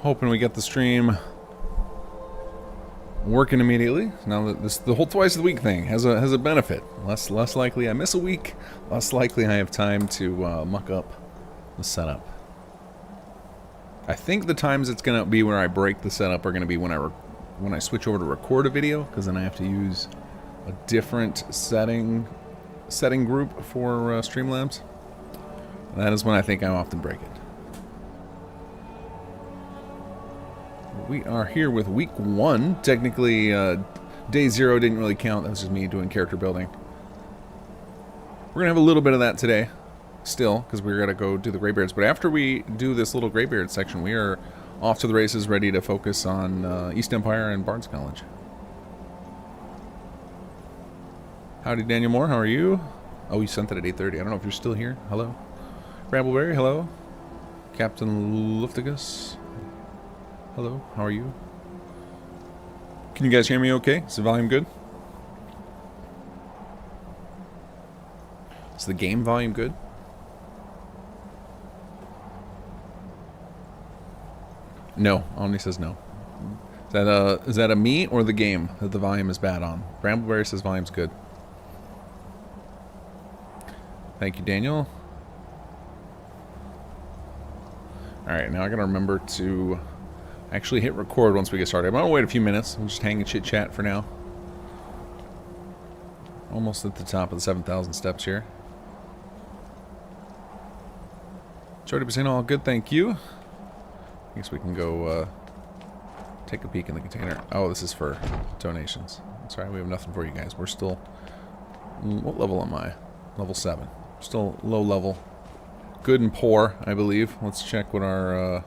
Hoping we get the stream working immediately. Now that the whole twice a week thing has a benefit. Less likely I miss a week. Less likely I have time to muck up the setup. I think the times it's gonna be where I break the setup are gonna be when I switch over to record a video, because then I have to use a different setting group for Streamlabs. That is when I think I often break it. We are here with week 1. Technically, day 0 didn't really count. That was just me doing character building. We're gonna have a little bit of that today, still, because we're gonna go do the Greybeards. But after we do this little Greybeard section, we are off to the races, ready to focus on East Empire and Bard's College. Howdy, Daniel Moore. How are you? Oh, you sent it at 8:30. I don't know if you're still here. Hello. Brambleberry, hello. Captain Luftigus. Hello, how are you? Can you guys hear me okay? Is the volume good? Is the game volume good? No, Omni says no. Is that a me or the game that the volume is bad on? Brambleberry says volume's good. Thank you, Daniel. Alright, now I gotta remember to actually hit record once we get started. I'm gonna wait a few minutes. We'll just hang and chit chat for now. Almost at the top of the 7,000 steps here. 30% all good, thank you. I guess we can go take a peek in the container. Oh, this is for donations. That's right, we have nothing for you guys. We're still... What level am I? Level 7. Still low level. Good and poor, I believe. Let's check what our...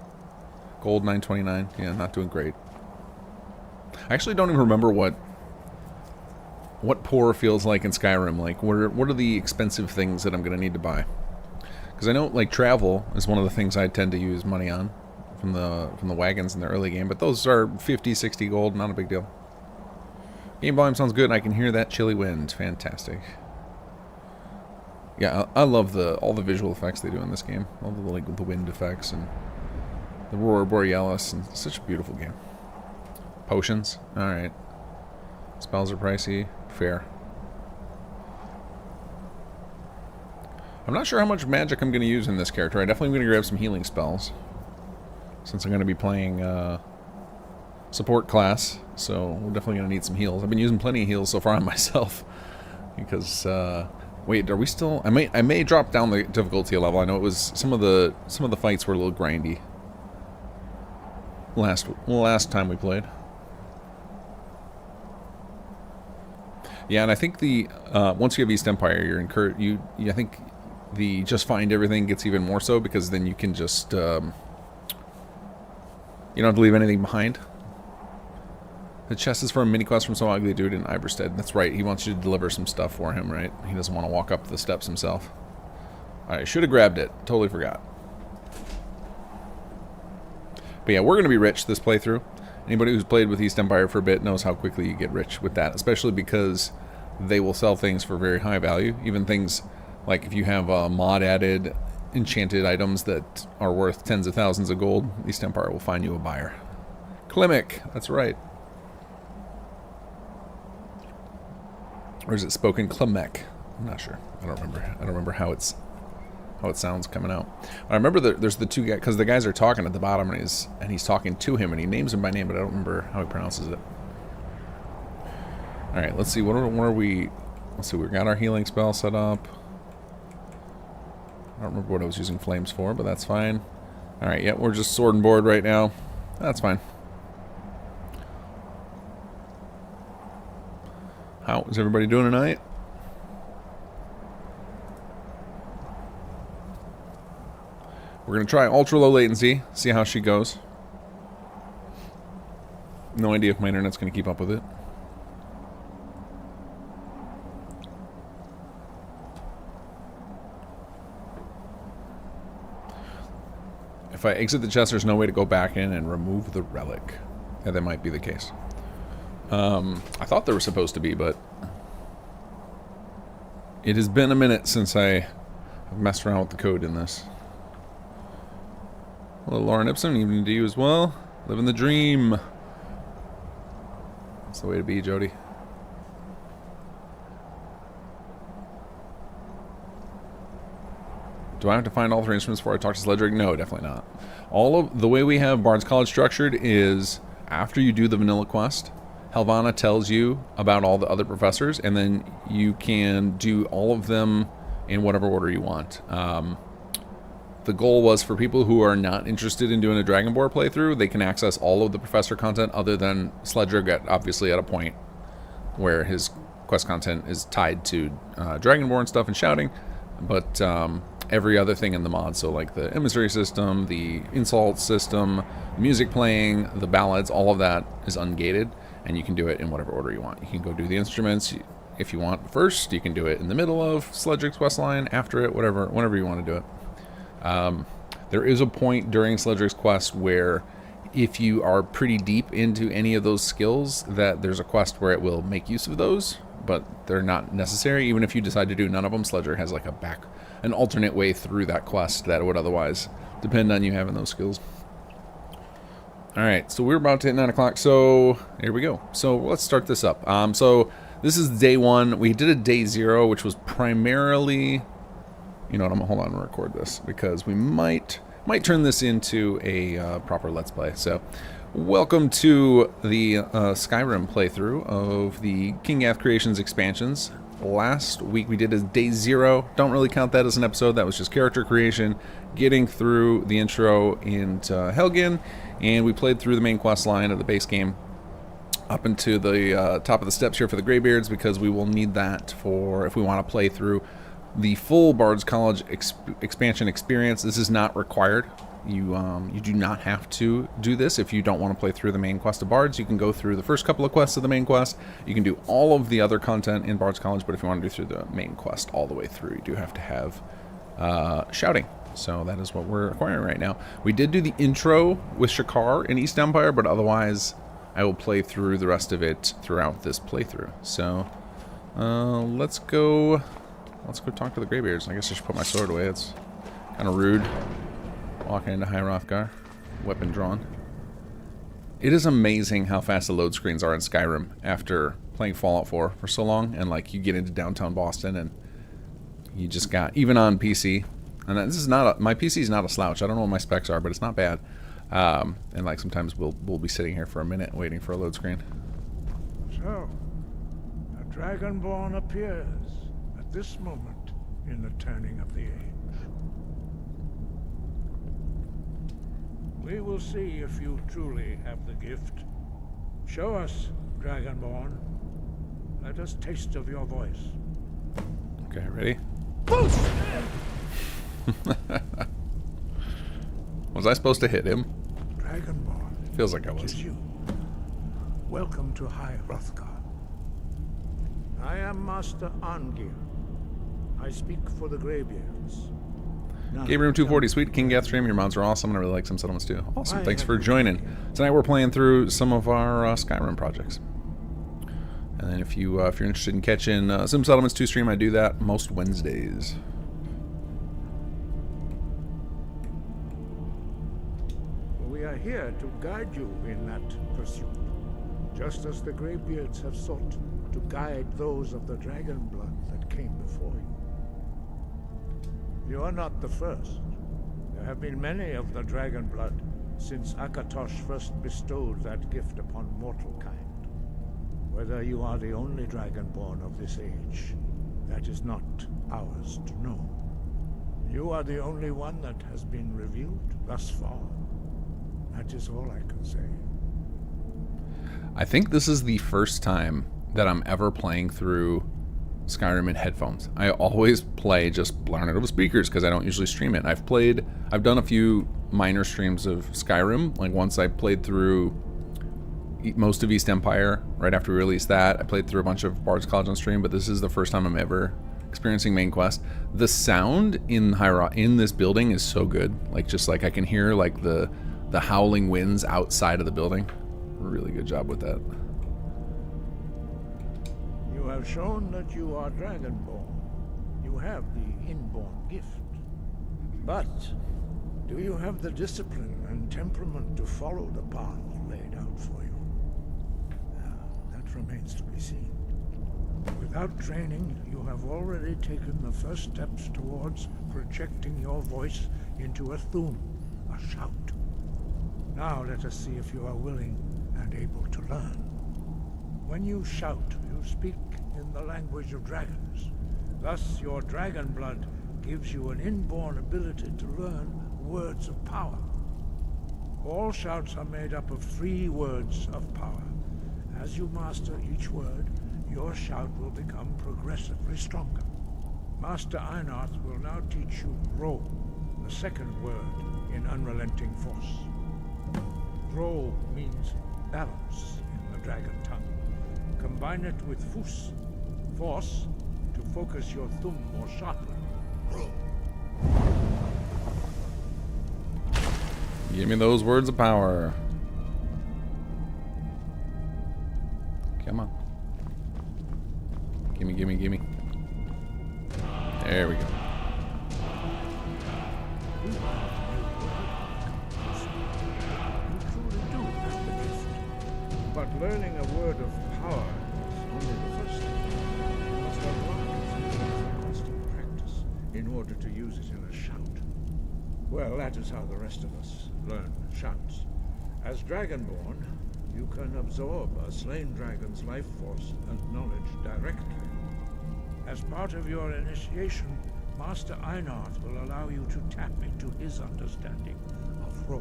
Gold 929. Yeah, not doing great. I actually don't even remember what poor feels like in Skyrim. Like, what are the expensive things that I'm going to need to buy? Because I know, like, travel is one of the things I tend to use money on from the wagons in the early game, but those are 50, 60 gold, not a big deal. Game volume sounds good, and I can hear that chilly wind. Fantastic. Yeah, I love all the visual effects they do in this game. All the wind effects and the Aurora Borealis, and such a beautiful game. Potions, alright. Spells are pricey, fair. I'm not sure how much magic I'm going to use in this character. I definitely am going to grab some healing spells, since I'm going to be playing support class, so we're definitely going to need some heals. I've been using plenty of heals so far on myself, because, wait, are we still... I may drop down the difficulty level. I know it was... Some of the fights were a little grindy. Last time we played. Yeah, and I think the once you have East Empire, you're encouraged. I think the just find everything gets even more so, because then you can just you don't have to leave anything behind. The chest is for a mini quest from some ugly dude in Iverstead. That's right. He wants you to deliver some stuff for him, right? He doesn't want to walk up the steps himself. I should have grabbed it. Totally forgot. But yeah, we're going to be rich this playthrough. Anybody who's played with East Empire for a bit knows how quickly you get rich with that, especially because they will sell things for very high value. Even things like if you have mod added enchanted items that are worth tens of thousands of gold, East Empire will find you a buyer. Klimek, that's right. Or is it spoken Klimek? I'm not sure. I don't remember how it sounds coming out. I remember there's the two guys, because the guys are talking at the bottom, and he's talking to him, and he names him by name, but I don't remember how he pronounces it. All right, let's see. What are we? Let's see. We got our healing spell set up. I don't remember what I was using flames for, but that's fine. All right, yeah, we're just sword and board right now. That's fine. How is everybody doing tonight? We're going to try ultra low latency, see how she goes. No idea if my internet's going to keep up with it. If I exit the chest, there's no way to go back in and remove the relic. Yeah, that might be the case. I thought there was supposed to be, but it has been a minute since I have messed around with the code in this. Hello, Lauren Ipsum. Evening to you as well. Living the dream. That's the way to be, Jody. Do I have to find all 3 instruments before I talk to Sledrick? No, definitely not. All of the way we have Bard's College structured is after you do the vanilla quest, Helvana tells you about all the other professors, and then you can do all of them in whatever order you want. The goal was for people who are not interested in doing a Dragonborn playthrough, they can access all of the professor content other than Sledrick, obviously at a point where his quest content is tied to Dragonborn stuff and shouting, but every other thing in the mod, so like the emissary system, the insult system, music playing, the ballads, all of that is ungated, and you can do it in whatever order you want. You can go do the instruments if you want first, you can do it in the middle of Sledrick's quest line, after it, whenever you want to do it. There is a point during Sledrick's quest where if you are pretty deep into any of those skills, that there's a quest where it will make use of those, but they're not necessary. Even if you decide to do none of them, Sledrick has like an alternate way through that quest that would otherwise depend on you having those skills. Alright, so we're about to hit 9 o'clock, so here we go. So let's start this up. So this is day 1. We did a day 0, which was primarily... You know what, I'm gonna hold on and record this because we might turn this into a proper Let's Play. So, welcome to the Skyrim playthrough of the Kinggath Creations expansions. Last week we did a day 0. Don't really count that as an episode. That was just character creation, getting through the intro into Helgen, and we played through the main quest line of the base game up into the top of the steps here for the Greybeards, because we will need that for if we want to play through the full Bard's College expansion experience. This is not required. You do not have to do this if you don't want to play through the main quest of Bards. You can go through the first couple of quests of the main quest. You can do all of the other content in Bard's College, but if you want to do through the main quest all the way through, you do have to have shouting. So that is what we're acquiring right now. We did do the intro with Shakar in East Empire, but otherwise I will play through the rest of it throughout this playthrough. So let's go talk to the Greybeards. I guess I should put my sword away. It's kind of rude walking into High Hrothgar, weapon drawn. It is amazing how fast the load screens are in Skyrim after playing Fallout 4 for so long, and like you get into downtown Boston and you just got, even on PC, and this is not my PC is not a slouch. I don't know what my specs are, but it's not bad. And like sometimes we'll be sitting here for a minute waiting for a load screen. So, a Dragonborn appears at this moment in the turning of the age. We will see if you truly have the gift. Show us, Dragonborn. Let us taste of your voice. Okay, ready? Was I supposed to hit him? Dragonborn. Feels like I was. It is you. Welcome to High Hrothgar. I am Master Arngir. I speak for the Greybeards. Game Room 240, sweet Kinggath stream. Your mods are awesome, and I really like some settlements too. Awesome, thanks for joining. Tonight we're playing through some of our Skyrim projects. And then if you're interested in catching Sim Settlements 2 stream, I do that most Wednesdays. We are here to guide you in that pursuit, just as the Greybeards have sought to guide those of the dragon blood that came before you. You are not the first. There have been many of the dragon blood since Akatosh first bestowed that gift upon mortal kind. Whether you are the only dragonborn of this age, that is not ours to know. You are the only one that has been revealed thus far. That is all I can say. I think this is the first time that I'm ever playing through Skyrim in headphones. I always play just blaring it over speakers because I don't usually stream it. I've done a few minor streams of Skyrim. Like once I played through most of East Empire right after we released that. I played through a bunch of Bard's College on stream, but this is the first time I'm ever experiencing main quest. The sound in this building is so good. Like just like I can hear like the howling winds outside of the building. Really good job with that. You have shown that you are dragonborn. You have the inborn gift. But Do you have the discipline and temperament to follow the path laid out for you? That remains to be seen. Without training, you have already taken the first steps towards projecting your voice into a thum, a shout. Now let us see if you are willing and able to learn. When you shout, you speak in the language of dragons. Thus, your dragon blood gives you an inborn ability to learn words of power. All shouts are made up of 3 words of power. As you master each word, your shout will become progressively stronger. Master Einarth will now teach you Ro, the second word in Unrelenting Force. Ro means balance in the dragon tongue. Combine it with Fus, force, to focus your thumb more sharply. Ro. Give me those words of power. Come on. Gimme, gimme, gimme. There we go. You truly do have the gift. But learning a word of power is only the first step. You must have lots of constant practice in order to use it in a shout. Well, that is how the rest of us learn shouts. As Dragonborn, you can absorb a slain dragon's life force and knowledge directly. As part of your initiation, Master Einarth will allow you to tap into his understanding of Ro.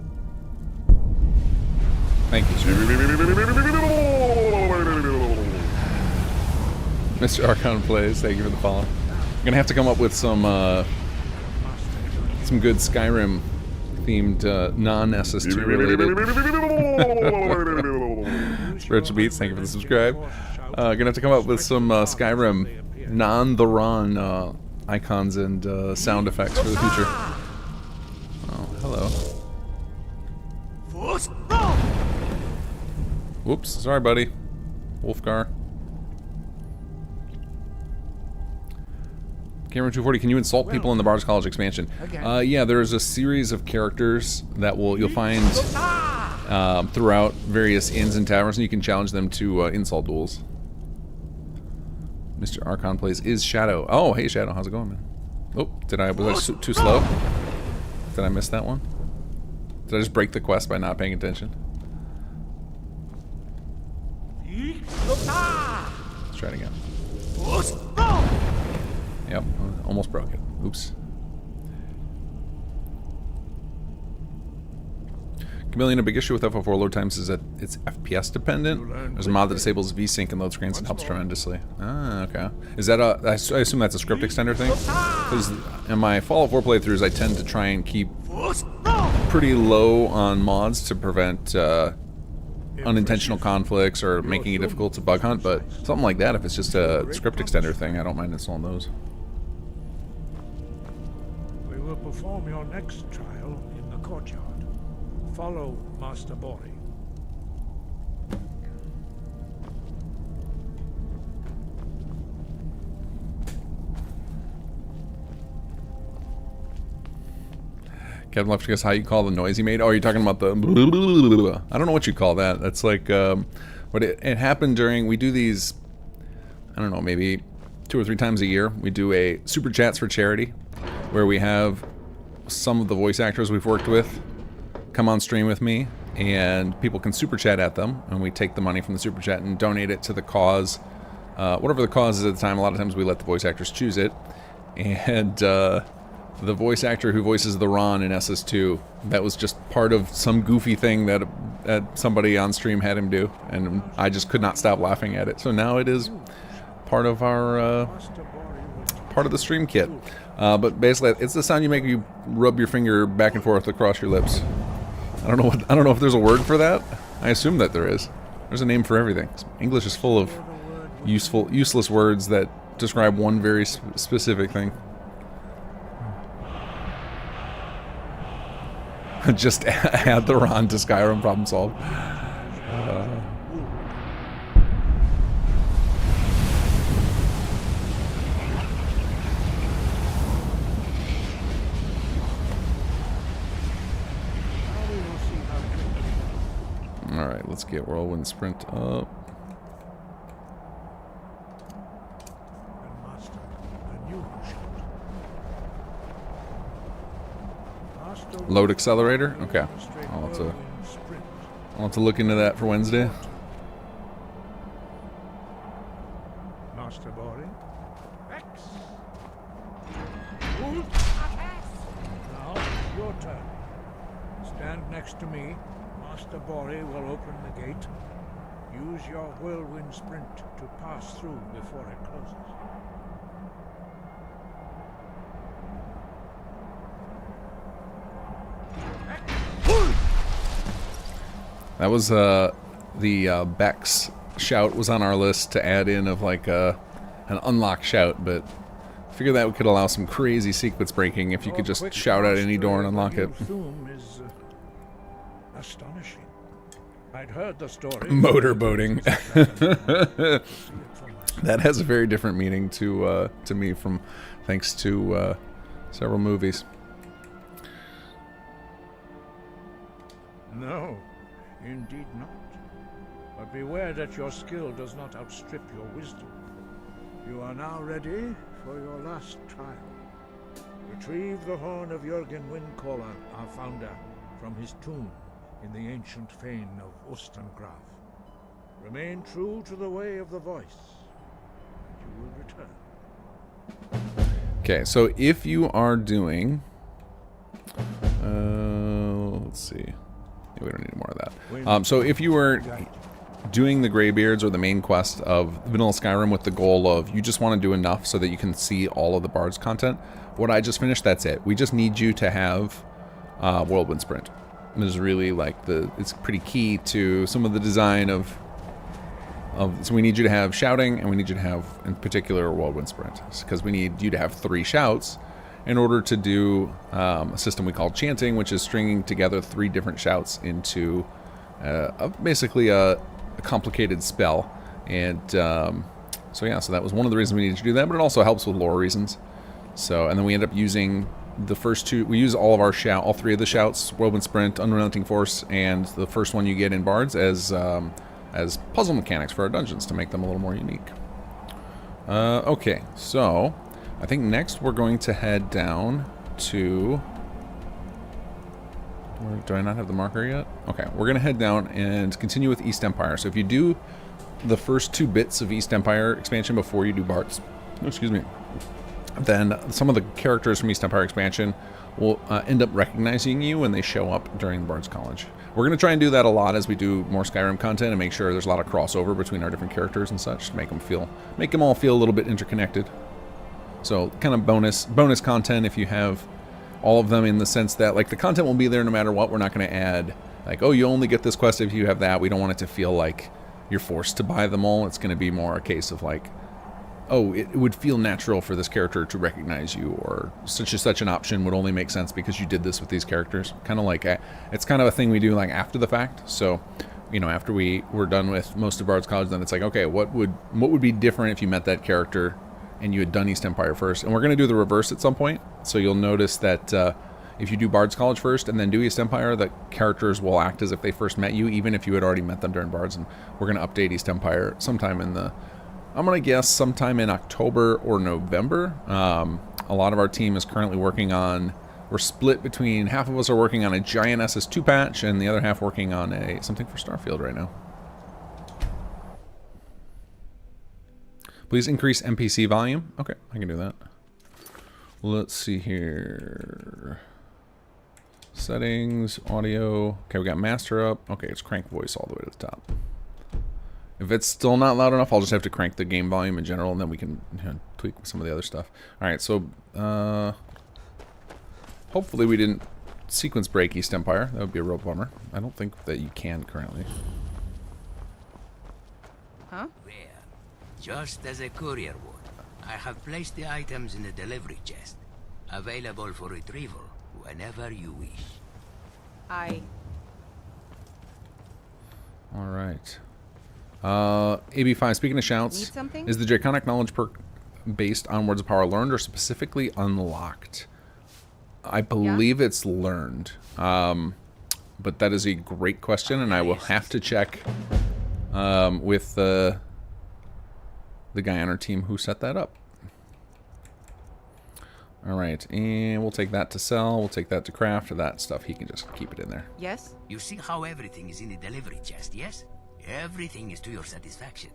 Thank you, sir. Mr. Archon Plays, thank you for the follow. I'm gonna have to come up with some good Skyrim themed non-SS2 related. Spiritual Beats, thank you for the subscribe. Gonna have to come up with some Skyrim non-the Ron icons and sound effects for the future. Oh, hello. Whoops, sorry buddy. Wolfgar. Cameron 240, can you insult people in the Bard's College expansion? Yeah, there's a series of characters that you'll find throughout various inns and taverns, and you can challenge them to insult duels. Mr. Archon Plays is Shadow. Oh, hey Shadow, how's it going, man? Oh, was I too slow? Did I miss that one? Did I just break the quest by not paying attention? Let's try it again. Yep, almost broke it. Oops. Chameleon, a big issue with FO4 load times is that it's FPS dependent. There's a mod that disables VSync and load screens and helps tremendously. Ah, okay. Is that I assume that's a script extender thing? Because in my Fallout 4 playthroughs, I tend to try and keep pretty low on mods to prevent unintentional conflicts or making it difficult to bug hunt, but something like that, if it's just a script extender thing, I don't mind installing those. We will perform your next trial in the courtyard. Follow Master Bori. Kevin left to guess how you call the noise he made. Oh, you're talking about the... I don't know what you call that. That's like... but it happened during... We do these... I don't know, maybe 2 or 3 times a year. We do a Super Chats for Charity, where we have some of the voice actors we've worked with come on stream with me, and people can Super Chat at them, and we take the money from the Super Chat and donate it to the cause. Whatever the cause is at the time, a lot of times we let the voice actors choose it. And... the voice actor who voices the Ron in SS2, that was just part of some goofy thing that somebody on stream had him do, and I just could not stop laughing at it. So now it is part of our part of the stream kit. But basically, it's the sound you make when you rub your finger back and forth across your lips. I don't know if there's a word for that. I assume that there is. There's a name for everything. English is full of useless words that describe one very specific thing. Just add the Ron to Skyrim, problem solved. Alright, let's get Whirlwind Sprint up. And master a new shout. Master Load accelerator? Okay. demonstrate I'll whirlwind sprint. have to look into that for Wednesday. Master Bori. X. Now, your turn. Stand next to me. Master Bori will open the gate. Use your whirlwind sprint to pass through before it closes. That was the Bex shout was on our list to add in of like an unlock shout, but I figured that could allow some crazy sequence breaking if you could just shout out any door and unlock it. Thum is astonishing. I'd heard the story. Motorboating. That has a very different meaning to me from thanks to several movies. No, indeed not. But beware that your skill does not outstrip your wisdom. You are now ready for your last trial. Retrieve the horn of Jürgen Windcaller, our founder, from his tomb in the ancient fane of Ustengrav. Remain true to the way of the voice, and you will return. Okay, so if you are doing, let's see, we don't need more of that. So if you were doing the Greybeards or the main quest of Vanilla Skyrim with the goal of you just want to do enough so that you can see all of the Bard's content, what I just finished, that's it. We just need you to have Whirlwind Sprint. This is really like it's pretty key to some of the design of so we need you to have shouting, and we need you to have in particular Whirlwind Sprint, because we need you to have 3 shouts in order to do a system we call chanting, which is stringing together 3 different shouts into basically a complicated spell. And so that was one of the reasons we needed to do that, but it also helps with lore reasons. So, and then we end up using the first 2, we use all of our all 3 of the shouts, Whirlwind Sprint, Unrelenting Force, and the first one you get in Bards as puzzle mechanics for our dungeons to make them a little more unique. Okay, so I think next we're going to head down to... Do I not have the marker yet? Okay, we're going to head down and continue with East Empire. So if you do the first 2 bits of East Empire expansion before you do Bards, excuse me, then some of the characters from East Empire expansion will end up recognizing you when they show up during Bard's College. We're going to try and do that a lot as we do more Skyrim content and make sure there's a lot of crossover between our different characters and such to make them all feel a little bit interconnected. So kind of bonus content if you have all of them, in the sense that like the content will be there no matter what. We're not going to add like, oh, you only get this quest if you have that. We don't want it to feel like you're forced to buy them all. It's going to be more a case of like, oh, it would feel natural for this character to recognize you, or such an option would only make sense because you did this with these characters. Kind of like it's kind of a thing we do like after the fact. So, after we were done with most of Bard's College, then it's like, okay, what would be different if you met that character and you had done East Empire first? And we're going to do the reverse at some point. So you'll notice that if you do Bard's College first and then do East Empire, the characters will act as if they first met you, even if you had already met them during Bards. And we're going to update East Empire sometime I'm going to guess sometime in October or November. A lot of our team is currently working on... We're split between... Half of us are working on a giant SS2 patch, and the other half working on something for Starfield right now. Please increase NPC volume. Okay, I can do that. Let's see here. Settings, audio. Okay, we got master up. Okay, it's crank voice all the way to the top. If it's still not loud enough, I'll just have to crank the game volume in general, and then we can tweak some of the other stuff. Alright, so hopefully we didn't sequence break East Empire. That would be a real bummer. I don't think that you can currently. Huh? Well, just as a courier would, I have placed the items in the delivery chest, available for retrieval whenever you wish. Alright. AB5, speaking of shouts, is the Draconic Knowledge perk based on Words of Power learned or specifically unlocked? I believe it's learned. but that is a great question, and I will have to check with the guy on our team who set that up. Alright, and we'll take that to sell, we'll take that to craft, that stuff, he can just keep it in there. Yes? You see how everything is in the delivery chest, yes? Everything is to your satisfaction.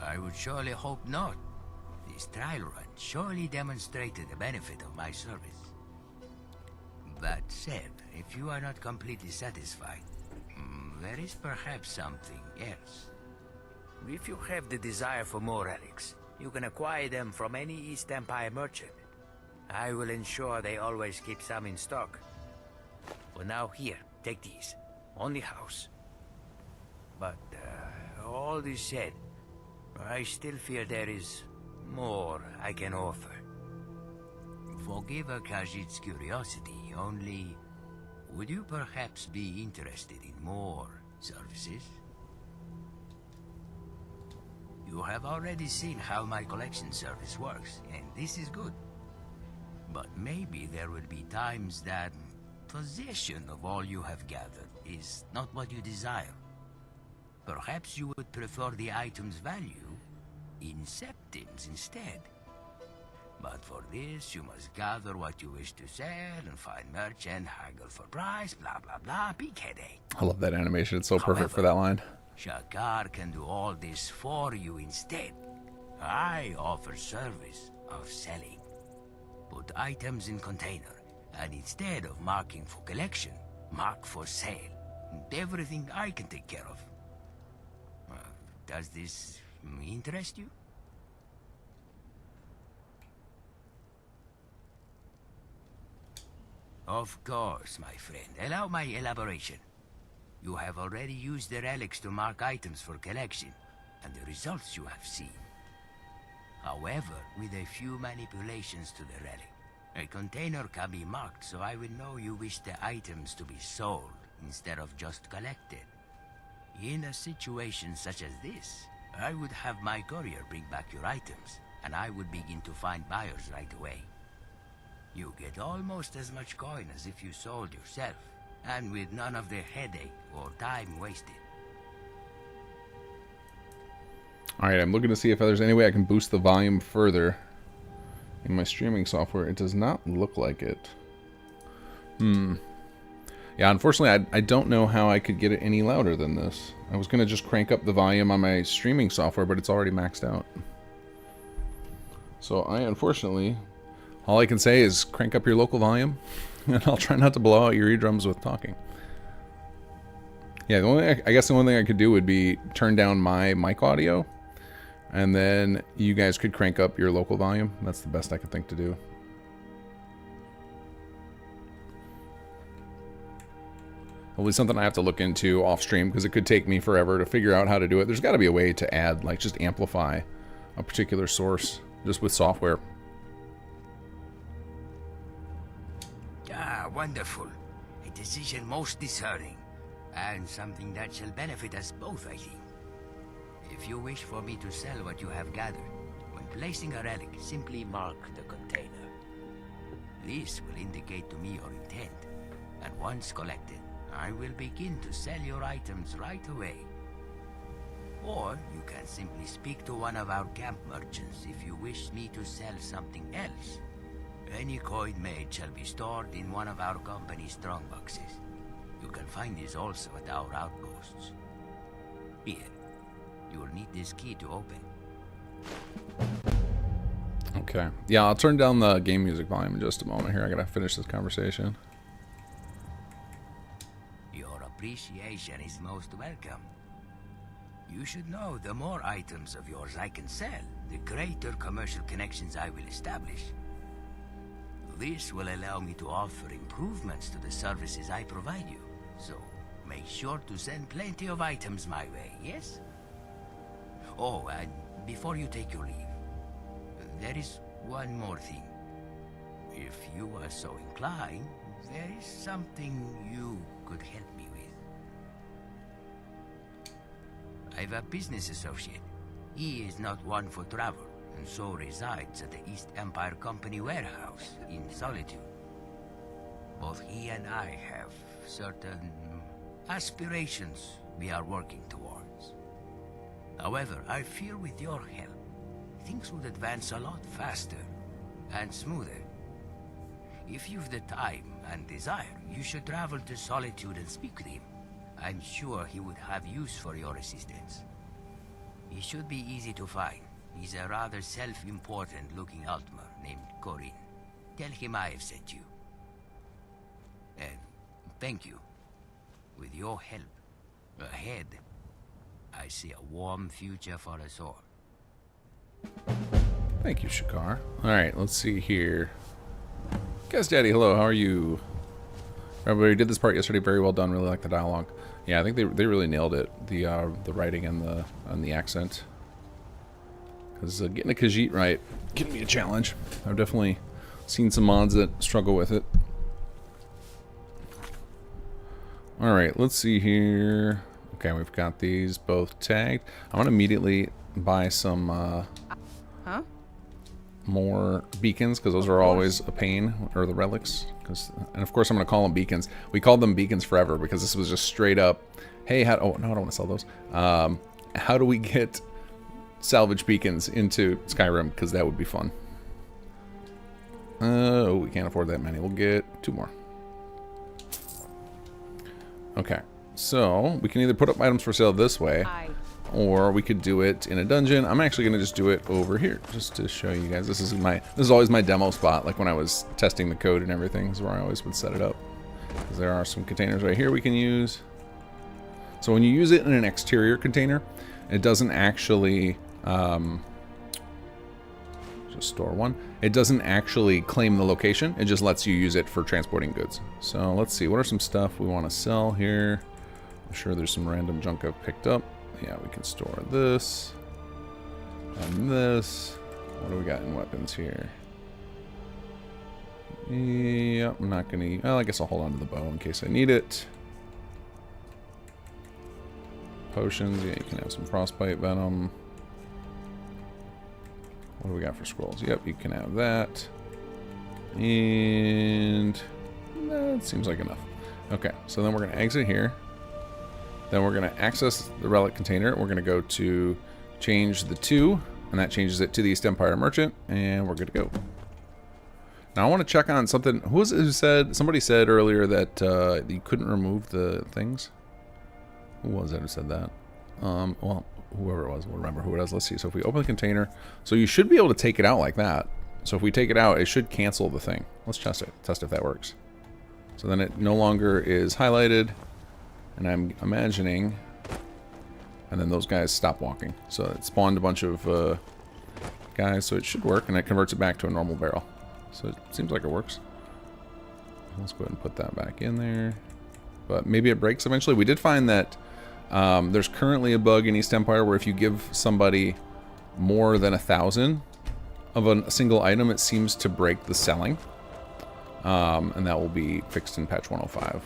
I would surely hope not. This trial run surely demonstrated the benefit of my service. That said, if you are not completely satisfied, there is perhaps something else. If you have the desire for more relics, you can acquire them from any East Empire merchant. I will ensure they always keep some in stock. For now, here, take these. On the house. But, all this said, I still fear there is more I can offer. Forgive Khajiit's curiosity, only would you perhaps be interested in more services? You have already seen how my collection service works, and this is good. But maybe there will be times that possession of all you have gathered is not what you desire. Perhaps you would prefer the item's value in septims instead. But for this, you must gather what you wish to sell and find merchant, haggle for price, blah blah blah, big headache. I love that animation, it's so perfect for that line. Shakar can do all this for you instead. I offer service of selling. Put items in container, and instead of marking for collection, mark for sale. Everything I can take care of. Does this interest you? Of course, my friend. Allow my elaboration. You have already used the relics to mark items for collection, and the results you have seen. However, with a few manipulations to the relic, a container can be marked so I will know you wish the items to be sold instead of just collected. In a situation such as this, I would have my courier bring back your items, and I would begin to find buyers right away. You get almost as much coin as if you sold yourself, and with none of the headache or time wasted. Alright, I'm looking to see if there's any way I can boost the volume further in my streaming software. It does not look like it. Yeah, unfortunately, I don't know how I could get it any louder than this. I was going to just crank up the volume on my streaming software, but it's already maxed out. So unfortunately, all I can say is crank up your local volume, and I'll try not to blow out your eardrums with talking. Yeah, I guess the only thing I could do would be turn down my mic audio, and then you guys could crank up your local volume. That's the best I could think to do. Hopefully something I have to look into off stream, because it could take me forever to figure out how to do it. There's got to be a way to add, like, just amplify a particular source just with software. Ah, wonderful. A decision most discerning, and something that shall benefit us both, I think. If you wish for me to sell what you have gathered, when placing a relic, simply mark the container. This will indicate to me your intent, and once collected, I will begin to sell your items right away. Or you can simply speak to one of our camp merchants if you wish me to sell something else. Any coin made shall be stored in one of our company's strongboxes. You can find these also at our outposts. Here, you will need this key to open. Okay. Yeah, I'll turn down the game music volume in just a moment here. I gotta finish this conversation. Your appreciation is most welcome. You should know the more items of yours I can sell, the greater commercial connections I will establish. This will allow me to offer improvements to the services I provide you. So, make sure to send plenty of items my way, yes? Oh, and before you take your leave, there is one more thing. If you are so inclined, there is something you could help me with. I have a business associate. He is not one for travel, and so resides at the East Empire Company warehouse in Solitude. Both he and I have certain aspirations we are working towards. However, I fear with your help, things would advance a lot faster and smoother. If you've the time and desire, you should travel to Solitude and speak with him. I'm sure he would have use for your assistance. He should be easy to find. He's a rather self-important looking Altmer named Corin. Tell him I have sent you. And thank you. With your help, ahead, I see a warm future for us all. Thank you, Shakar. Alright, let's see here. Guess Daddy, hello, how are you? Everybody did this part yesterday, very well done, really like the dialogue. Yeah, I think they really nailed it. The writing and the accent. Because getting a Khajiit right can be a challenge. I've definitely seen some mods that struggle with it. Alright, let's see here. Okay, we've got these both tagged. I'm going to immediately buy some more beacons, because those are always a pain, or the relics. And of course I'm going to call them beacons. We called them beacons forever, because this was just straight up, hey, oh, no, I don't want to sell those. How do we get salvage beacons into Skyrim? Because that would be fun. Oh, we can't afford that many. We'll get 2 more. Okay, so we can either put up items for sale this way, or we could do it in a dungeon. I'm actually going to just do it over here, just to show you guys. This is always my demo spot, like when I was testing the code and everything. This is where I always would set it up. Because there are some containers right here we can use. So when you use it in an exterior container, it doesn't actually... just store one. It doesn't actually claim the location. It just lets you use it for transporting goods. So let's see, what are some stuff we want to sell here? I'm sure there's some random junk I've picked up. Yeah, we can store this and this. What do we got in weapons here? Yep, I'm not gonna... Well, I guess I'll hold on to the bow in case I need it. Potions, yeah, you can have some frostbite venom. What do we got for scrolls? Yep, you can have that. And that seems like enough. Okay, so then we're going to exit here. Then we're going to access the relic container. We're going to go to change the 2, and that changes it to the East Empire Merchant, and we're good to go. Now I want to check on something. Who was it who said? Somebody said earlier that you couldn't remove the things. Who was it who said that? Well, whoever it was, we'll remember who it was. Let's see. So if we open the container, so you should be able to take it out like that. So if we take it out, it should cancel the thing. Let's test it. Test if that works. So then it no longer is highlighted, and I'm imagining, and then those guys stop walking. So it spawned a bunch of guys, so it should work, and it converts it back to a normal barrel. So it seems like it works. Let's go ahead and put that back in there. But maybe it breaks eventually. We did find that there's currently a bug in East Empire where if you give somebody more than 1,000 of a single item, it seems to break the selling. And that will be fixed in patch 105.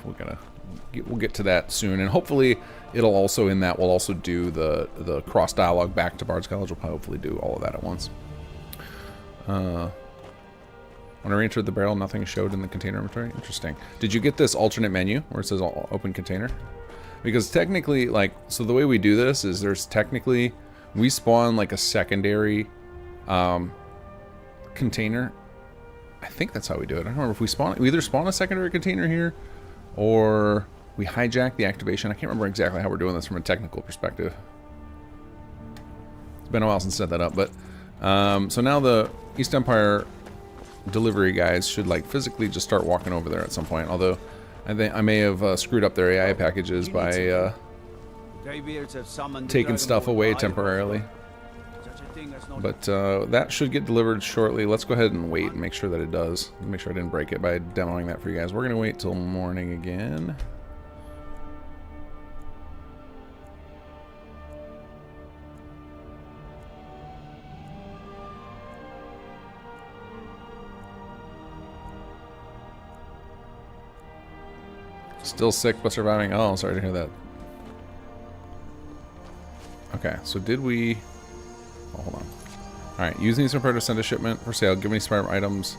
We'll get to that soon, and hopefully it'll also, in that, we'll also do the cross dialogue back to Bard's College. We'll hopefully do all of that at once. When I re-entered the barrel, nothing showed in the container inventory. Interesting. Did you get this alternate menu where it says open container? Because technically, like, so the way we do this is there's technically, we spawn like a secondary container. I think that's how we do it. I don't remember if we either spawn a secondary container here or we hijack the activation. I can't remember exactly how we're doing this from a technical perspective. It's been a while since I set that up, but so now the East Empire delivery guys should like physically just start walking over there at some point. Although I think I may have screwed up their AI packages by taking stuff away temporarily. But that should get delivered shortly. Let's go ahead and wait and make sure that it does. Make sure I didn't break it by demoing that for you guys. We're gonna wait till morning again. Still sick but surviving. Oh, sorry to hear that. Okay, so did we... Oh, hold on. Alright, use these to send a shipment for sale. Give me Skyrim items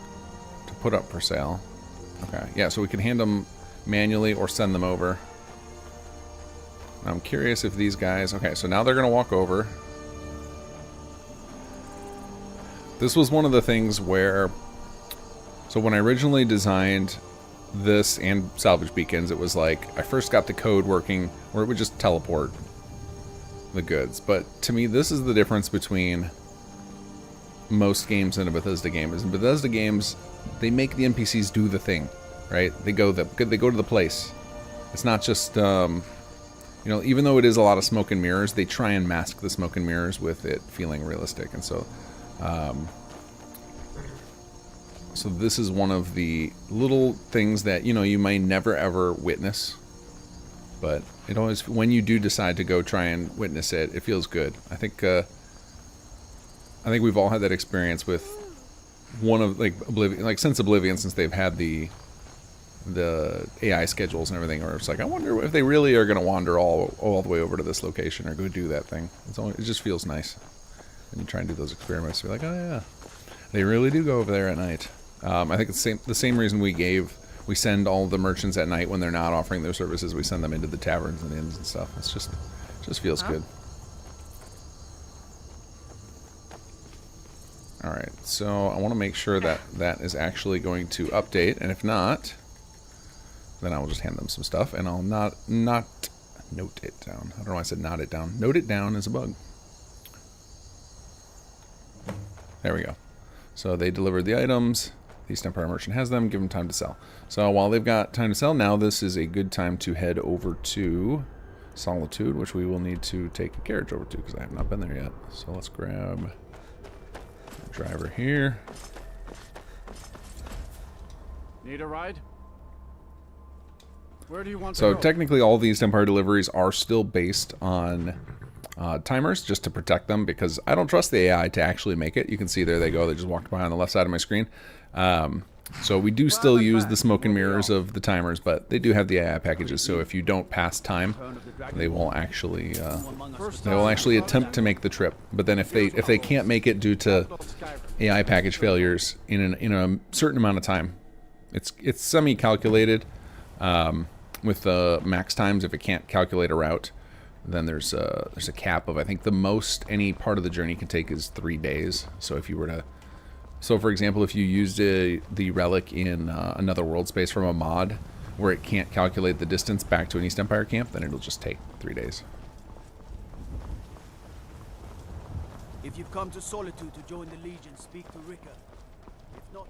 to put up for sale. Okay, yeah, so we can hand them manually or send them over. I'm curious if these guys... Okay, so now they're going to walk over. This was one of the things where... So when I originally designed this and salvage beacons, it was like I first got the code working where it would just teleport the goods. But to me, this is the difference between most games and a Bethesda game. Is in Bethesda games, they make the NPCs do the thing, right? They go to the place. It's not just you know, even though it is a lot of smoke and mirrors, they try and mask the smoke and mirrors with it feeling realistic. And so so this is one of the little things that, you know, you may never ever witness, but it always, when you do decide to go try and witness it, it feels good. I think we've all had that experience with one of, like, Oblivion, like since Oblivion, since they've had the AI schedules and everything, or it's like, I wonder if they really are going to wander all the way over to this location or go do that thing. It just feels nice when you try and do those experiments. You're like, oh yeah, they really do go over there at night. I think it's the same reason we send all the merchants at night when they're not offering their services. We send them into the taverns and inns and stuff. It just feels good. All right, so I want to make sure that that is actually going to update, and if not, then I will just hand them some stuff, and I'll not note it down. I don't know why I said not it down. Note it down is a bug. There we go. So they delivered the items. The East Empire merchant has them. Give them time to sell. So while they've got time to sell, now this is a good time to head over to Solitude, which we will need to take a carriage over to because I have not been there yet. So let's grab the driver here. Need a ride? Where do you want to So go? technically all these Empire deliveries are still based on timers, just to protect them, because I don't trust the AI to actually make it. You can see there they go. They just walked by on the left side of my screen. So we do still use the smoke and mirrors of the timers, but they do have the AI packages. So if you don't pass time, they will actually attempt to make the trip. But then if they can't make it due to AI package failures in a certain amount of time, it's semi-calculated with the max times. If it can't calculate a route, then there's a cap of, I think the most any part of the journey can take is 3 days. So if you were to, for example, if you used the relic in another world space from a mod where it can't calculate the distance back to an East Empire camp, then it'll just take 3 days. If you've come to Solitude to join the Legion, speak to Rika. If not,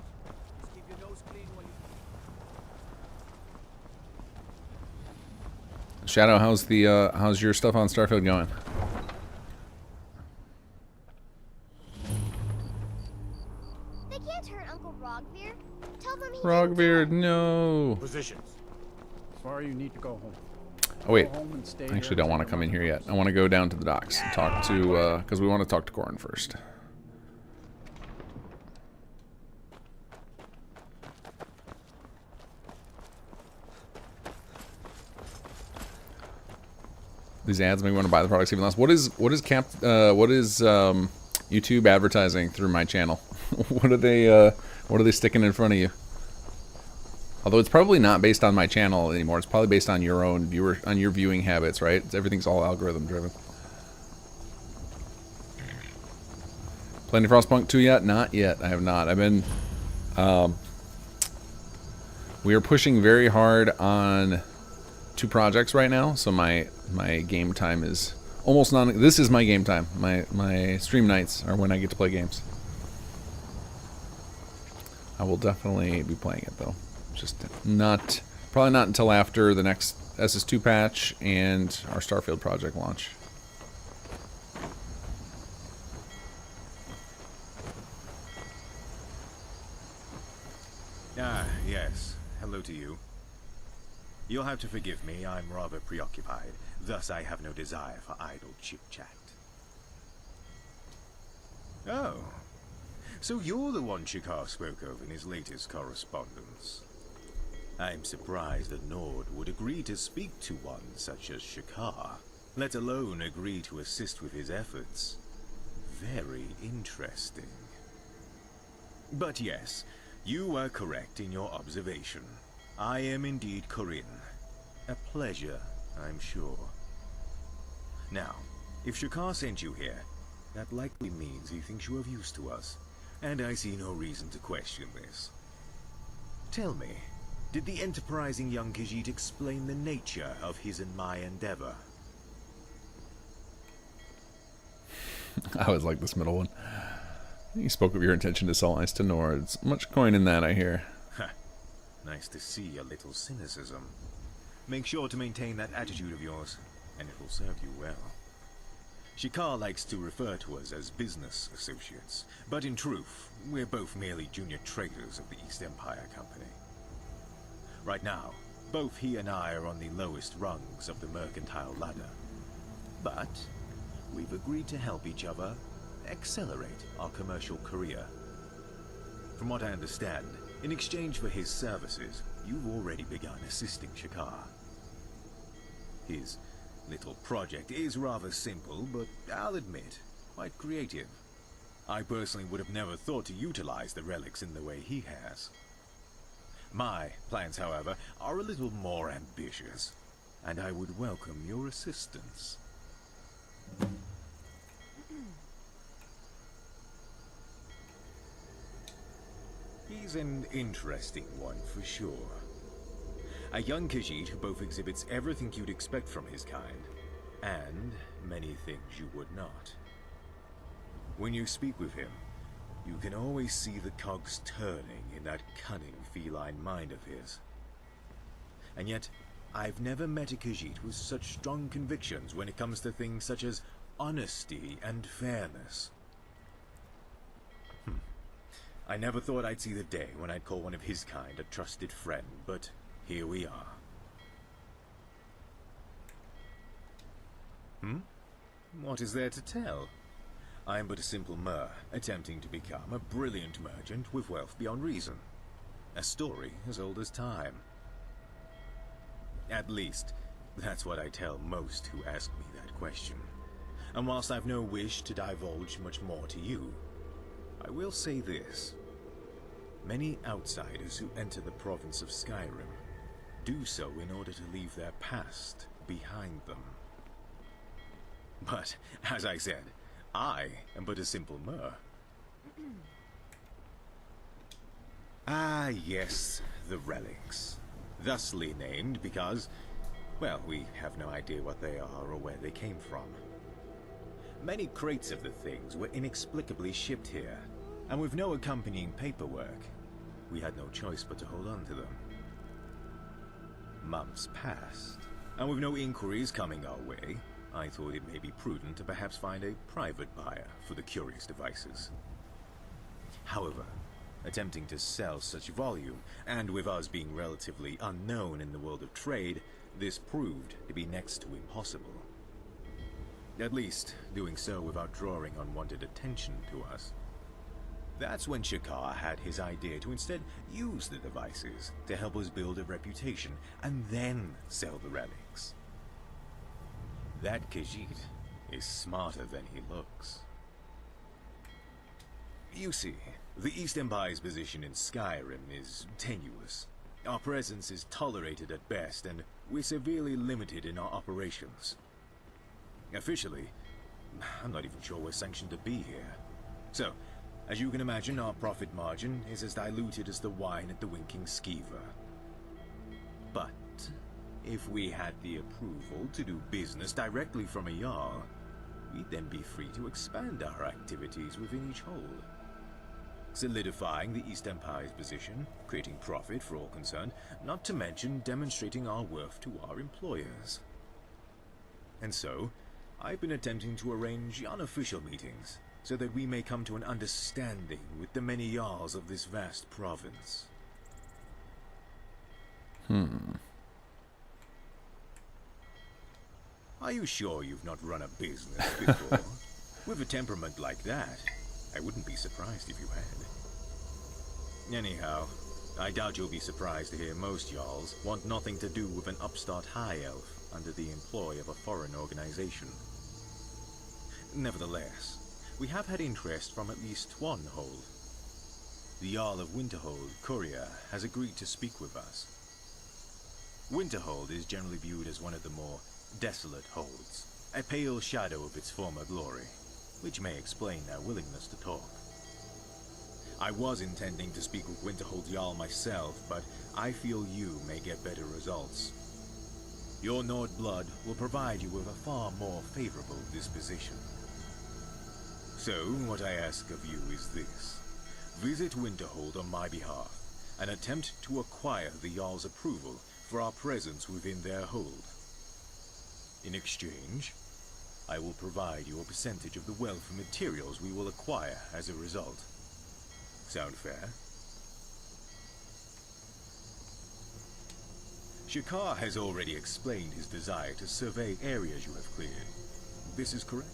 just keep your nose clean while you... Shadow, how's your stuff on Starfield going? They can't hurt Uncle Rogveer. Tell them he Rogbeard, no. Positions. Sorry, you need to go home. Oh wait, Go home and stay I actually here don't want to come in here yet. I want to go down to the docks and talk to, because we want to talk to Corin first. These ads make me want to buy the products even less. What is YouTube advertising through my channel? What are they sticking in front of you? Although it's probably not based on my channel anymore. It's probably based on your own your viewing habits, right? Everything's all algorithm driven. Playing Frostpunk 2 yet? Not yet. I have not. I've been we are pushing very hard on 2 projects right now, so my game time is almost this is my game time. My stream nights are when I get to play games. I will definitely be playing it though. Just probably not until after the next SS2 patch and our Starfield project launch. Ah, yes. Hello to you. You'll have to forgive me, I'm rather preoccupied. Thus I have no desire for idle chit-chat. Oh. So you're the one Shikar spoke of in his latest correspondence. I'm surprised that Nord would agree to speak to one such as Shikar, let alone agree to assist with his efforts. very interesting. But yes, you are correct in your observation. I am indeed Corinne. A pleasure, I'm sure. Now, if Shakar sent you here, that likely means he thinks you of use to us, and I see no reason to question this. Tell me, did the enterprising young Khajiit explain the nature of his and my endeavor? I always like this middle one. You spoke of your intention to sell ice to Nords. Much coin in that, I hear. Nice to see a little cynicism. Make sure to maintain that attitude of yours, and it will serve you well. Shikar likes to refer to us as business associates, but in truth, we're both merely junior traders of the East Empire Company. Right now, both he and I are on the lowest rungs of the mercantile ladder. But we've agreed to help each other accelerate our commercial career. From what I understand, in exchange for his services, you've already begun assisting Shakar. His little project is rather simple, but I'll admit, quite creative. I personally would have never thought to utilize the relics in the way he has. My plans, however, are a little more ambitious, and I would welcome your assistance. He's an interesting one for sure. A young Khajiit who both exhibits everything you'd expect from his kind, and many things you would not. When you speak with him, you can always see the cogs turning in that cunning feline mind of his. And yet, I've never met a Khajiit with such strong convictions when it comes to things such as honesty and fairness. I never thought I'd see the day when I'd call one of his kind a trusted friend, but here we are. What is there to tell? I am but a simple mer, attempting to become a brilliant merchant with wealth beyond reason. A story as old as time. At least, that's what I tell most who ask me that question. And whilst I've no wish to divulge much more to you, I will say this. Many outsiders who enter the province of Skyrim do so in order to leave their past behind them. But, as I said, I am but a simple mer. Ah, yes, the relics. Thusly named because, well, we have no idea what they are or where they came from. Many crates of the things were inexplicably shipped here, and with no accompanying paperwork, we had no choice but to hold on to them. Months passed, and with no inquiries coming our way, I thought it may be prudent to perhaps find a private buyer for the curious devices. However, attempting to sell such volume, and with us being relatively unknown in the world of trade, this proved to be next to impossible. At least, doing so without drawing unwanted attention to us. That's when Shakar had his idea to instead use the devices to help us build a reputation, and then sell the relics. That Khajiit is smarter than he looks. You see, the East Empire's position in Skyrim is tenuous. Our presence is tolerated at best, and we're severely limited in our operations. Officially, I'm not even sure we're sanctioned to be here. So, as you can imagine, our profit margin is as diluted as the wine at the Winking Skeever. But if we had the approval to do business directly from a Jarl, we'd then be free to expand our activities within each hold. Solidifying the East Empire's position, creating profit for all concerned, not to mention demonstrating our worth to our employers. And so, I've been attempting to arrange unofficial meetings, so that we may come to an understanding with the many Jarls of this vast province. Are you sure you've not run a business before? With a temperament like that, I wouldn't be surprised if you had. Anyhow, I doubt you'll be surprised to hear most Jarls want nothing to do with an upstart high elf under the employ of a foreign organization. Nevertheless, we have had interest from at least one hold. The Jarl of Winterhold, Courier, has agreed to speak with us. Winterhold is generally viewed as one of the more desolate holds, a pale shadow of its former glory, which may explain their willingness to talk. I was intending to speak with Winterhold Jarl myself, but I feel you may get better results. Your Nord blood will provide you with a far more favorable disposition. So, what I ask of you is this. Visit Winterhold on my behalf, and attempt to acquire the Jarl's approval for our presence within their hold. In exchange, I will provide you a percentage of the wealth and materials we will acquire as a result. Sound fair? Shakar has already explained his desire to survey areas you have cleared. This is correct?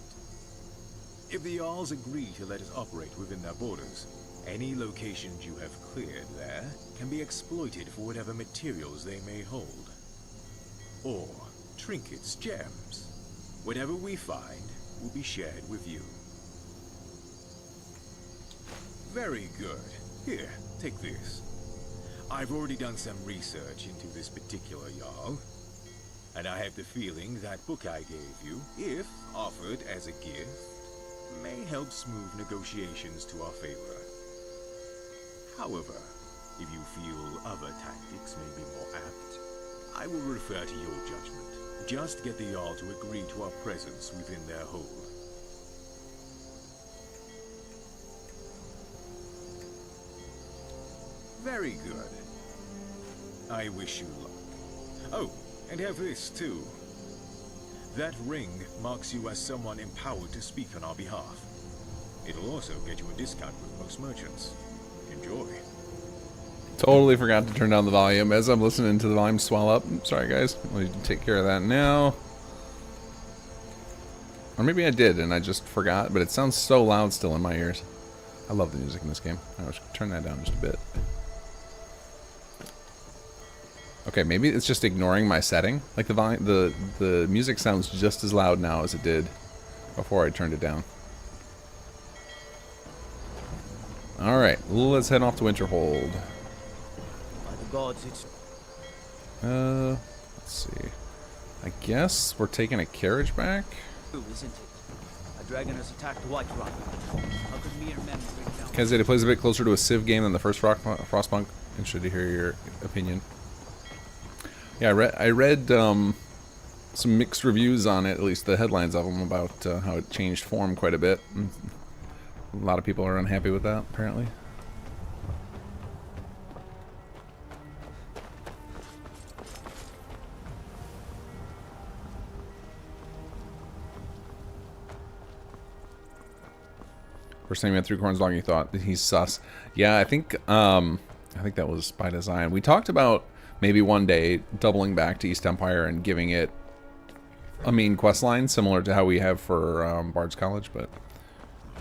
If the Jarls agree to let us operate within their borders, any locations you have cleared there can be exploited for whatever materials they may hold. Or trinkets, gems. Whatever we find will be shared with you. Very good. Here, take this. I've already done some research into this particular Jarl, and I have the feeling that book I gave you, if offered as a gift, may help smooth negotiations to our favor. However, if you feel other tactics may be more apt, I will refer to your judgment. Just get the Jarl to agree to our presence within their hold. Very good. I wish you luck. Oh, and have this too. That ring marks you as someone empowered to speak on our behalf. It'll also get you a discount with most merchants. Enjoy. Totally forgot to turn down the volume as I'm listening to the volume swell up. Sorry guys, we'll take care of that now. Or maybe I did and I just forgot, but it sounds so loud still in my ears. I love the music in this game. I'll turn that down just a bit. Okay, maybe it's just ignoring my setting. Like the music sounds just as loud now as it did before I turned it down. All right, let's head off to Winterhold. By the gods, it's... Let's see. I guess we're taking a carriage back. true, isn't it? A dragon has attacked Whiterun. How could mere men bring down... Kenzade, it plays a bit closer to a Civ game than the first Frostpunk. Interested to hear your opinion. Yeah, I read some mixed reviews on it, at least the headlines of them, about how it changed form quite a bit. And a lot of people are unhappy with that, apparently. First time you went through Corn's dog, you thought he's sus. Yeah, I think that was by design. We talked about maybe one day doubling back to East Empire and giving it a main quest line similar to how we have for Bard's College, but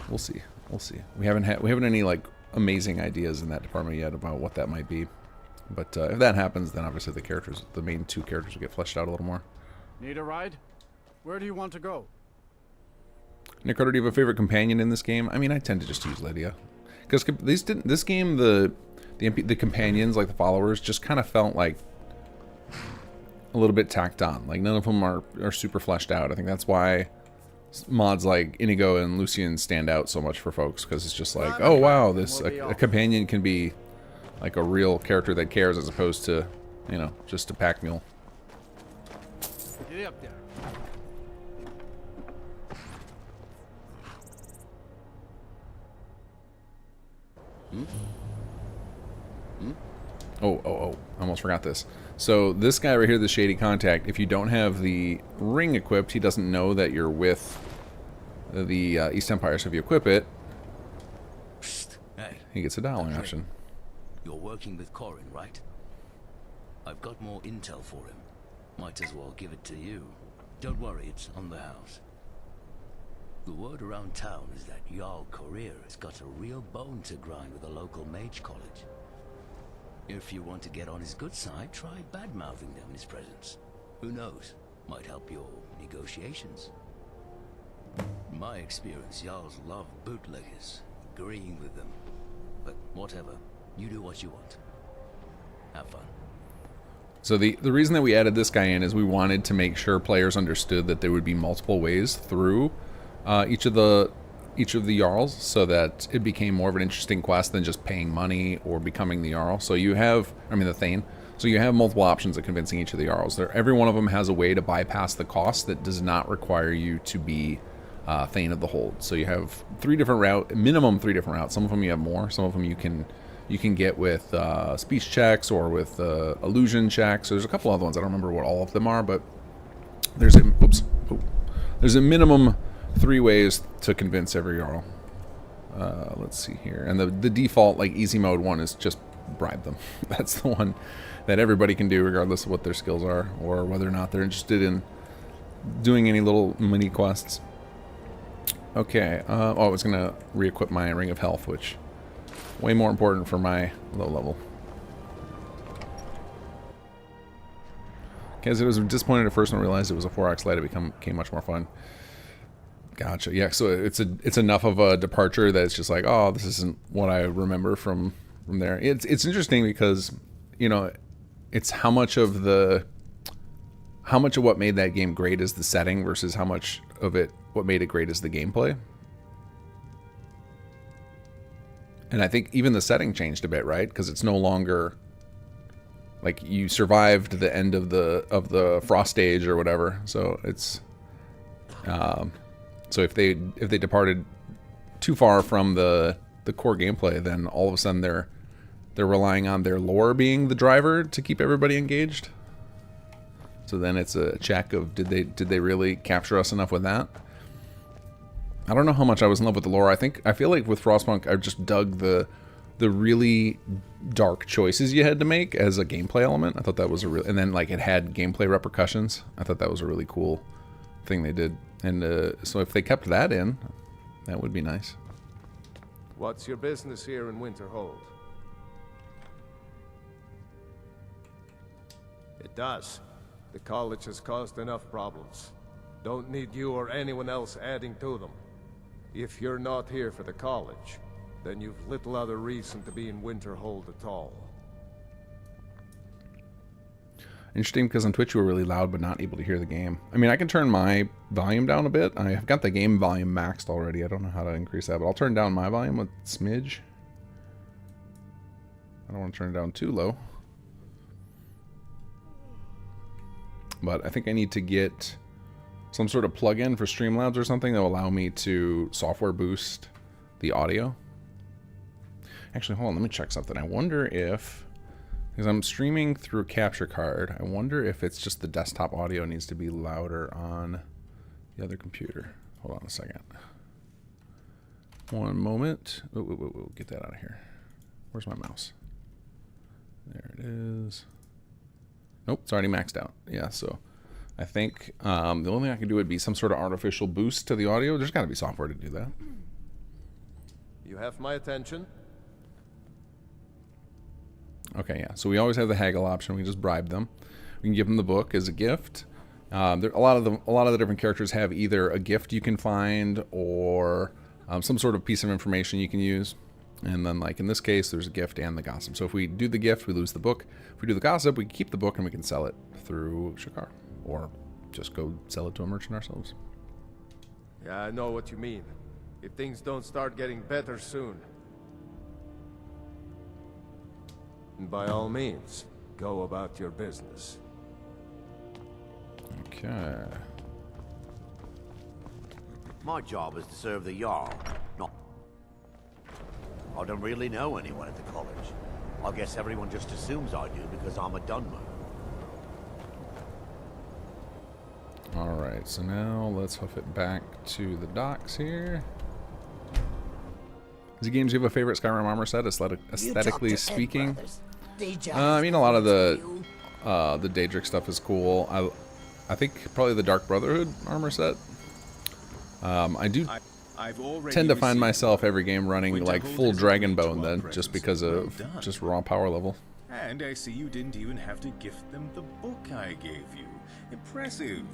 we'll see. We'll see. We haven't any like amazing ideas in that department yet about what that might be. But if that happens, then obviously the main two characters will get fleshed out a little more. Need a ride? Where do you want to go? Nick Carter, do you have a favorite companion in this game? I mean, I tend to just use Lydia, because this game the companions, like the followers, just kind of felt like a little bit tacked on. Like none of them are super fleshed out. I think that's why mods like Inigo and Lucian stand out so much for folks, because it's just like, oh wow, this a companion can be like a real character that cares as opposed to, you know, just a pack mule. Get up there. Oh, almost forgot this. So this guy right here, the Shady Contact, if you don't have the ring equipped, he doesn't know that you're with the East Empire, so if you equip it, Hey, he gets a dialing option. you're working with Corin, right? I've got more intel for him. Might as well give it to you. Don't worry, it's on the house. The word around town is that Jarl Courier has got a real bone to grind with a local mage college. If you want to get on his good side, try bad-mouthing them in his presence. Who knows? Might help your negotiations. In my experience, Jarls love bootleggers, agreeing with them. But whatever, you do what you want. Have fun. So the reason that we added this guy in is we wanted to make sure players understood that there would be multiple ways through each of the Jarls, so that it became more of an interesting quest than just paying money or becoming the Jarl. So you have, the Thane. So you have multiple options of convincing each of the Jarls. Every one of them has a way to bypass the cost that does not require you to be Thane of the Hold. So you have minimum three different routes. Some of them you have more. Some of them you can get with speech checks or with illusion checks. So there's a couple other ones. I don't remember what all of them are, but there's a minimum 3 ways to convince every Jarl. Let's see here. And the default easy mode one is just bribe them. That's the one that everybody can do regardless of what their skills are or whether or not they're interested in doing any little mini quests. Okay. I was going to re-equip my Ring of Health, which way more important for my low level. Because I was disappointed at first when I realized it was a 4x light. It became much more fun. Gotcha. Yeah, so it's enough of a departure that it's just like, oh, this isn't what I remember from there. It's interesting because, it's how much of what made that game great is the setting versus how much of what made it great is the gameplay. And I think even the setting changed a bit, right? Because it's no longer like you survived the end of the frost age or whatever. So it's so if they departed too far from the core gameplay, then all of a sudden they're relying on their lore being the driver to keep everybody engaged. So then it's a check of did they really capture us enough with that? I don't know how much I was in love with the lore. I feel like with Frostpunk I just dug the really dark choices you had to make as a gameplay element. I thought that was and then it had gameplay repercussions. I thought that was a really cool thing they did. And so if they kept that in, that would be nice. What's your business here in Winterhold? It does. The college has caused enough problems. Don't need you or anyone else adding to them. If you're not here for the college, then you've little other reason to be in Winterhold at all. Interesting, because on Twitch you were really loud but not able to hear the game. I can turn my volume down a bit. I've got the game volume maxed already. I don't know how to increase that, but I'll turn down my volume a smidge. I don't want to turn it down too low. But I think I need to get some sort of plug-in for Streamlabs or something that will allow me to software boost the audio. Actually, hold on, let me check something. I wonder if, because I'm streaming through a capture card, I wonder if it's just the desktop audio needs to be louder on the other computer. Hold on a second. One moment. We'll get that out of here. Where's my mouse? There it is. Nope, it's already maxed out. Yeah, so I think the only thing I can do would be some sort of artificial boost to the audio. There's got to be software to do that. You have my attention. Okay, yeah. So we always have the haggle option. We can just bribe them. We can give them the book as a gift. A lot of the different characters have either a gift you can find or some sort of piece of information you can use. And then, in this case, there's a gift and the gossip. So if we do the gift, we lose the book. If we do the gossip, we keep the book and we can sell it through Shakar. Or just go sell it to a merchant ourselves. Yeah, I know what you mean. If things don't start getting better soon. And by all means, go about your business. Okay. My job is to serve the Jarl, not... I don't really know anyone at the college. I guess everyone just assumes I do because I'm a Dunmer. Alright, so now let's hoof it back to the docks here. Is the games you have a favorite Skyrim armor set, aesthetically speaking? I mean, a lot of the Daedric stuff is cool. I think probably the Dark Brotherhood armor set. I do tend to find myself every game running full Dragonbone then, just because of just raw power level. And I see you didn't even have to gift them the book I gave you. Impressive.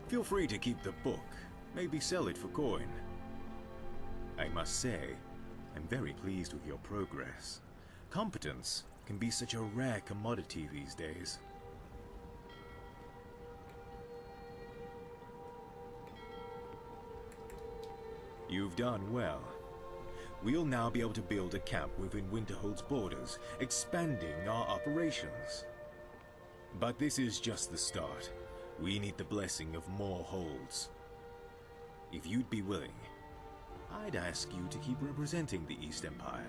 Feel free to keep the book. Maybe sell it for coin. I must say, I'm very pleased with your progress. Competence can be such a rare commodity these days. You've done well. We'll now be able to build a camp within Winterhold's borders, expanding our operations. But this is just the start. We need the blessing of more holds. If you'd be willing, I'd ask you to keep representing the East Empire.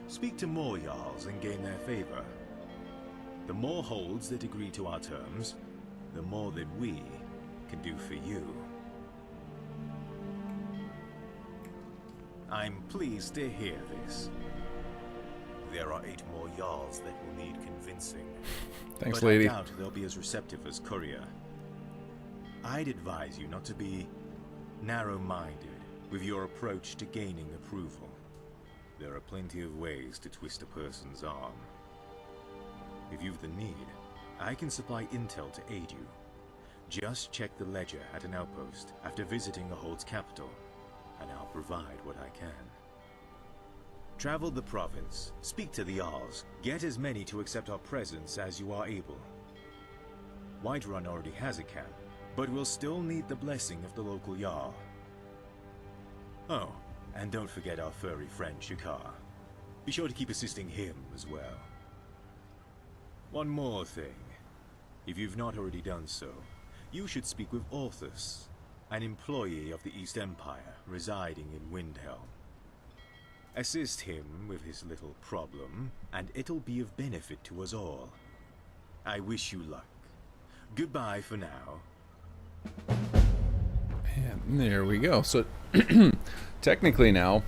Speak to more Jarls and gain their favor. The more holds that agree to our terms, the more that we can do for you. I'm pleased to hear this. There are 8 more Jarls that will need convincing. Thanks, but lady. I doubt they'll be as receptive as Courier. I'd advise you not to be narrow-minded with your approach to gaining approval. There are plenty of ways to twist a person's arm. If you've the need, I can supply intel to aid you. Just check the ledger at an outpost after visiting a hold's capital, and I'll provide what I can. Travel the province, speak to the Jarls, get as many to accept our presence as you are able. Whiterun already has a camp, but we'll still need the blessing of the local Jarl. Oh, and don't forget our furry friend Shakar. Be sure to keep assisting him as well. One more thing. If you've not already done so, you should speak with Orthus, an employee of the East Empire residing in Windhelm. Assist him with his little problem, and it'll be of benefit to us all. I wish you luck. Goodbye for now. And there we go. So technically now,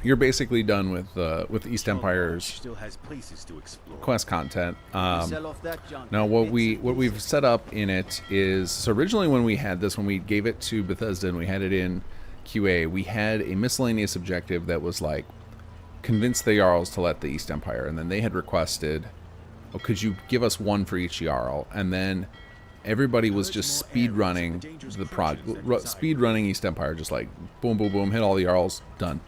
you're basically done with East Empire's still has places to explore. quest content. Sell off that junk. Now what we've set up in it is, so originally when we had this, when we gave it to Bethesda and we had it in QA, we had a miscellaneous objective that was like, convince the Jarls to let the East Empire, and then they had requested, oh, could you give us one for each Jarl? And then everybody was just speed running speed running East Empire, just like boom, boom, boom, hit all the Jarls, done.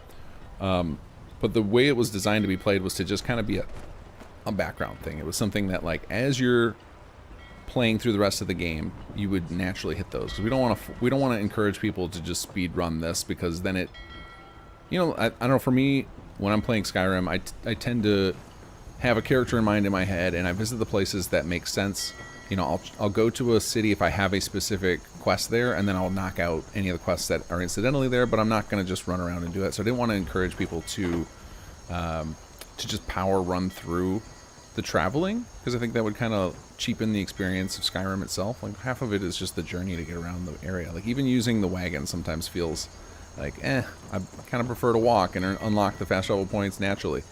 But the way it was designed to be played was to just kind of be a background thing. It was something that, like, as you're playing through the rest of the game, you would naturally hit those, because we don't want to encourage people to just speed run this, because then it, you know, I don't know, for me, when I'm playing Skyrim, I tend to have a character in mind in my head, and I visit the places that make sense. You know, I'll go to a city if I have a specific quest there, and then I'll knock out any of the quests that are incidentally there, but I'm not going to just run around and do it. So I didn't want to encourage people to just power run through the traveling, because I think that would kind of cheapen the experience of Skyrim itself. Like, half of it is just the journey to get around the area. Like, even using the wagon sometimes feels like, I kind of prefer to walk and unlock the fast travel points naturally.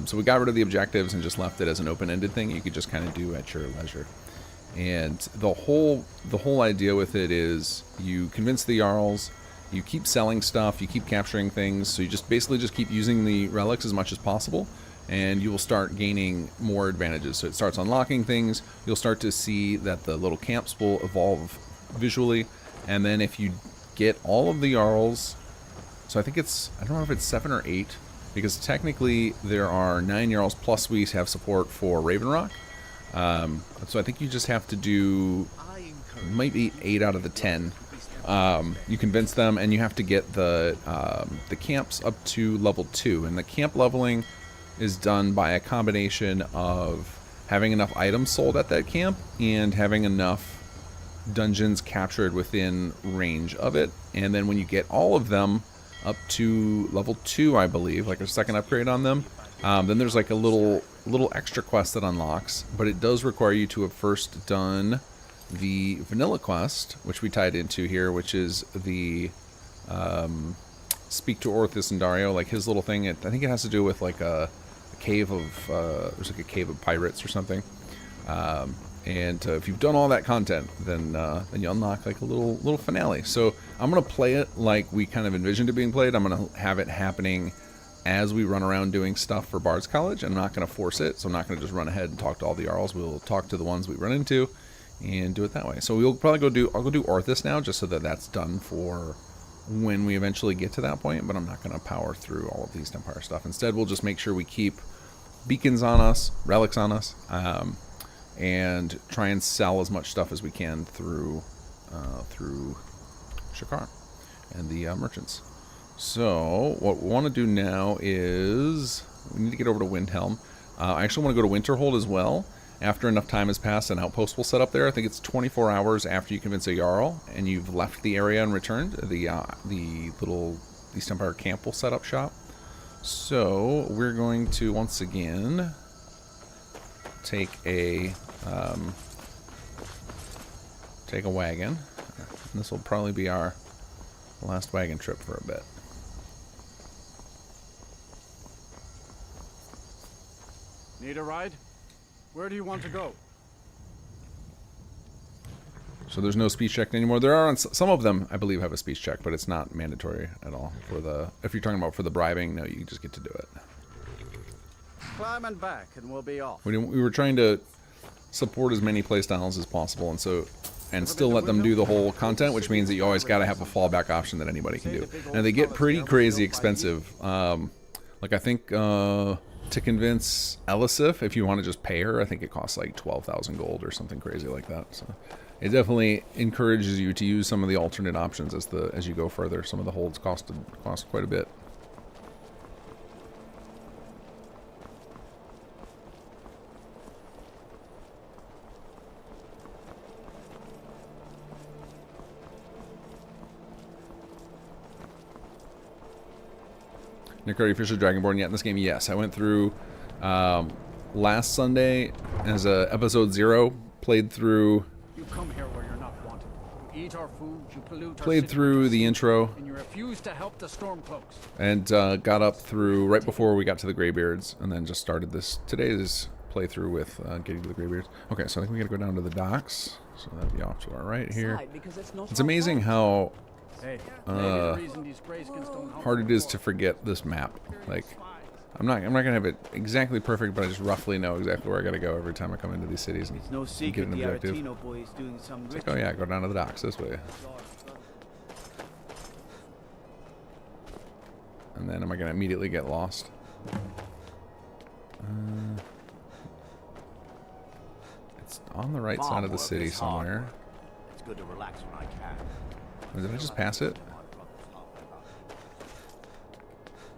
So we got rid of the objectives and just left it as an open-ended thing you could just kind of do at your leisure. And the whole idea with it is, you convince the Jarls, you keep selling stuff, you keep capturing things, so you just basically just keep using the relics as much as possible, and you will start gaining more advantages. So it starts unlocking things, you'll start to see that the little camps will evolve visually, and then if you get all of the Jarls, so I think it's, I don't know if it's 7 or 8, because technically there are 9 Jarls, plus we have support for Raven Rock. So I think you just have to do, might be 8 out of the 10. You convince them, and you have to get the camps up to level 2. And the camp leveling is done by a combination of having enough items sold at that camp and having enough dungeons captured within range of it. And then when you get all of them up to level 2, I believe, like a second upgrade on them, then there's like a little extra quest that unlocks, but it does require you to have first done the vanilla quest, which we tied into here, which is the speak to Orthus and Dario, like his little thing. I think it has to do with like a cave of there's like a cave of pirates or something. And if you've done all that content, then you unlock like a little finale. So I'm gonna play it like we kind of envisioned it being played. I'm gonna have it happening as we run around doing stuff for Bard's College. I'm not going to force it, so I'm not going to just run ahead and talk to all the Jarls. We'll talk to the ones we run into, and do it that way. So we'll probably I'll go do Orthus now, just so that that's done for when we eventually get to that point, but I'm not going to power through all of the East Empire stuff. Instead, we'll just make sure we keep beacons on us, relics on us, and try and sell as much stuff as we can through Shakar and the merchants. So what we want to do now is we need to get over to Windhelm. I actually want to go to Winterhold as well. After enough time has passed, an outpost will set up there. I think it's 24 hours after you convince a Jarl and you've left the area and returned. The little East Empire camp will set up shop. So we're going to once again take a wagon. This will probably be our last wagon trip for a bit. Need a ride? Where do you want to go? So there's no speech check anymore. There are some of them, I believe, have a speech check, but it's not mandatory at all. If you're talking about for the bribing, no, you just get to do it. Climb and back, and we'll be off. We were trying to support as many playstyles as possible, and still let them do the whole content, which means that you always got to have a fallback option that anybody can do. And they get pretty crazy expensive. Like I think to convince Elisif, if you want to just pay her, I think it costs like 12,000 gold or something crazy like that. So it definitely encourages you to use some of the alternate options as you go further. Some of the holds cost quite a bit. Nick, are you officially Dragonborn yet in this game? Yes, I went through last Sunday as a episode 0. Played through. You come here where you're not wanted. You eat our food. You pollute our played city through with the your intro. And you refuse to help the Stormcloaks. And got up through right before we got to the Greybeards, and then just started today's playthrough with getting to the Greybeards. Okay, so I think we got to go down to the docks. So that'd be off to our right here. It's amazing how hard it is to forget this map. Like, I'm not gonna have it exactly perfect, but I just roughly know exactly where I gotta go every time I come into these cities and get an objective. It's like, oh yeah, go down to the docks this way. And then am I gonna immediately get lost? It's on the right side of the city somewhere. It's good to relax when I can. Did I just pass it?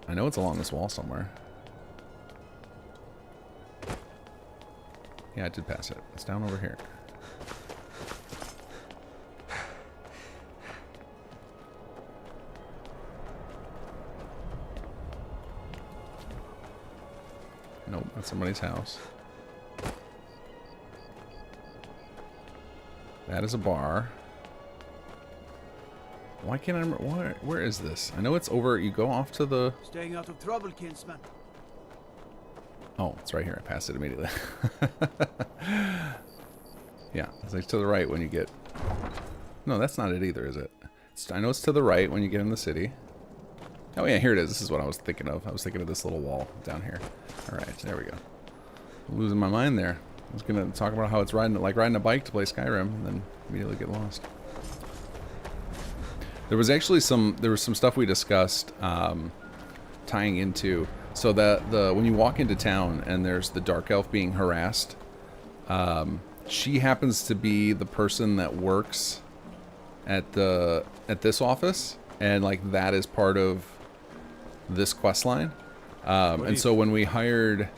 I know it's along this wall somewhere. Yeah, I did pass it. It's down over here. Nope, that's somebody's house. That is a bar. Why can't I remember? Where is this? I know it's over. You go off to the... Staying out of trouble, kinsman. Oh, it's right here. I passed it immediately. Yeah, it's like to the right when you get... No, that's not it either, is it? I know it's to the right when you get in the city. Oh yeah, here it is. This is what I was thinking of. I was thinking of this little wall down here. Alright, there we go. I'm losing my mind there. I was going to talk about how it's like riding a bike to play Skyrim, and then immediately get lost. There was actually some stuff we discussed tying into, so that when you walk into town and there's the dark elf being harassed, she happens to be the person that works at this office, and like that is part of this quest line. And so when we hired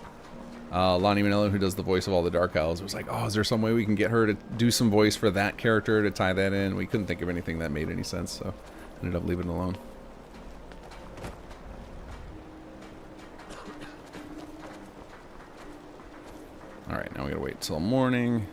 Lonnie Manello, who does the voice of all the Dark Elves, was like, oh, is there some way we can get her to do some voice for that character to tie that in? We couldn't think of anything that made any sense, so ended up leaving it alone. Alright, now we gotta wait till morning.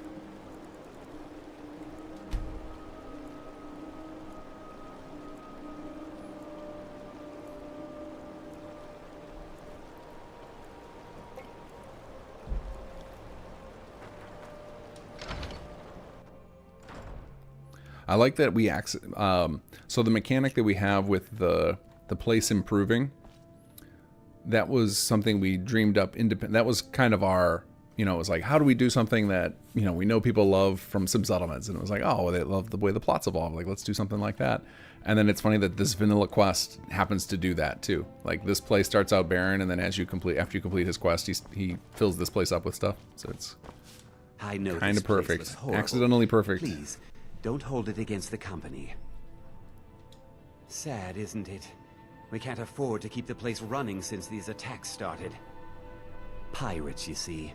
I like that we so the mechanic that we have with the place improving, that was something we dreamed up independent. That was kind of our you know, it was like, how do we do something that, you know, we know people love from Sim Settlements? And it was like, oh, they love the way the plots evolve. Like, let's do something like that. And then it's funny that this vanilla quest happens to do that too. Like, this place starts out barren, and then after you complete his quest, he fills this place up with stuff. So it's kind of perfect. Accidentally perfect. Please, don't hold it against the company. Sad, isn't it? We can't afford to keep the place running since these attacks started. Pirates, you see.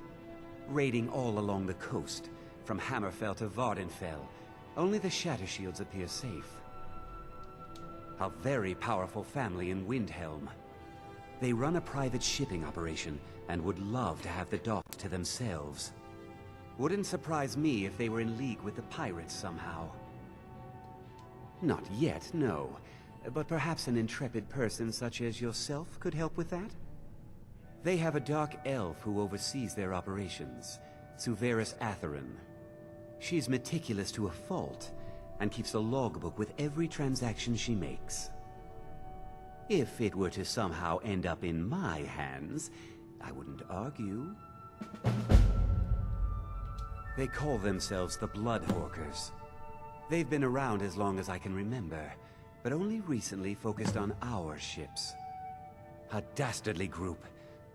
Raiding all along the coast, from Hammerfell to Vardenfell. Only the Shattershields appear safe. A very powerful family in Windhelm. They run a private shipping operation and would love to have the docks to themselves. Wouldn't surprise me if they were in league with the pirates somehow. Not yet, no. But perhaps an intrepid person such as yourself could help with that? They have a dark elf who oversees their operations, Suveris Atherin. She's meticulous to a fault, and keeps a logbook with every transaction she makes. If it were to somehow end up in my hands, I wouldn't argue. They call themselves the Bloodhawkers. They've been around as long as I can remember, but only recently focused on our ships. A dastardly group,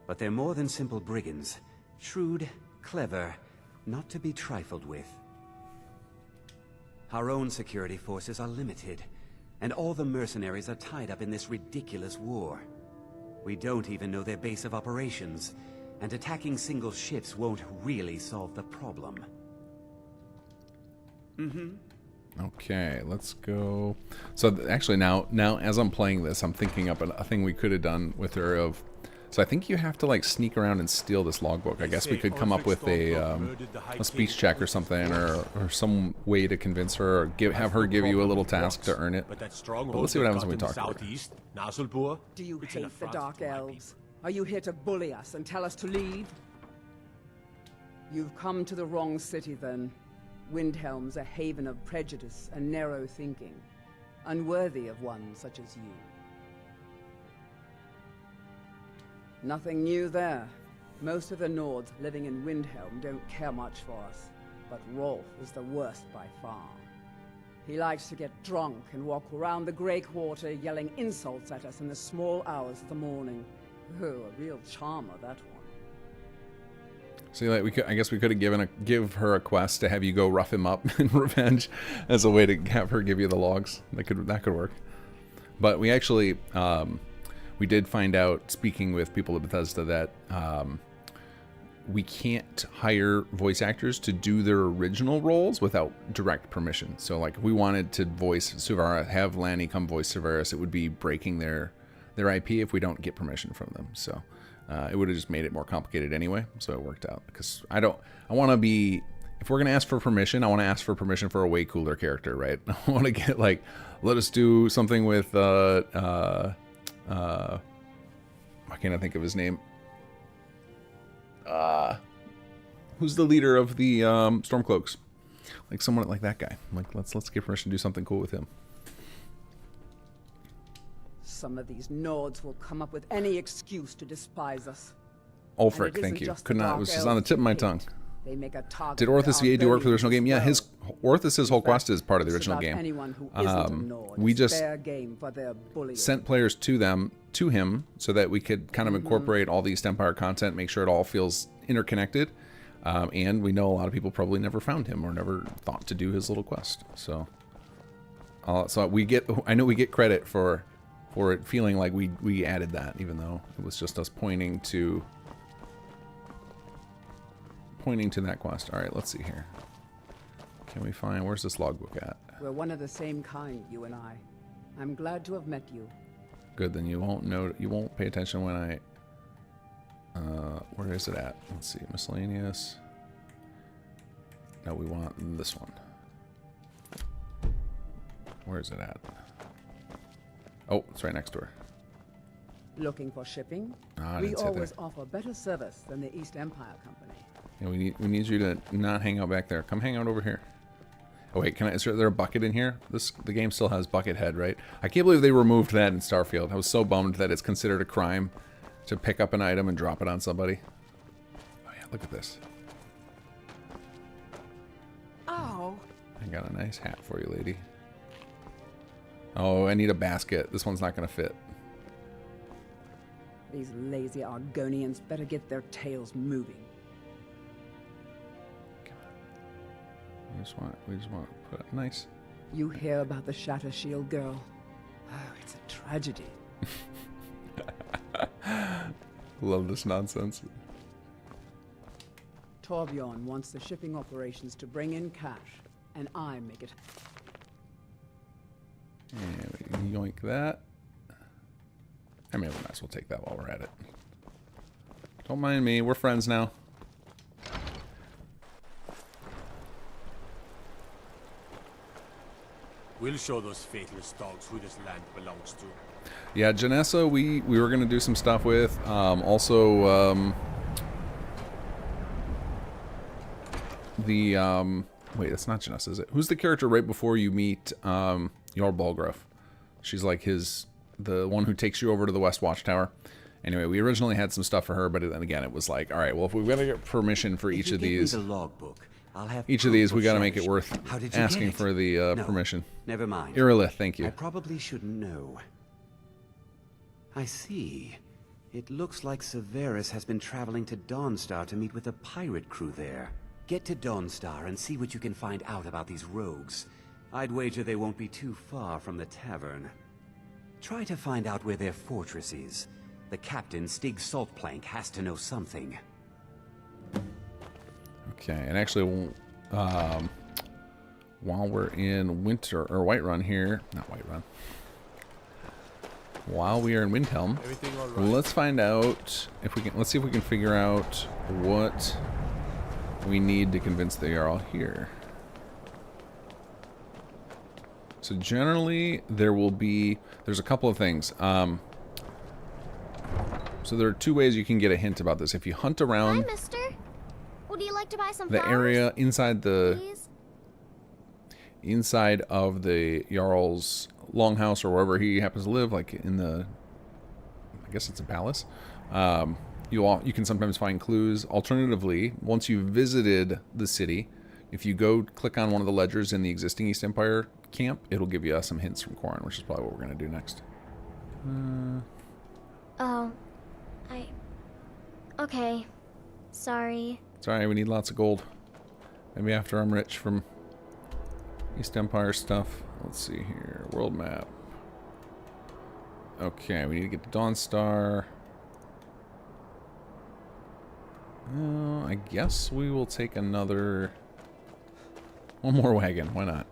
but they're more than simple brigands. Shrewd, clever, not to be trifled with. Our own security forces are limited, and all the mercenaries are tied up in this ridiculous war. We don't even know their base of operations, and attacking single ships won't really solve the problem. Okay, let's go. So actually now as I'm playing this, I'm thinking up a thing we could have done with her of. So I think you have to like sneak around and steal this logbook. I guess we could come up with a speech check or something, or some way to convince her, or have her give you a little task to earn it. But let's see what happens when we talk to her. Do you hate the Dark Elves? Are you here to bully us and tell us to leave? You've come to the wrong city then. Windhelm's a haven of prejudice and narrow thinking, unworthy of one such as you. Nothing new there. Most of the Nords living in Windhelm don't care much for us, but Rolf is the worst by far. He likes to get drunk and walk around the Grey Quarter yelling insults at us in the small hours of the morning. Oh, a real charmer, that one. See, like I guess we could have give her a quest to have you go rough him up in revenge, as a way to have her give you the logs. That could work. But we actually we did find out, speaking with people at Bethesda, that we can't hire voice actors to do their original roles without direct permission. So, like, if we wanted to voice Suvara, have Lanny come voice Severus, it would be breaking their IP if we don't get permission from them. So it would have just made it more complicated anyway. So it worked out, because I want to be, if we're gonna ask for permission, I want to ask for permission for a way cooler character, right? I want to get, like, let us do something with why can't I think of his name? Who's the leader of the Stormcloaks? Like someone like that guy. Like, let's get permission to do something cool with him. Some of these Nords will come up with any excuse to despise us. Ulfric, thank you. Could not. It was just on the tip of my tongue. They make a target. Did Orthus VA do work for the original game? Yeah, Orthus's whole quest is part of the original game. We just sent players to him, so that we could kind of incorporate all the East Empire content, make sure it all feels interconnected. And we know a lot of people probably never found him or never thought to do his little quest. So I know we get credit for it feeling like we added that, even though it was just us pointing to that quest. All right, let's see here. Can we find, where's this logbook at? We're one of the same kind, you and I. I'm glad to have met you. Good, then you won't pay attention when I where is it at? Let's see, miscellaneous. No, we want this one. Where is it at? Oh, it's right next door. Looking for shipping? We always offer better service than the East Empire Company. Yeah, we need you to not hang out back there. Come hang out over here. Oh wait, is there a bucket in here? The game still has bucket head, right? I can't believe they removed that in Starfield. I was so bummed that it's considered a crime to pick up an item and drop it on somebody. Oh yeah, look at this. I got a nice hat for you, lady. Oh, I need a basket. This one's not going to fit. These lazy Argonians better get their tails moving. We just want to put it nice. You hear about the Shatter Shield girl? Oh, it's a tragedy. Love this nonsense. Torbjorn wants the shipping operations to bring in cash, and I make it. And we yoink that. I mean, we might as well take that while we're at it. Don't mind me. We're friends now. We'll show those faithless dogs who this land belongs to. Yeah, Janessa, we were going to do some stuff with. Wait, that's not Janessa, is it? Who's the character right before you meet Jarl Balgruuf? She's like the one who takes you over to the West Watchtower. Anyway, we originally had some stuff for her, but then again, it was like, all right, well, if we've got to get permission for each of these, each of these, we got to make it worth asking for the permission. Never mind. Irilith, thank you. I probably shouldn't know. I see. It looks like Severus has been traveling to Dawnstar to meet with a pirate crew there. Get to Dawnstar and see what you can find out about these rogues. I'd wager they won't be too far from the tavern. Try to find out where their fortress is. The captain, Stig Saltplank, has to know something. Okay, and actually, while we're in Whiterun here, not Whiterun. While we are in Windhelm, let's find out if we can. Let's see if we can figure out what we need to convince the Jarl here. So generally, there's a couple of things. So there are two ways you can get a hint about this. If you hunt around, Hi, mister. Would you like to buy some the flowers? area inside Please? inside of the Jarl's longhouse or wherever he happens to live, like in the, I guess it's a palace. You can sometimes find clues. Alternatively, once you've visited the city, if you go click on one of the ledgers in the existing East Empire camp, it'll give you some hints from Corrin, which is probably what we're going to do next. Okay. Sorry. Sorry, we need lots of gold. Maybe after I'm rich from East Empire stuff. Let's see here. World map. Okay, we need to get to Dawnstar. I guess we will take one more wagon. Why not?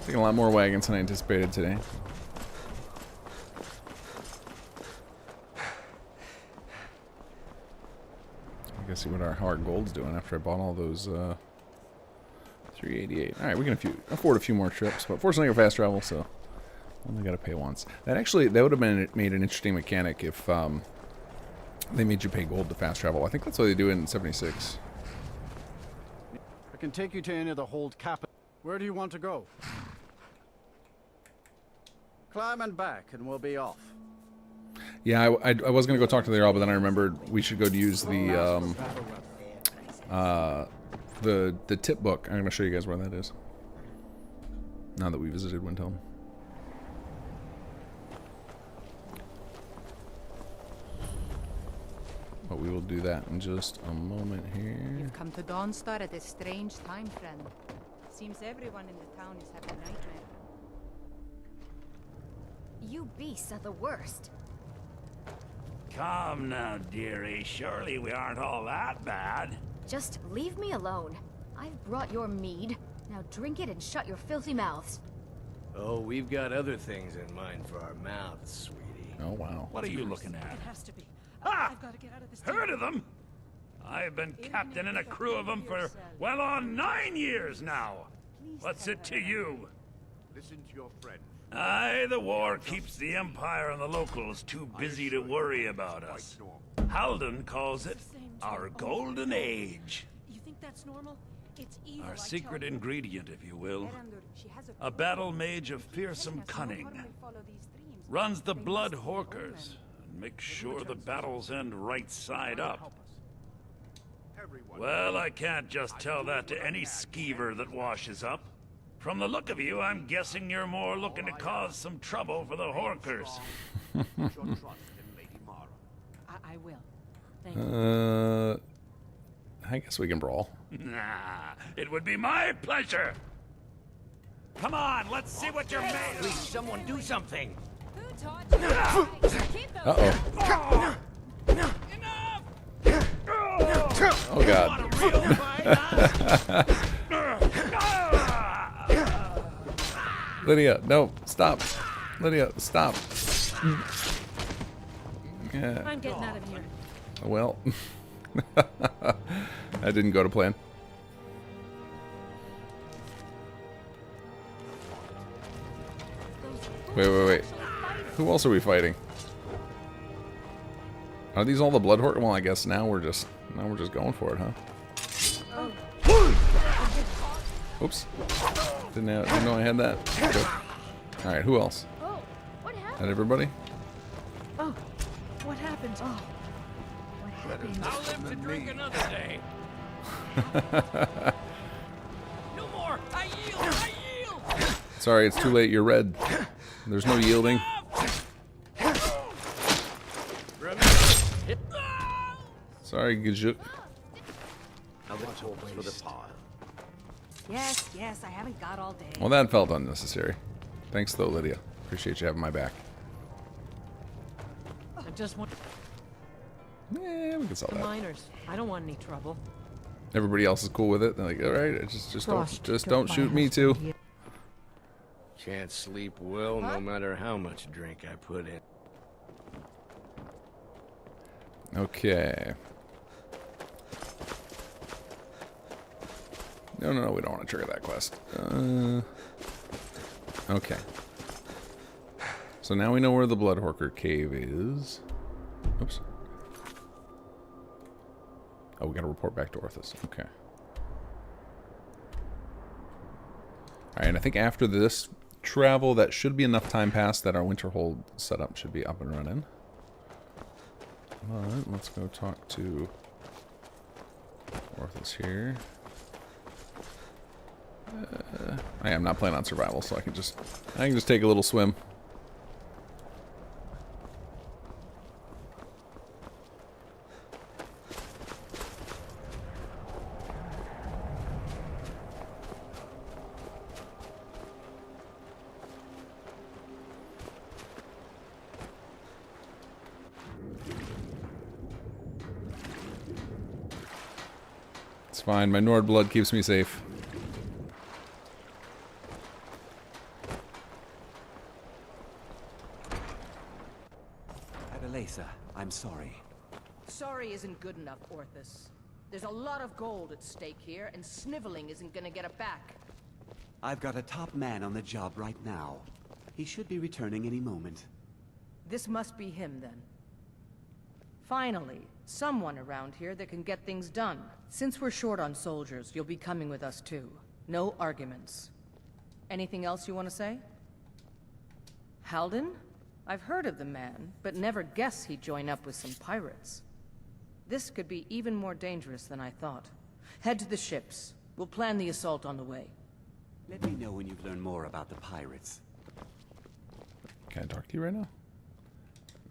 Taking a lot more wagons than I anticipated today. I guess see what how our gold's doing after I bought all those 388. All right, we can afford a few more trips, but fortunately I got fast travel, so only got to pay once. That would have made an interesting mechanic if they made you pay gold to fast travel. I think that's what they do in 76. I can take you to any of the hold capital. Where do you want to go? Climb and back, and we'll be off. Yeah, I was gonna go talk to the Jarl, but then I remembered we should go use the tip book. I'm gonna show you guys where that is. Now that we visited Windhelm. But we will do that in just a moment here. You've come to Dawnstar at a strange time, friend. Seems everyone in the town is having a nightmare. You beasts are the worst. Come now, dearie. Surely we aren't all that bad. Just leave me alone. I've brought your mead. Now drink it and shut your filthy mouths. Oh, we've got other things in mind for our mouths, sweetie. Oh, wow. What are you looking at? It has to be. Ah! I've got to get out of this. Heard of them? I've been captain in a crew of them for, well on 9 years now. What's it to you? Listen to your friend. Aye, the war keeps the Empire and the locals too busy to worry about us. Halden calls it our golden age. that's normal? It's evil. Our secret ingredient, if you will. A battle mage of fearsome cunning. Runs the blood horkers and makes sure the battles end right side up. Well, I can't just tell that to any skeever that washes up. From the look of you, I'm guessing you're more looking to cause some trouble for the horkers. I will. Thank you. I guess we can brawl. Nah, it would be my pleasure. Come on, let's see what you're made of. Please, someone do something. Who taught you? Uh-oh. Oh, God. Lydia, no, stop. Lydia, stop. Yeah. I'm getting out of here. Well, that didn't go to plan. Wait. Who else are we fighting? Are these all the blood hork? Well, I guess now we're just going for it, huh? Oops. Didn't know I had that. Good. All right, who else? Oh, what happened? That everybody? Oh, what happened? Oh, what happened? I'll live to drink another day. No more! I yield! Sorry, it's too late. You're red. There's no yielding. Sorry, Gajuk. For the pile. Yes, I haven't got all day. Well, that felt unnecessary. Thanks, though, Lydia. Appreciate you having my back. I just want Yeah, we can sell that. miners. I don't want any trouble. Everybody else is cool with it. They're like, all right, just don't shoot me too. Can't sleep well, no matter how much drink I put in. Okay. No, we don't want to trigger that quest. Okay. So now we know where the Bloodhorker cave is. Oops. Oh, we gotta report back to Orthus. Okay. Alright, and I think after this travel, that should be enough time passed that our Winterhold setup should be up and running. But let's go talk to Orthus here. I am not planning on survival, so I can just take a little swim. It's fine. My Nord blood keeps me safe. I'm sorry. Sorry isn't good enough, Orthus. There's a lot of gold at stake here, and sniveling isn't gonna get it back. I've got a top man on the job right now. He should be returning any moment. This must be him, then. Finally, someone around here that can get things done. Since we're short on soldiers, you'll be coming with us too. No arguments. Anything else you want to say? Halden? I've heard of the man, but never guessed he'd join up with some pirates. This could be even more dangerous than I thought. Head to the ships. We'll plan the assault on the way. Let me know when you've learned more about the pirates. Can I talk to you right now?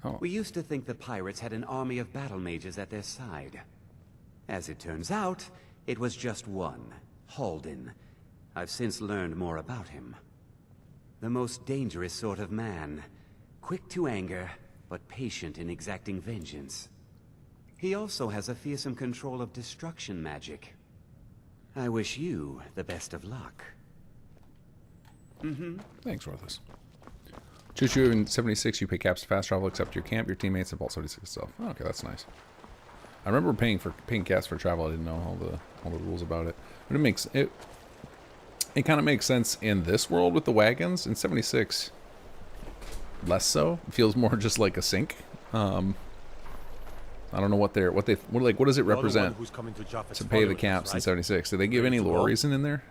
Oh. We used to think the pirates had an army of battle mages at their side. As it turns out, it was just one, Halden. I've since learned more about him. The most dangerous sort of man. Quick to anger, but patient in exacting vengeance. He also has a fearsome control of destruction magic. I wish you the best of luck. Thanks, Orthus. Choo-choo in 76, you pay caps to fast travel except your camp. Your teammates have also 76 itself. Oh, okay, that's nice. I remember paying caps for travel. I didn't know all the rules about it. But it kind of makes sense in this world with the wagons. In 76, less so. It feels more just like a sink. I don't know what does it represent to pay the caps in 76? Did they give any lore reason in there?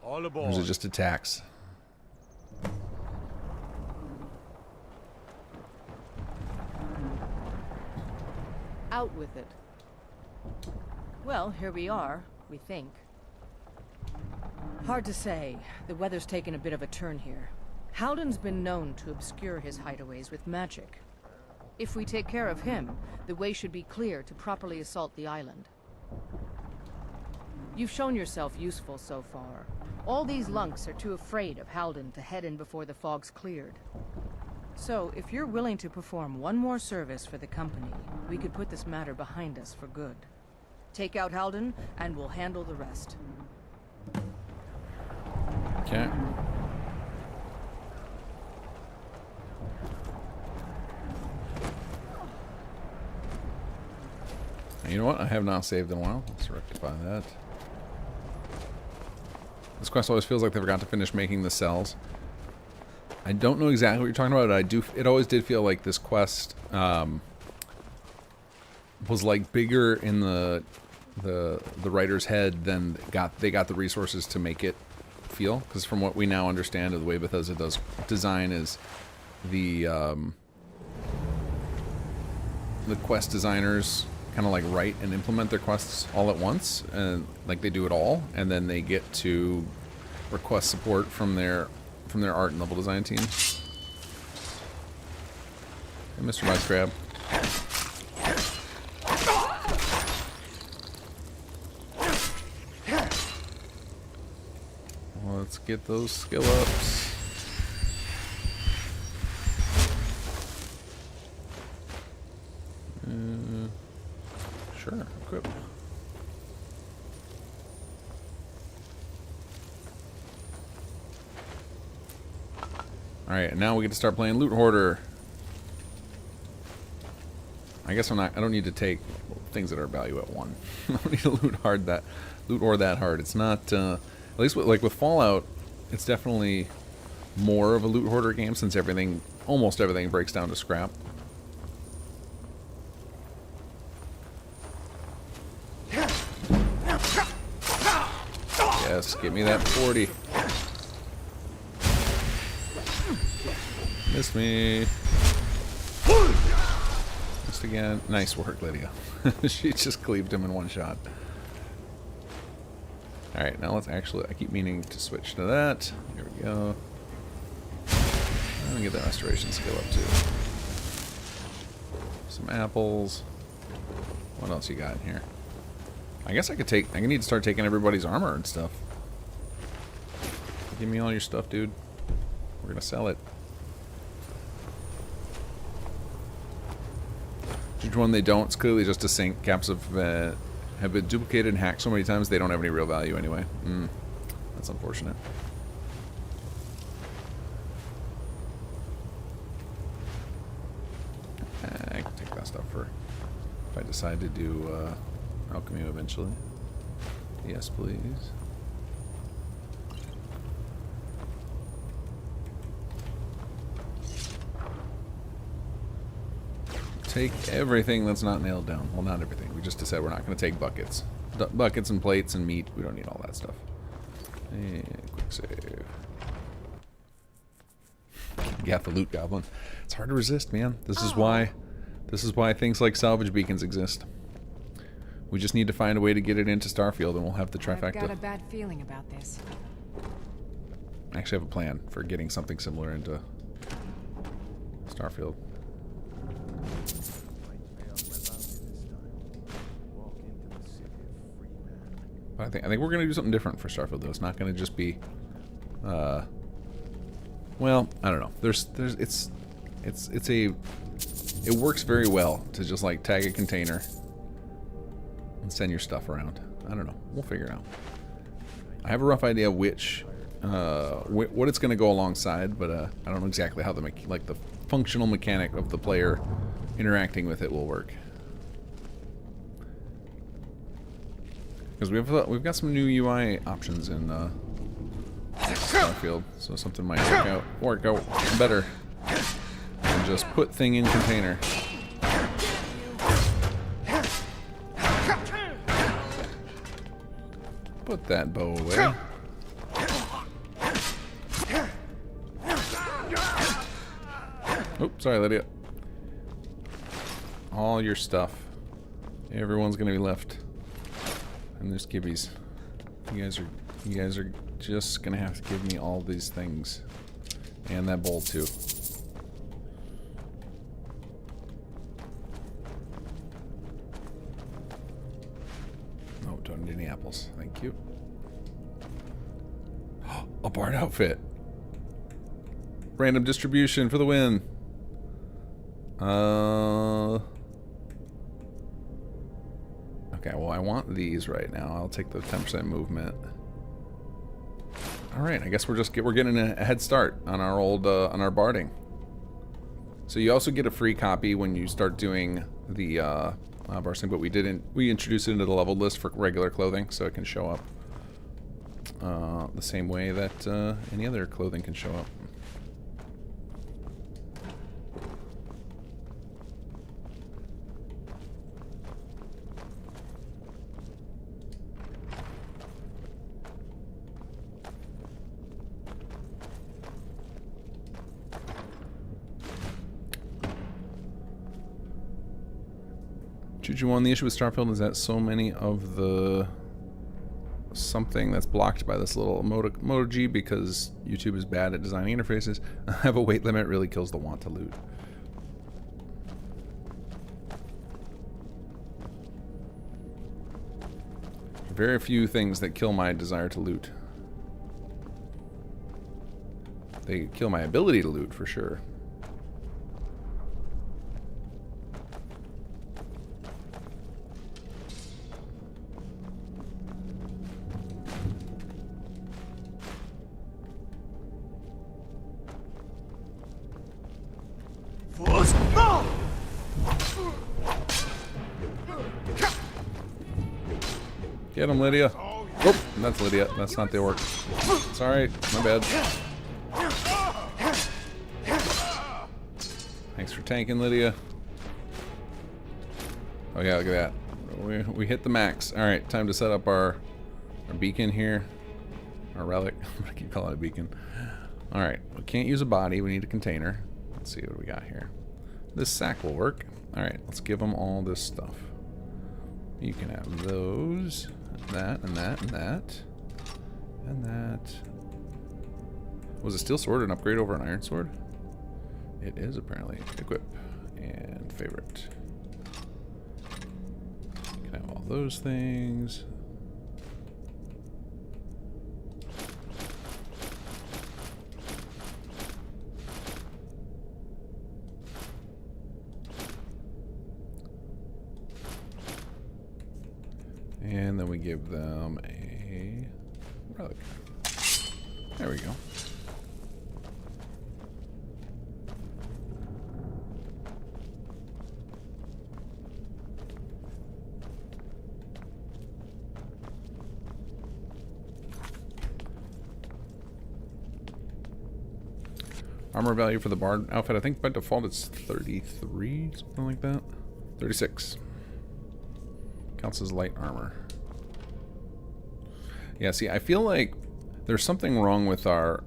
All Or aboard. is it just a tax? Out with it. Well, here we are, we think. Hard to say. The weather's taken a bit of a turn here. Halden's been known to obscure his hideaways with magic. If we take care of him, the way should be clear to properly assault the island. You've shown yourself useful so far. All these lunks are too afraid of Halden to head in before the fog's cleared. So, if you're willing to perform one more service for the company, we could put this matter behind us for good. Take out Halden, and we'll handle the rest. Okay. You know what? I have not saved in a while. Let's rectify that. This quest always feels like they forgot to finish making the cells. I don't know exactly what you're talking about. It always did feel like this quest was like bigger in the writer's head than they got the resources to make it feel. Because from what we now understand of the way Bethesda does design is the quest designers kind of like write and implement their quests all at once, and like they do it all, and then they get to request support from their art and level design team. Hey, Mr. Mud Crab. Let's get those skill ups. Sure, equip. Alright, now we get to start playing Loot Hoarder. I guess I don't need to take things that are value at 1. I don't need to loot hoard that hard. It's not, at least with Fallout, it's definitely more of a loot hoarder game since almost everything breaks down to scrap. Yes, give me that 40. Missed me. Missed again. Nice work, Lydia. She just cleaved him in one shot. Alright, now let's actually... I keep meaning to switch to that. Here we go. I'm gonna get that restoration skill up too. Some apples. What else you got in here? I guess I need to start taking everybody's armor and stuff. Give me all your stuff, dude. We're gonna sell it. Which one they don't? It's clearly just a sink. Caps have been duplicated and hacked so many times they don't have any real value anyway. That's unfortunate. I can take that stuff for if I decide to do alchemy eventually. Yes, please. Take everything that's not nailed down. Well, not everything. We just decided we're not going to take buckets. Buckets and plates and meat. We don't need all that stuff. And quick save. Kinggath the loot goblin. It's hard to resist, man. This is why things like salvage beacons exist. We just need to find a way to get it into Starfield, and we'll have the trifecta. I've got a bad feeling about this. I actually have a plan for getting something similar into Starfield. But I think we're gonna do something different for Starfield, though. It's not gonna just be, well, I don't know. It works very well to just like tag a container and send your stuff around. I don't know. We'll figure it out. I have a rough idea of what it's gonna go alongside, but I don't know exactly how the functional mechanic of the player interacting with it will work. Because we've got some new UI options in Starfield, so something might work out better than just put thing in container. Put that bow away. Oops, sorry, Lydia. All your stuff. Everyone's gonna be left. And there's Gibbies. You guys are just gonna have to give me all these things. And that bowl too. Oh, don't need any apples. Thank you. A bard outfit. Random distribution for the win. Okay, well I want these right now. I'll take the 10% movement. All right, I guess we're getting a head start on our old on our barding. So you also get a free copy when you start doing the barsing, but we introduced it into the leveled list for regular clothing, so it can show up the same way that any other clothing can show up. Juju 1, the issue with Starfield is that so many of the something that's blocked by this little emoji because YouTube is bad at designing interfaces. Have a weight limit really kills the want to loot. Very few things that kill my desire to loot. They kill my ability to loot for sure. Get him, Lydia. Oh, that's Lydia. That's not the orc. Sorry, my bad. Thanks for tanking, Lydia. Oh yeah, look at that. We hit the max. All right, time to set up our beacon here. Our relic. I keep calling it a beacon. All right, we can't use a body. We need a container. Let's see what we got here. This sack will work. All right, let's give them all this stuff. You can have those, that, and that, and that, and that. Was a steel sword an upgrade over an iron sword? It is apparently. Equip and favorite. You can have all those things. And then we give them a relic. There we go. Armor value for the bard outfit, I think by default it's 33, something like that. 36. Counts as light armor. Yeah, see, I feel like there's something wrong with our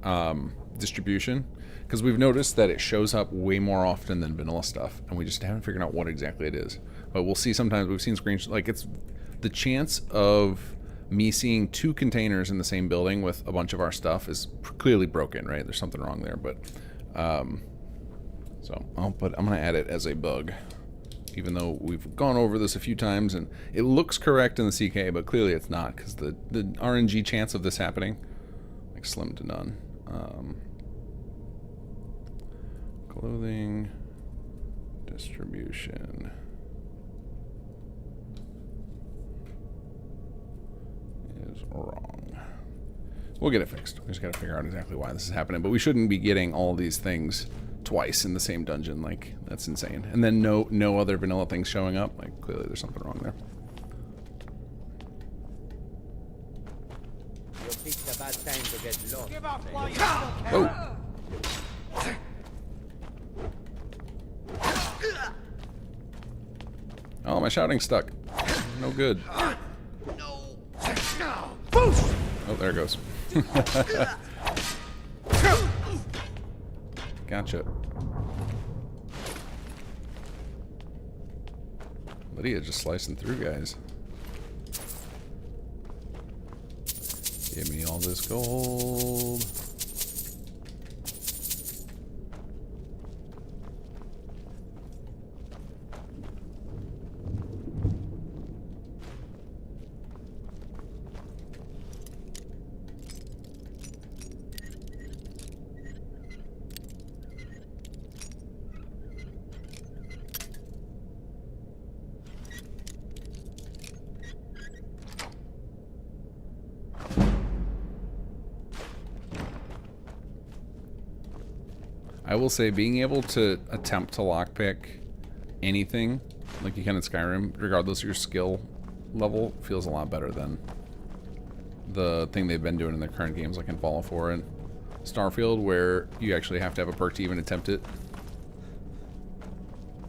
distribution, because we've noticed that it shows up way more often than vanilla stuff, and we just haven't figured out what exactly it is. But we'll see sometimes, we've seen screenshots, like it's the chance of me seeing 2 containers in the same building with a bunch of our stuff is clearly broken, right? There's something wrong there, but so I'm gonna add it as a bug. Even though we've gone over this a few times and it looks correct in the CK, but clearly it's not, because the RNG chance of this happening, like, slim to none. Clothing distribution is wrong. We'll get it fixed. We just got to figure out exactly why this is happening, but we shouldn't be getting all these things twice in the same dungeon. Like, that's insane. And then no other vanilla things showing up. Like, clearly there's something wrong there. Oh. Oh, my shouting's stuck. No good. Oh, there it goes. Gotcha. Lydia just slicing through, guys. Give me all this gold. I will say being able to attempt to lockpick anything like you can in Skyrim, regardless of your skill level, feels a lot better than the thing they've been doing in their current games like in Fallout 4 and Starfield, where you actually have to have a perk to even attempt it.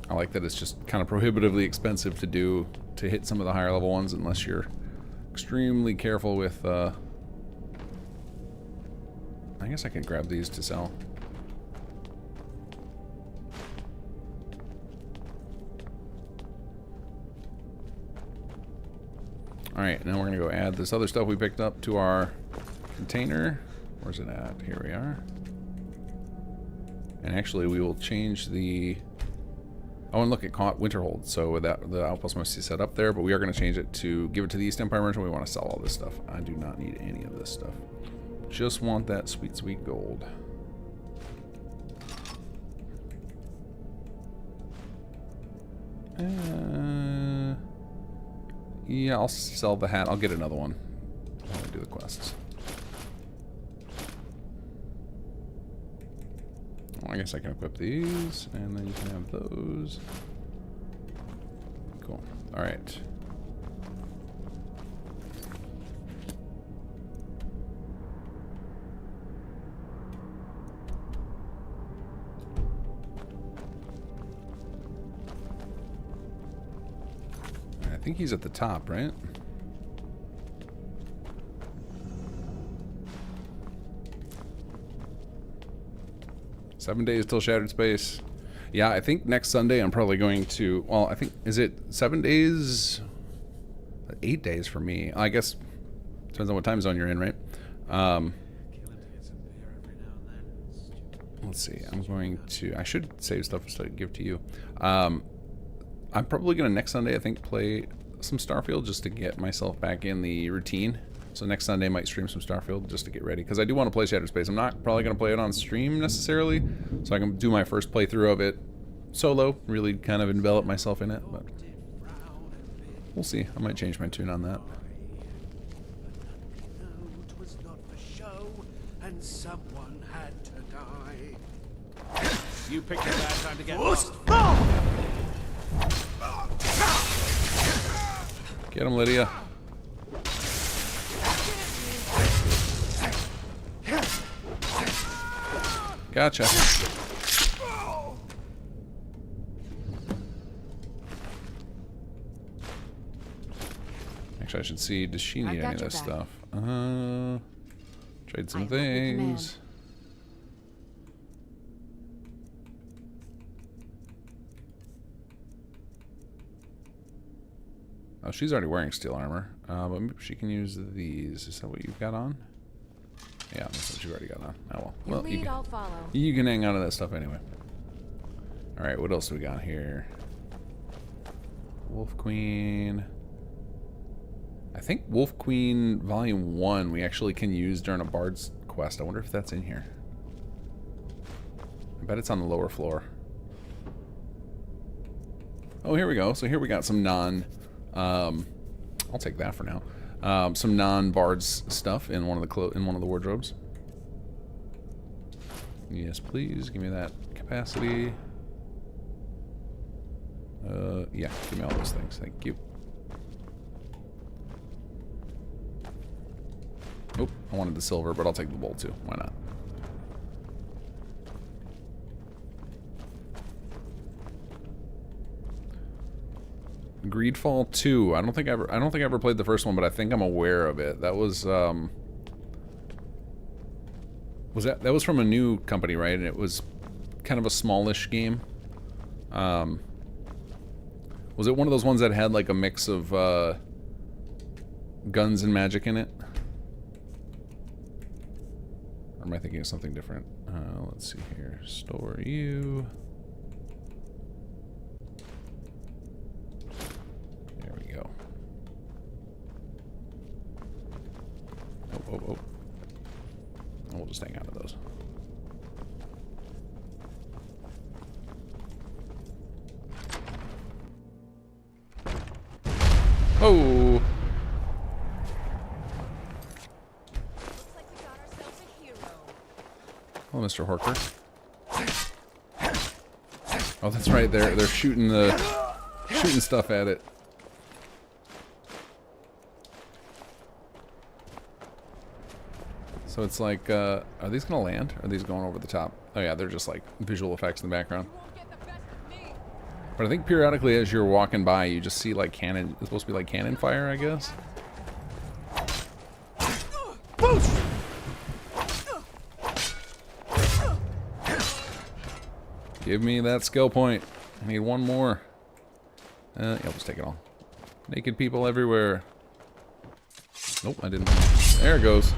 I like that it's just kind of prohibitively expensive to do, to hit some of the higher level ones unless you're extremely careful with, I guess I can grab these to sell. Alright, now we're going to go add this other stuff we picked up to our container. Where's it at? Here we are. And actually we will change the... Oh, and look, it caught Winterhold, so that the outpost must be set up there, but we are going to change it to give it to the East Empire merchant. We want to sell all this stuff. I do not need any of this stuff. Just want that sweet, sweet gold. Yeah, I'll sell the hat. I'll get another one when I do the quests. Well, I guess I can equip these, and then you can have those. Cool. Alright. I think he's at the top, right? Seven days till Shattered Space. Yeah, I think next Sunday I'm probably going to... Well, I think... Is it 7 days? 8 days for me. I guess... Depends on what time zone you're in, right? Let's see. I'm going to... I should save stuff to give to you. I'm probably going to next Sunday, I think, play some Starfield just to get myself back in the routine. So next Sunday I might stream some Starfield just to get ready. Because I do want to play Shattered Space. I'm not probably going to play it on stream necessarily. So I can do my first playthrough of it solo. Really kind of envelop myself in it. But we'll see. I might change my tune on that. And someone had to die. You picked a bad time to get lost. Get him, Lydia. Gotcha. Actually, I should see, does she need any of this stuff? Trade some things. Oh, she's already wearing steel armor. But maybe she can use these. Is that what you've got on? Yeah, that's what you've already got on. Oh well. Well, lead, I'll follow. You can hang on to that stuff anyway. Alright, what else do we got here? Wolf Queen. I think Wolf Queen Volume 1 we actually can use during a Bard's quest. I wonder if that's in here. I bet it's on the lower floor. Oh, here we go. So here we got some I'll take that for now. Some non-Bards stuff in one of the wardrobes. Yes, please. Give me that capacity. Yeah, give me all those things. Thank you. Oh, I wanted the silver, but I'll take the bowl too. Why not? Greedfall 2. I don't think I ever played the first one, but I think I'm aware of it. That was that was from a new company, right? And it was kind of a smallish game. Was it one of those ones that had like a mix of guns and magic in it? Or am I thinking of something different? Let's see here. Store you. There we go. Oh. We'll just hang out of those. Oh! Oh, Mr. Horker. Oh, that's right. They're shooting stuff at it. So it's like, are these gonna land? Or are these going over the top? Oh yeah, they're just like visual effects in the background. But I think periodically as you're walking by, you just see like cannon. It's supposed to be like cannon fire, I guess. Give me that skill point. I need one more. Yeah, let's take it all. Naked people everywhere. Nope, I didn't. There it goes.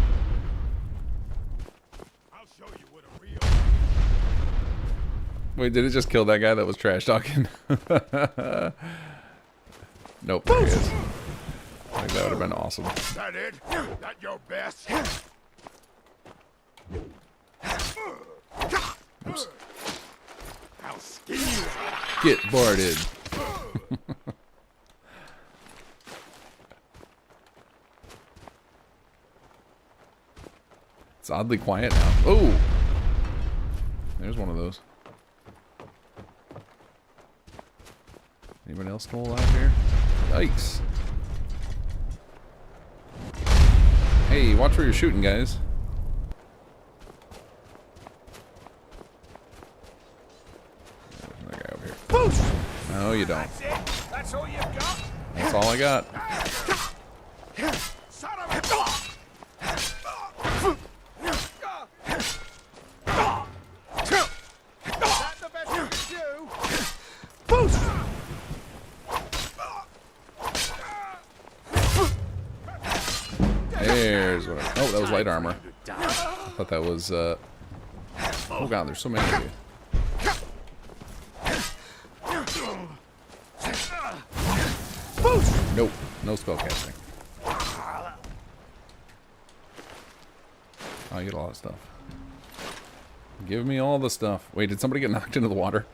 Wait, did it just kill that guy that was trash talking? Nope, there he is. I think that would have been awesome. That it? That your best? Oops. I'll skin you. Get boarded. It's oddly quiet now. Oh! There's one of those. Anybody else still alive here? Yikes. Hey, watch where you're shooting, guys. There's another guy over here. No, you don't. That's it? That's all you've got? That's all I got. Son of a... Is that the best you can do? There's what oh, that was light armor. I thought that was, oh god, there's so many of you. Nope, no spellcasting. Oh, I get a lot of stuff. Give me all the stuff. Wait, did somebody get knocked into the water?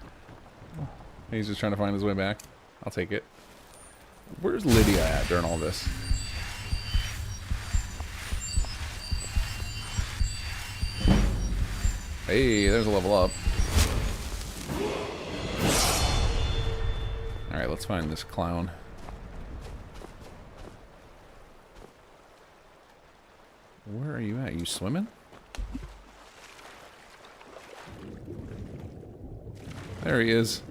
He's just trying to find his way back. I'll take it. Where's Lydia at during all this? Hey, there's a level up. Alright, let's find this clown. Where are you at? You swimming? There he is.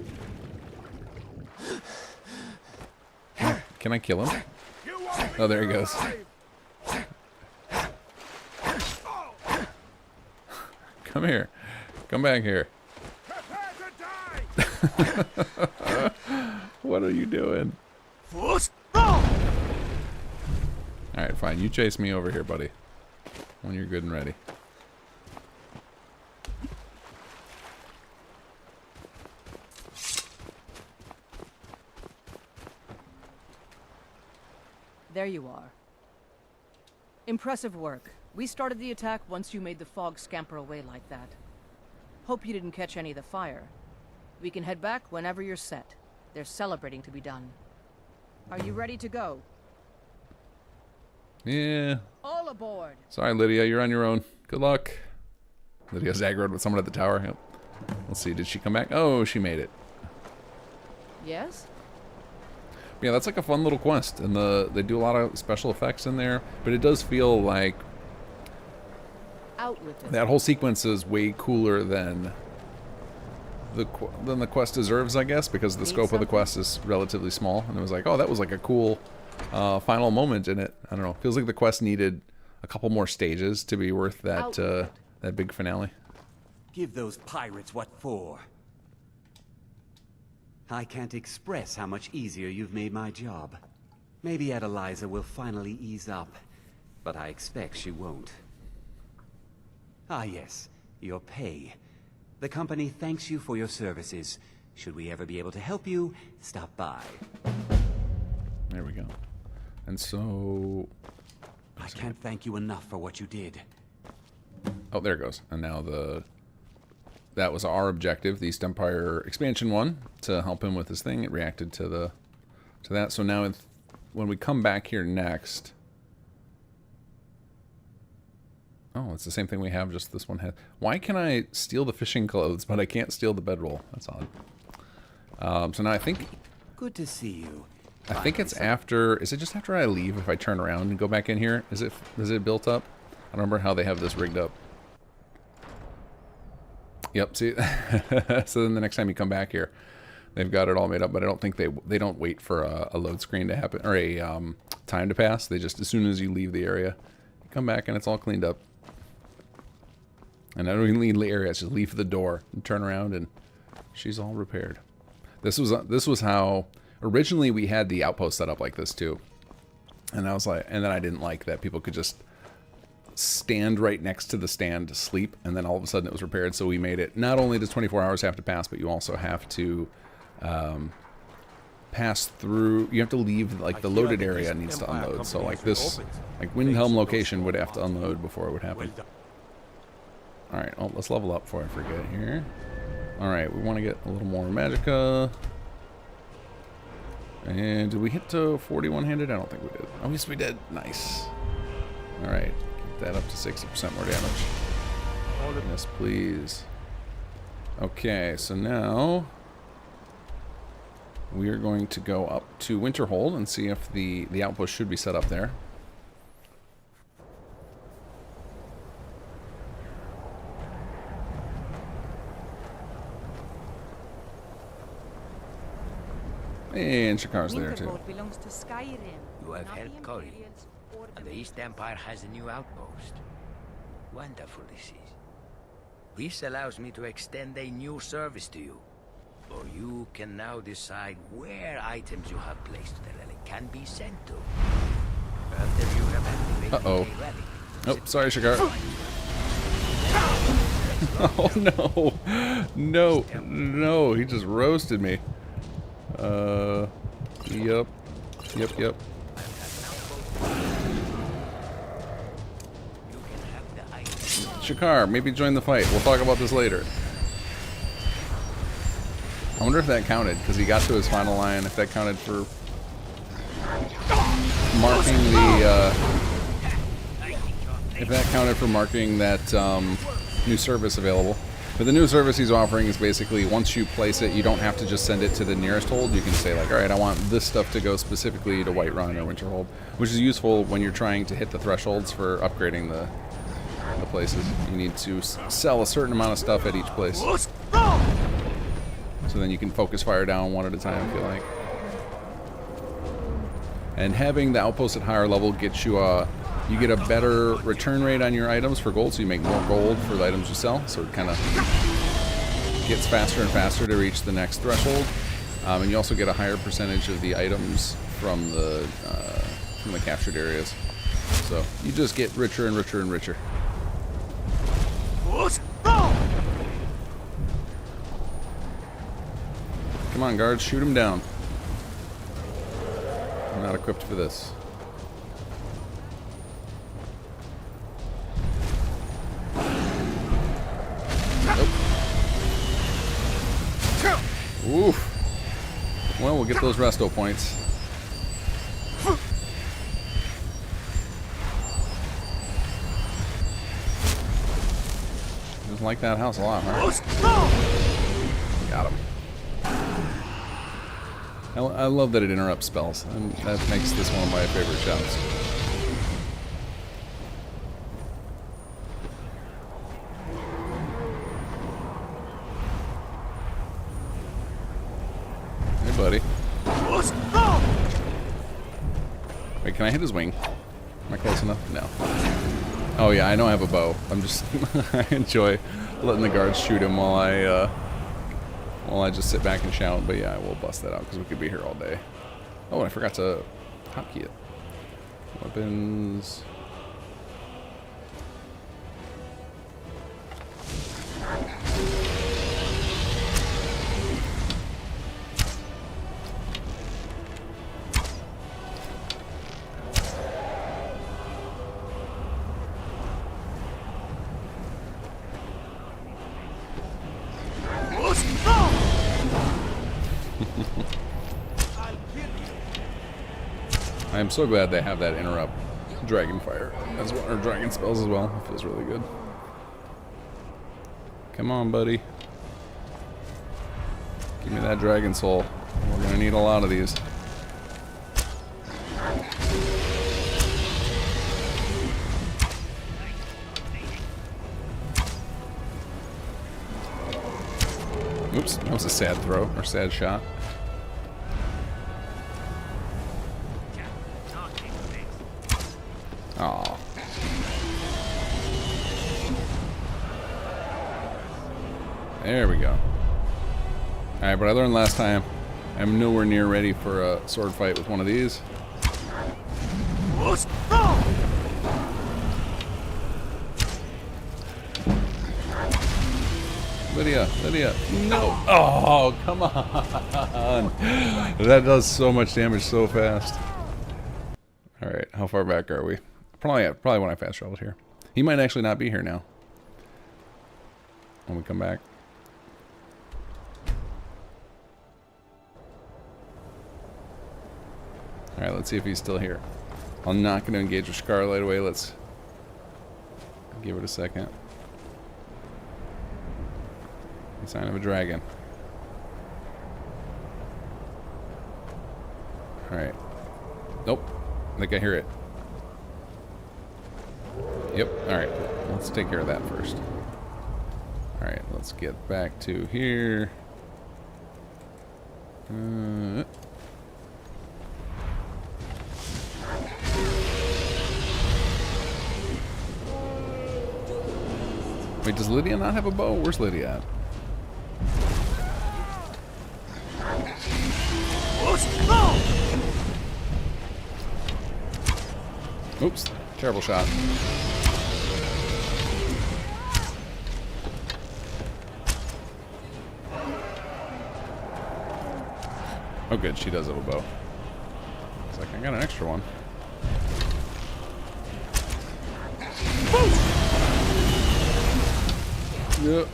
Can I kill him? Oh, there he goes. Come here. Come back here. What are you doing? Alright, fine. You chase me over here, buddy. When you're good and ready. There you are. Impressive work. We started the attack once you made the fog scamper away like that. Hope you didn't catch any of the fire. We can head back whenever you're set. There's celebrating to be done. Are you ready to go? Yeah. All aboard. Sorry, Lydia, you're on your own. Good luck. Lydia's aggroed with someone at the tower. Yep. Let's see, did she come back? Oh, she made it. Yes? Yeah, that's like a fun little quest, and they do a lot of special effects in there, but it does feel like Out with it. that whole sequence is way cooler than than the quest deserves, I guess, because the scope of the quest is relatively small. And it was like, oh, that was like a cool final moment in it. I don't know. Feels like the quest needed a couple more stages to be worth that that big finale. Give those pirates what for. I can't express how much easier you've made my job. Maybe Adeliza will finally ease up, but I expect she won't. Ah yes, your pay. The company thanks you for your services. Should we ever be able to help you, stop by. There we go. And so... I can't thank you enough for what you did. Oh, there it goes. And now that was our objective, the East Empire expansion one, to help him with his thing. It reacted to that. So now when we come back here next... Oh, it's the same thing we have, just this one has... Why can I steal the fishing clothes, but I can't steal the bedroll? That's odd. So now I think... Good to see you. I think it's after... Is it just after I leave if I turn around and go back in here? Is it built up? I don't remember how they have this rigged up. Yep, see? So then the next time you come back here, they've got it all made up, but I don't think they don't wait for a load screen to happen, or a time to pass. They just, as soon as you leave the area, you come back and it's all cleaned up. And I don't even leave the area, just leave the door and turn around and she's all repaired. This was how originally we had the outpost set up like this too. And I was like, and then I didn't like that people could just stand right next to the stand to sleep, and then all of a sudden it was repaired. So we made it, not only does 24 hours have to pass, but you also have to pass through, you have to leave, like the loaded area needs to unload. So like this, like Windhelm location would have to unload before it would happen. Alright, oh, let's level up before I forget here. Alright, we want to get a little more magicka. And did we hit to 41-handed? I don't think we did. Oh, yes we did. Nice. Alright, get that up to 60% more damage. Yes, please. Okay, so now we are going to go up to Winterhold and see if the outpost should be set up there. And Shakar's there too. Belongs to Skyrim. You have helped Cory, and the East Empire has a new outpost. Wonderful this is. This allows me to extend a new service to you. Or you can now decide where items you have placed the relic can be sent to. After you have activated a relic. Oh, sorry, Shakar. Oh no. No. No, he just roasted me. Yep. Shakar, maybe join the fight. We'll talk about this later. I wonder if that counted, because he got to his final line, if that counted for marking the, if that counted for marking that, new service available. But the new service he's offering is basically, once you place it, you don't have to just send it to the nearest hold. You can say like, alright, I want this stuff to go specifically to Whiterun or Winterhold, which is useful when you're trying to hit the thresholds for upgrading the places. You need to sell a certain amount of stuff at each place. So then you can focus fire down one at a time if you like. And having the outpost at higher level gets you you get a better return rate on your items for gold, so you make more gold for the items you sell. So it kind of gets faster and faster to reach the next threshold. And you also get a higher percentage of the items from the captured areas. So you just get richer and richer and richer. Come on, guards, shoot him down. I'm not equipped for this. Oof. Well, we'll get those resto points. Doesn't like that house a lot, huh? Got him. I love that it interrupts spells, and that makes this one of my favorite shouts. Can I hit his wing? Am I close enough? No. Oh yeah, I know I have a bow. I'm just I enjoy letting the guards shoot him while I just sit back and shout. But yeah, I will bust that out because we could be here all day. Oh, and I forgot to hotkey it. Weapons. I'm so glad they have that interrupt dragon fire as well, or dragon spells as well. It feels really good. Come on, buddy. Give me that dragon soul. We're gonna need a lot of these. Oops, that was a sad throw, or sad shot. Aw. There we go. Alright, but I learned last time, I'm nowhere near ready for a sword fight with one of these. Lydia, no! Oh, come on! That does so much damage so fast. Alright, how far back are we? Probably when I fast traveled here. He might actually not be here now. When we come back. Alright, let's see if he's still here. I'm not going to engage with Scar right away. Let's give it a second. Sign of a dragon. Alright. Nope. I think I hear it. Yep. Alright. Let's take care of that first. Alright, let's get back to here. Wait, does Lydia not have a bow? Where's Lydia at? Oops, terrible shot. Oh good, she does have a bow. It's like I got an extra one. Nope.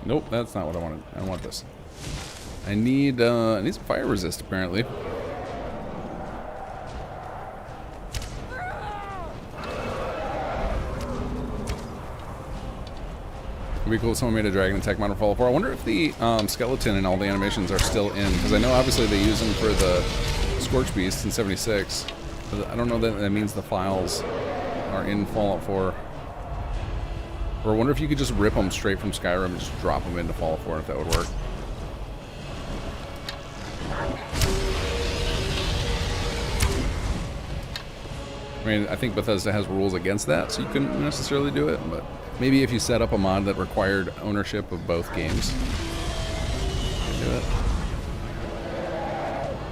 Nope, that's not what I wanted. I want this. I need some fire resist apparently. It'd be cool if someone made a dragon attack modern Fallout 4. I wonder if the skeleton and all the animations are still in, because I know obviously they use them for the Scorch Beast in 76. But I don't know that means the files are in Fallout 4. Or I wonder if you could just rip them straight from Skyrim and just drop them into Fallout 4, if that would work. I mean, I think Bethesda has rules against that, so you couldn't necessarily do it, but maybe if you set up a mod that required ownership of both games, you could do it.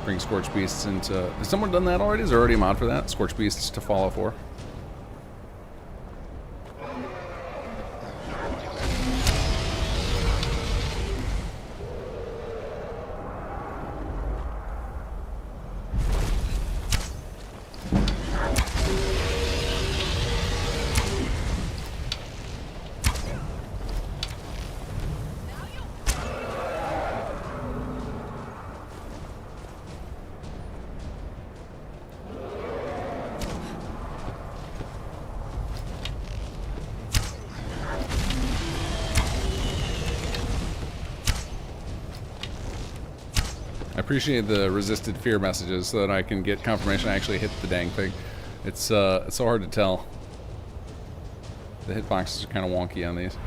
Bring Scorch Beasts into... Has someone done that already? Is there already a mod for that? Scorch Beasts to Fallout 4? appreciate the resisted fear messages so that I can get confirmation I actually hit the dang thing. It's so hard to tell. The hitboxes are kind of wonky on these.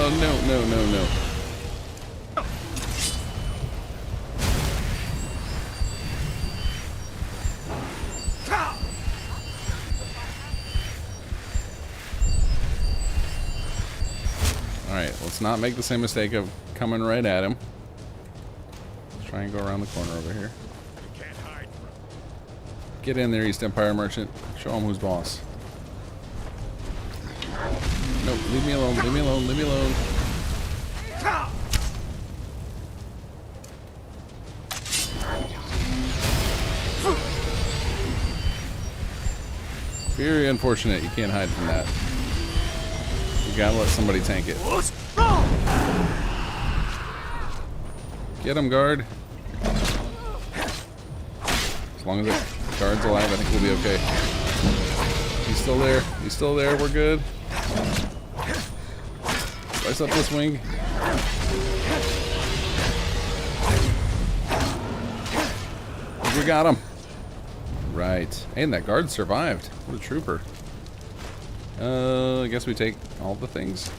Oh, no. Alright, let's not make the same mistake of coming right at him. Let's try and go around the corner over here. Get in there, East Empire Merchant. Show him who's boss. Nope, leave me alone, leave me alone, leave me alone. Very unfortunate, you can't hide from that. You gotta let somebody tank it. Get him, guard. As long as the guard's alive, I think we'll be okay. He's still there. He's still there. We're good. Slice up this wing. We got him. Right. And that guard survived. What a trooper. I guess we take all the things.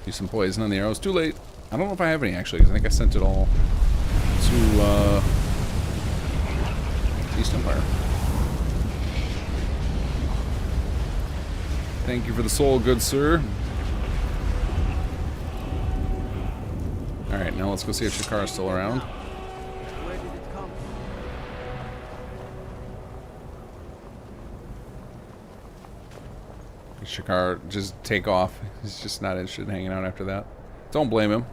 Use some poison on the arrows. Too late. I don't know if I have any actually, because I think I sent it all to East Empire. Thank you for the soul, good sir. Alright, now let's go see if Shakar is still around. Where did it come from? Shakar just take off. He's just not interested in hanging out after that. Don't blame him.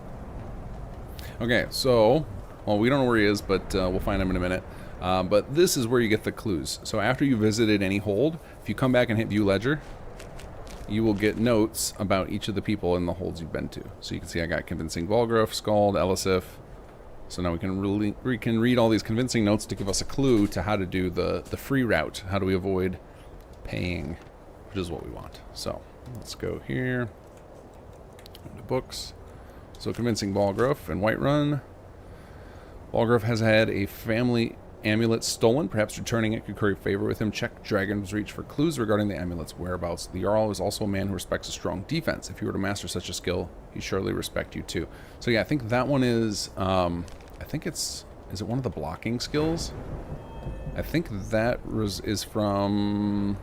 Okay, so, well, we don't know where he is, but we'll find him in a minute. But this is where you get the clues. So after you visited any hold, if you come back and hit View Ledger, you will get notes about each of the people in the holds you've been to. So you can see I got Convincing Balgruuf, Skald, Elisif. So now we can read all these convincing notes to give us a clue to how to do the free route. How do we avoid paying, which is what we want. So let's go here. Go to books. So Convincing Balgruuf and Whiterun. Balgruuf has had a family amulet stolen. Perhaps returning it could curry favor with him. Check Dragon's Reach for clues regarding the amulet's whereabouts. The Jarl is also a man who respects a strong defense. If you were to master such a skill, he'd surely respect you too. So yeah, I think that one is, I think it's, is it one of the blocking skills? I think that is from...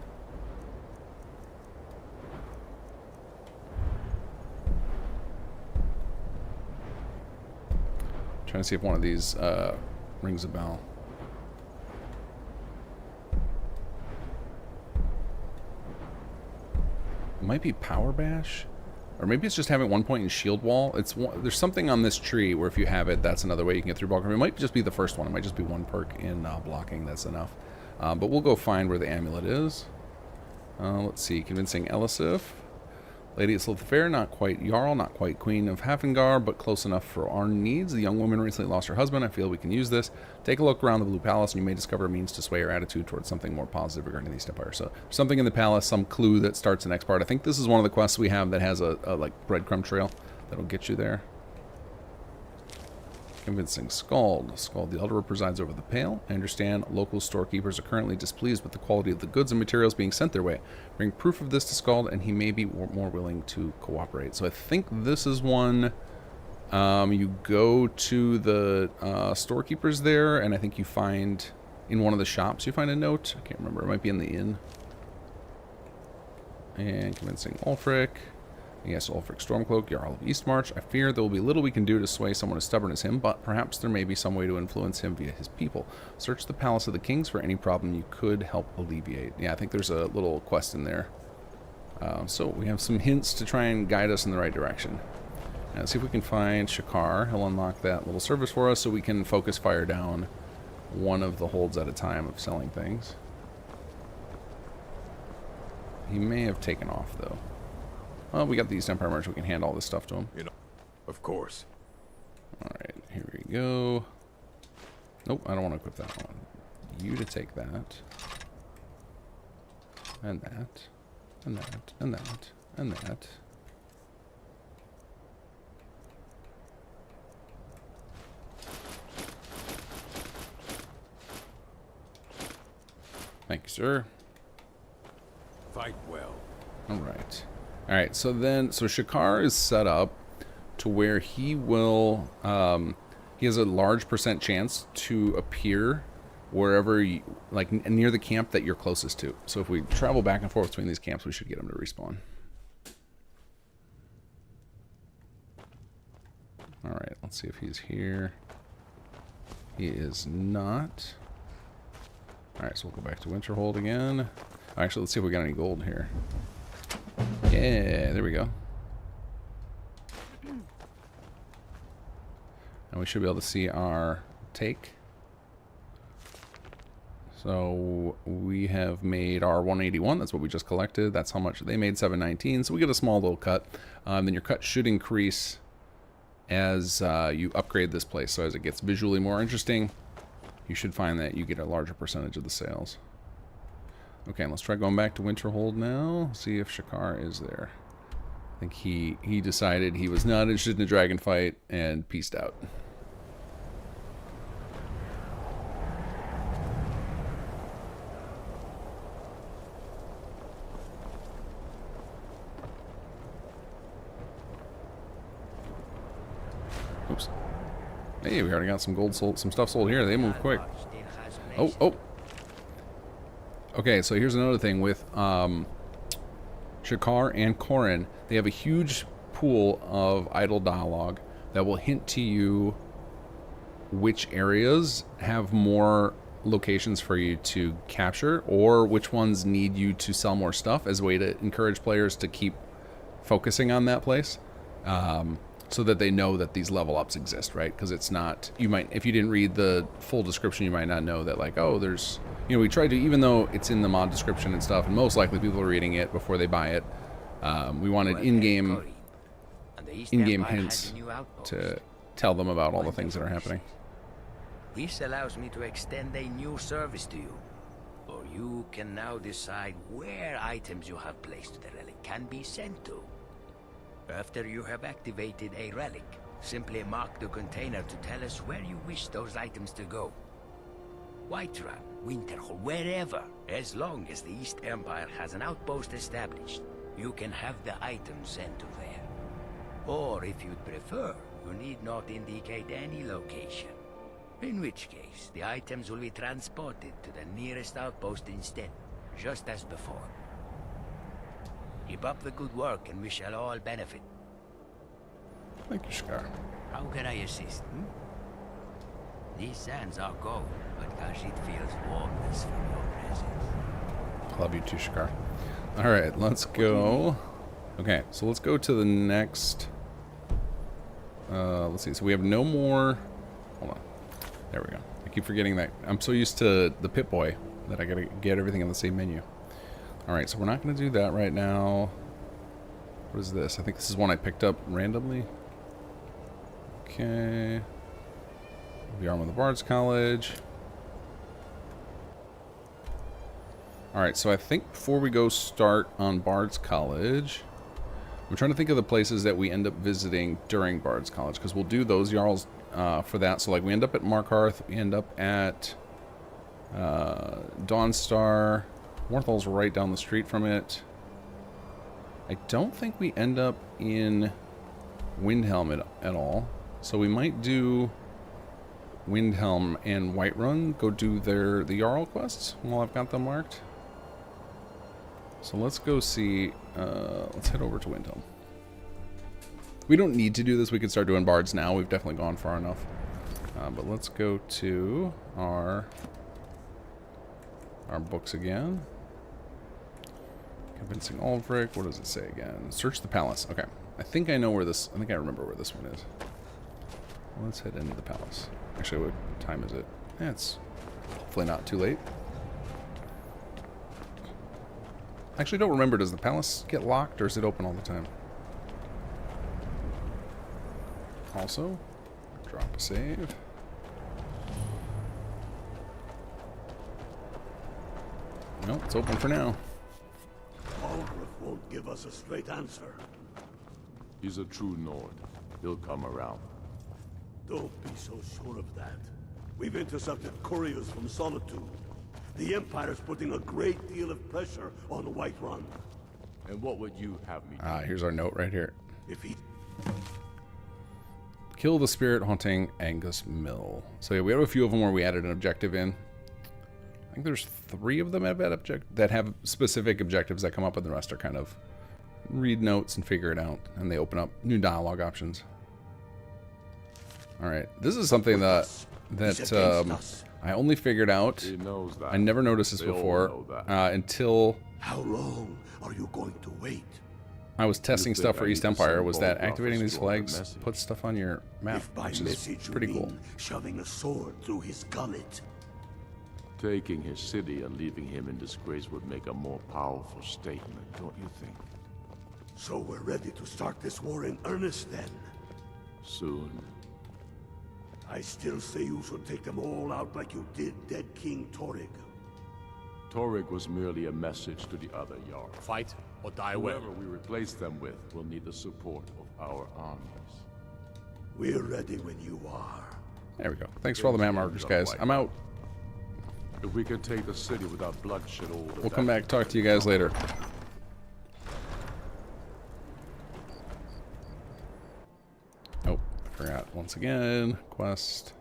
Trying to see if one of these rings a bell. It might be Power Bash, or maybe it's just having 1 point in Shield Wall. It's there's something on this tree where if you have it, that's another way you can get through Balgruuf. It might just be the first one. It might just be one perk in blocking. That's enough. But we'll go find where the amulet is. Let's see. Convincing Elisif. Lady Isilda the Fair, not quite Jarl, not quite Queen of Hafengar, but close enough for our needs. The young woman recently lost her husband. I feel we can use this. Take a look around the Blue Palace, and you may discover a means to sway your attitude towards something more positive regarding the East Empire. So, something in the palace, some clue that starts the next part. I think this is one of the quests we have that has a like breadcrumb trail that'll get you there. Convincing Skald. Skald the Elder presides over the Pale. I understand local storekeepers are currently displeased with the quality of the goods and materials being sent their way. Bring proof of this to Skald, and he may be more willing to cooperate. So I think this is one... you go to the storekeepers there, and I think you find... in one of the shops you find a note. I can't remember. It might be in the inn. And Convincing Ulfric. Yes, Ulfric Stormcloak, Jarl of Eastmarch. I fear there will be little we can do to sway someone as stubborn as him, but perhaps there may be some way to influence him via his people. Search the Palace of the Kings for any problem you could help alleviate. Yeah, I think there's a little quest in there. So we have some hints to try and guide us in the right direction. Now, let's see if we can find Shakar. He'll unlock that little service for us so we can focus fire down one of the holds at a time of selling things. He may have taken off, though. Well, we got the East Empire Merchant. We can hand all this stuff to him. You know, of course. Alright, here we go. Nope, I don't want to equip that one. You to take that. And that. And that. And that. And that. Thank you, sir. Fight well. Alright. Alright, so Shakar is set up to where he will, he has a large % chance to appear wherever, like near the camp that you're closest to. So if we travel back and forth between these camps, we should get him to respawn. Alright, let's see if he's here. He is not. Alright, so we'll go back to Winterhold again. Actually, let's see if we got any gold here. Yeah, there we go. And we should be able to see our take. So we have made our 181. That's what we just collected. That's how much they made, 719. So we get a small little cut. Then your cut should increase as you upgrade this place. So as it gets visually more interesting, you should find that you get a larger percentage of the sales. Okay, let's try going back to Winterhold now. See if Shakar is there. I think he decided he was not interested in a dragon fight and peaced out. Oops. Hey, we already got some gold sold, some stuff sold here. They move quick. Oh. Okay, so here's another thing with Shakar and Corrin. They have a huge pool of idle dialogue that will hint to you which areas have more locations for you to capture, or which ones need you to sell more stuff, as a way to encourage players to keep focusing on that place. So that they know that these level ups exist, right? Because it's not, you might, if you didn't read the full description, you might not know that, like, oh, there's, you know, we tried to, even though it's in the mod description and stuff, and most likely people are reading it before they buy it, we wanted in-game hints to tell them about all the things that are happening. This allows me to extend a new service to you. Or you can now decide where items you have placed to the relic can be sent to. After you have activated a relic, simply mark the container to tell us where you wish those items to go. Whiterun, Winterhold, wherever, as long as the East Empire has an outpost established, you can have the items sent to there. Or if you'd prefer, you need not indicate any location. In which case, the items will be transported to the nearest outpost instead, just as before. Keep up the good work, and we shall all benefit. Thank you, Shakar. How can I assist? These sands are gold, but Khajiit feels warmness from your presence. Love you too, Shakar. Alright, let's go. Okay, so let's go to the next... let's see, so we have no more... Hold on. There we go. I keep forgetting that. I'm so used to the Pip-Boy that I gotta get everything in the same menu. Alright, so we're not going to do that right now. What is this? I think this is one I picked up randomly. Okay. The Arm of the Bards College. Alright, so I think before we go start on Bards College, I'm trying to think of the places that we end up visiting during Bards College, because we'll do those Jarls for that. So like we end up at Markarth, we end up at Dawnstar. Morthal's right down the street from it. I don't think we end up in Windhelm at all. So we might do Windhelm and Whiterun, go do the Jarl quests while I've got them marked. So let's go see, let's head over to Windhelm. We don't need to do this, we can start doing bards now, we've definitely gone far enough. But let's go to our books again. Convincing Ulfric, what does it say again? Search the palace, okay. I think I know where this, I think I remember where this one is. Let's head into the palace. Actually, what time is it? Yeah, it's hopefully not too late. Actually, don't remember, does the palace get locked or is it open all the time? Also, drop a save. No, it's open for now. Aldrich won't give us a straight answer. He's a true Nord. He'll come around. Don't be so sure of that. We've intercepted couriers from Solitude. The Empire's putting a great deal of pressure on Whiterun. And what would you have me do? Ah, here's our note right here. If he... Kill the spirit haunting Angus Mill. So yeah, we have a few of them where we added an objective in. I think there's 3 of them that have specific objectives that come up, and the rest are kind of read notes and figure it out, and they open up new dialogue options. All right, this is something that I only figured out. He knows that. I never noticed this They all before know that. until How long are you going to wait? I was testing stuff for I East need to Empire. send Was that Bolgraf activating a these stronger flags message? puts stuff on your map, If by which is message pretty you cool. mean shoving a sword through his gullet. Taking his city and leaving him in disgrace would make a more powerful statement, don't you think? So we're ready to start this war in earnest then. Soon. I still say you should take them all out like you did dead King Torrig. Torrig was merely a message to the other Jarls. Fight or die well. Whoever we replace them with will need the support of our armies. We're ready when you are. There we go. Thanks for all the map markers, guys. I'm out. If we can take the city without bloodshed, We'll come back, talk to you guys later. Oh, I forgot once again. Quest.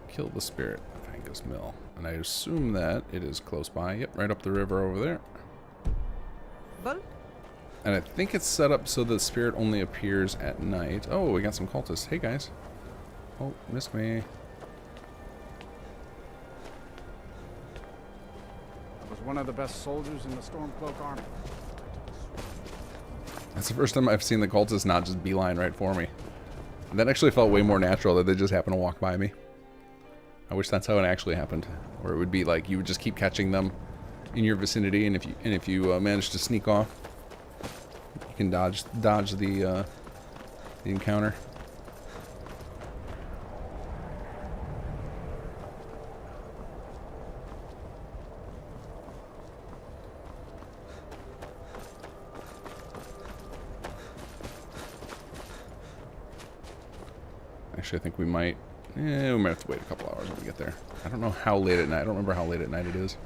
Kill the spirit of Angus Mill. And I assume that it is close by. Yep, right up the river over there. And I think it's set up so the spirit only appears at night. Oh, we got some cultists. Hey, guys. Oh, missed me. I was one of the best soldiers in the Stormcloak army. That's the first time I've seen the cultists not just beeline right for me. And that actually felt way more natural that they just happen to walk by me. I wish that's how it actually happened, where it would be like you would just keep catching them in your vicinity, and if you manage to sneak off, you can dodge the encounter. Actually, I think we might have to wait a couple hours when we get there. I don't know how late at night. I don't remember how late at night it is.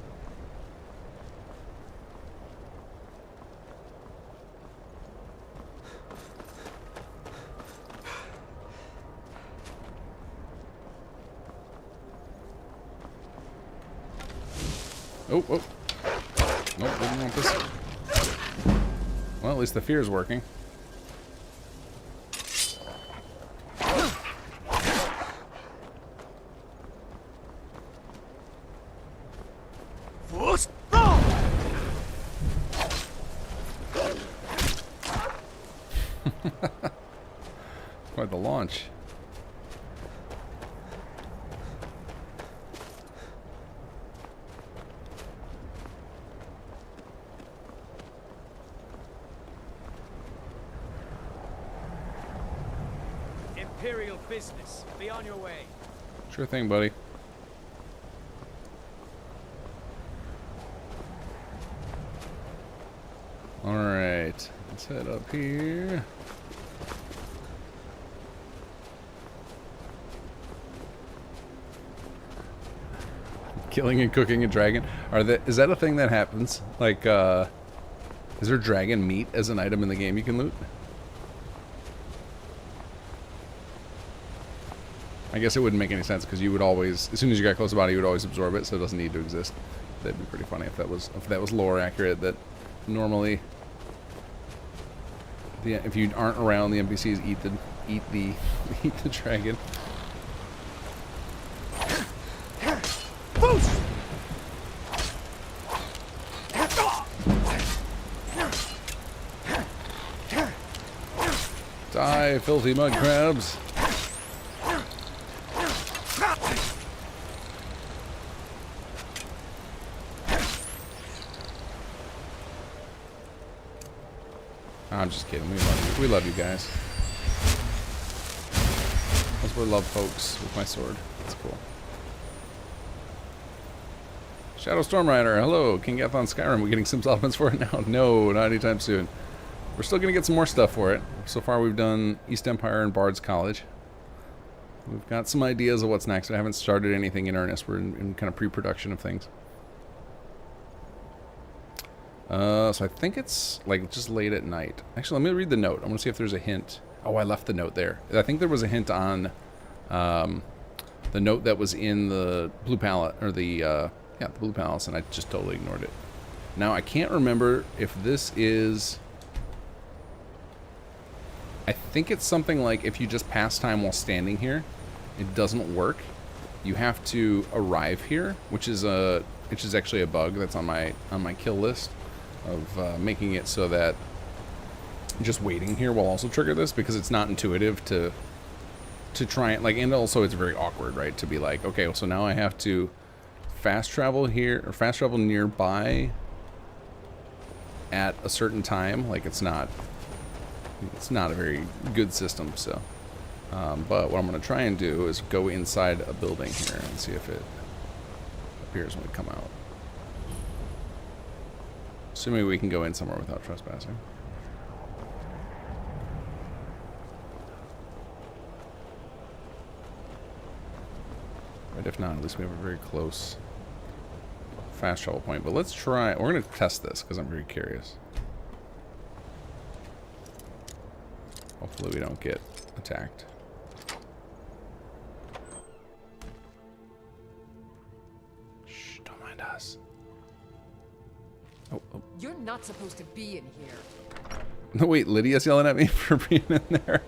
Oh, oh. Nope, didn't want this. Well, at least the fear's working. Quite the launch. Imperial business. Be on your way. Sure thing, buddy. Alright, let's head up here. Killing and cooking a dragon. Is that a thing that happens? Like, is there dragon meat as an item in the game you can loot? I guess it wouldn't make any sense because you would always, as soon as you got close to the body, you would always absorb it, so it doesn't need to exist. That'd be pretty funny if that was lore accurate. That normally, if you aren't around, the NPCs eat the dragon. Die, filthy mud crabs. I'm just kidding. We love you guys. Those were love folks with my sword. That's cool. Shadow Stormrider, hello. Kinggath on Skyrim. We getting Sims elements for it now? No, not anytime soon. We're still gonna get some more stuff for it. So far we've done East Empire and Bard's College. We've got some ideas of what's next. I haven't started anything in earnest. We're in kind of pre-production of things. So I think it's like just late at night. Actually, let me read the note. I want to see if there's a hint. Oh, I left the note there. I think there was a hint on the note that was in the Blue Palace, or the Blue Palace, and I just totally ignored it. Now I can't remember if this is. I think it's something like if you just pass time while standing here, it doesn't work. You have to arrive here, which is actually a bug that's on my kill list of making it so that just waiting here will also trigger this, because it's not intuitive to try it, like, and also it's very awkward, right, to be like, okay, so now I have to fast travel here, or fast travel nearby at a certain time. Like, it's not a very good system. So but what I'm going to try and do is go inside a building here and see if it appears when we come out. Assuming we can go in somewhere without trespassing. But if not, at least we have a very close fast travel point. But let's try, we're going to test this because I'm very curious. Hopefully we don't get attacked. Shh, don't mind us. Oh. You're not supposed to be in here. No, wait, Lydia's yelling at me for being in there.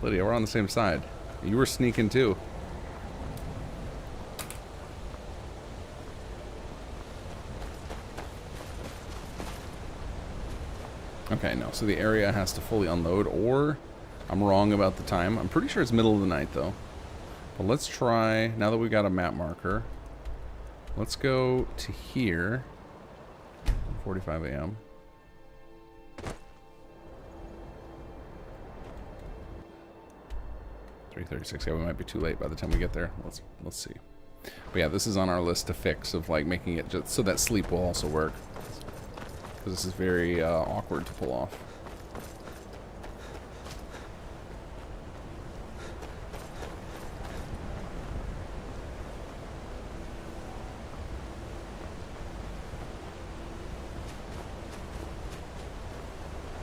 Lydia, we're on the same side. You were sneaking too. Okay, no, so the area has to fully unload, or I'm wrong about the time. I'm pretty sure it's middle of the night, though. But let's try, now that we've got a map marker, let's go to here, 45 a.m. .36, yeah, we might be too late by the time we get there. Let's see. But yeah, this is on our list to fix, of like making it just so that sleep will also work. Because this is very awkward to pull off.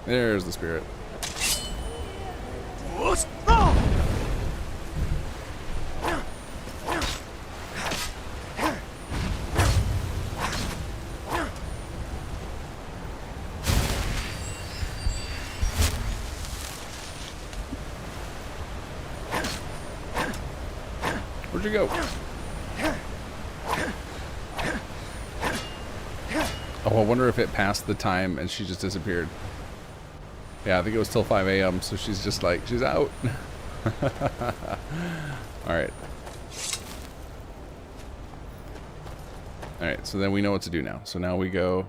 There's the spirit. Where'd you go? Oh, I wonder if it passed the time and she just disappeared. Yeah, I think it was till 5 a.m. So she's just like, she's out. Alright. Alright, so then we know what to do now. So now we go,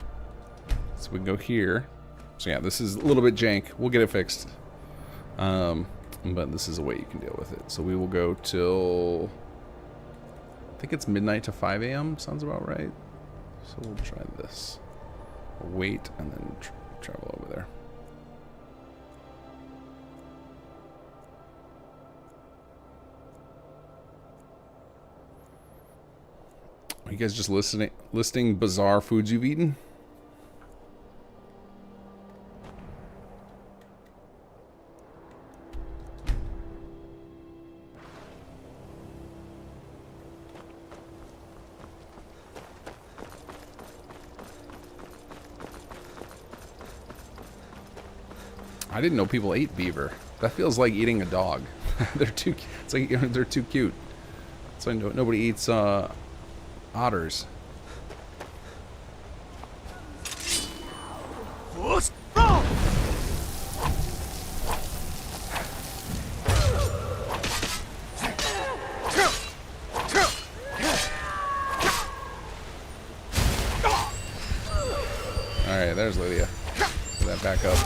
so we can go here. So yeah, this is a little bit jank. We'll get it fixed. But this is a way you can deal with it. So we will go till, I think it's midnight to 5 a.m. Sounds about right. So we'll try this. We'll wait and then travel over there. Are you guys just listing bizarre foods you've eaten? I didn't know people ate beaver. That feels like eating a dog. They're too. It's like they're too cute. So nobody eats otters. Alright, there's Lydia. Put that back up.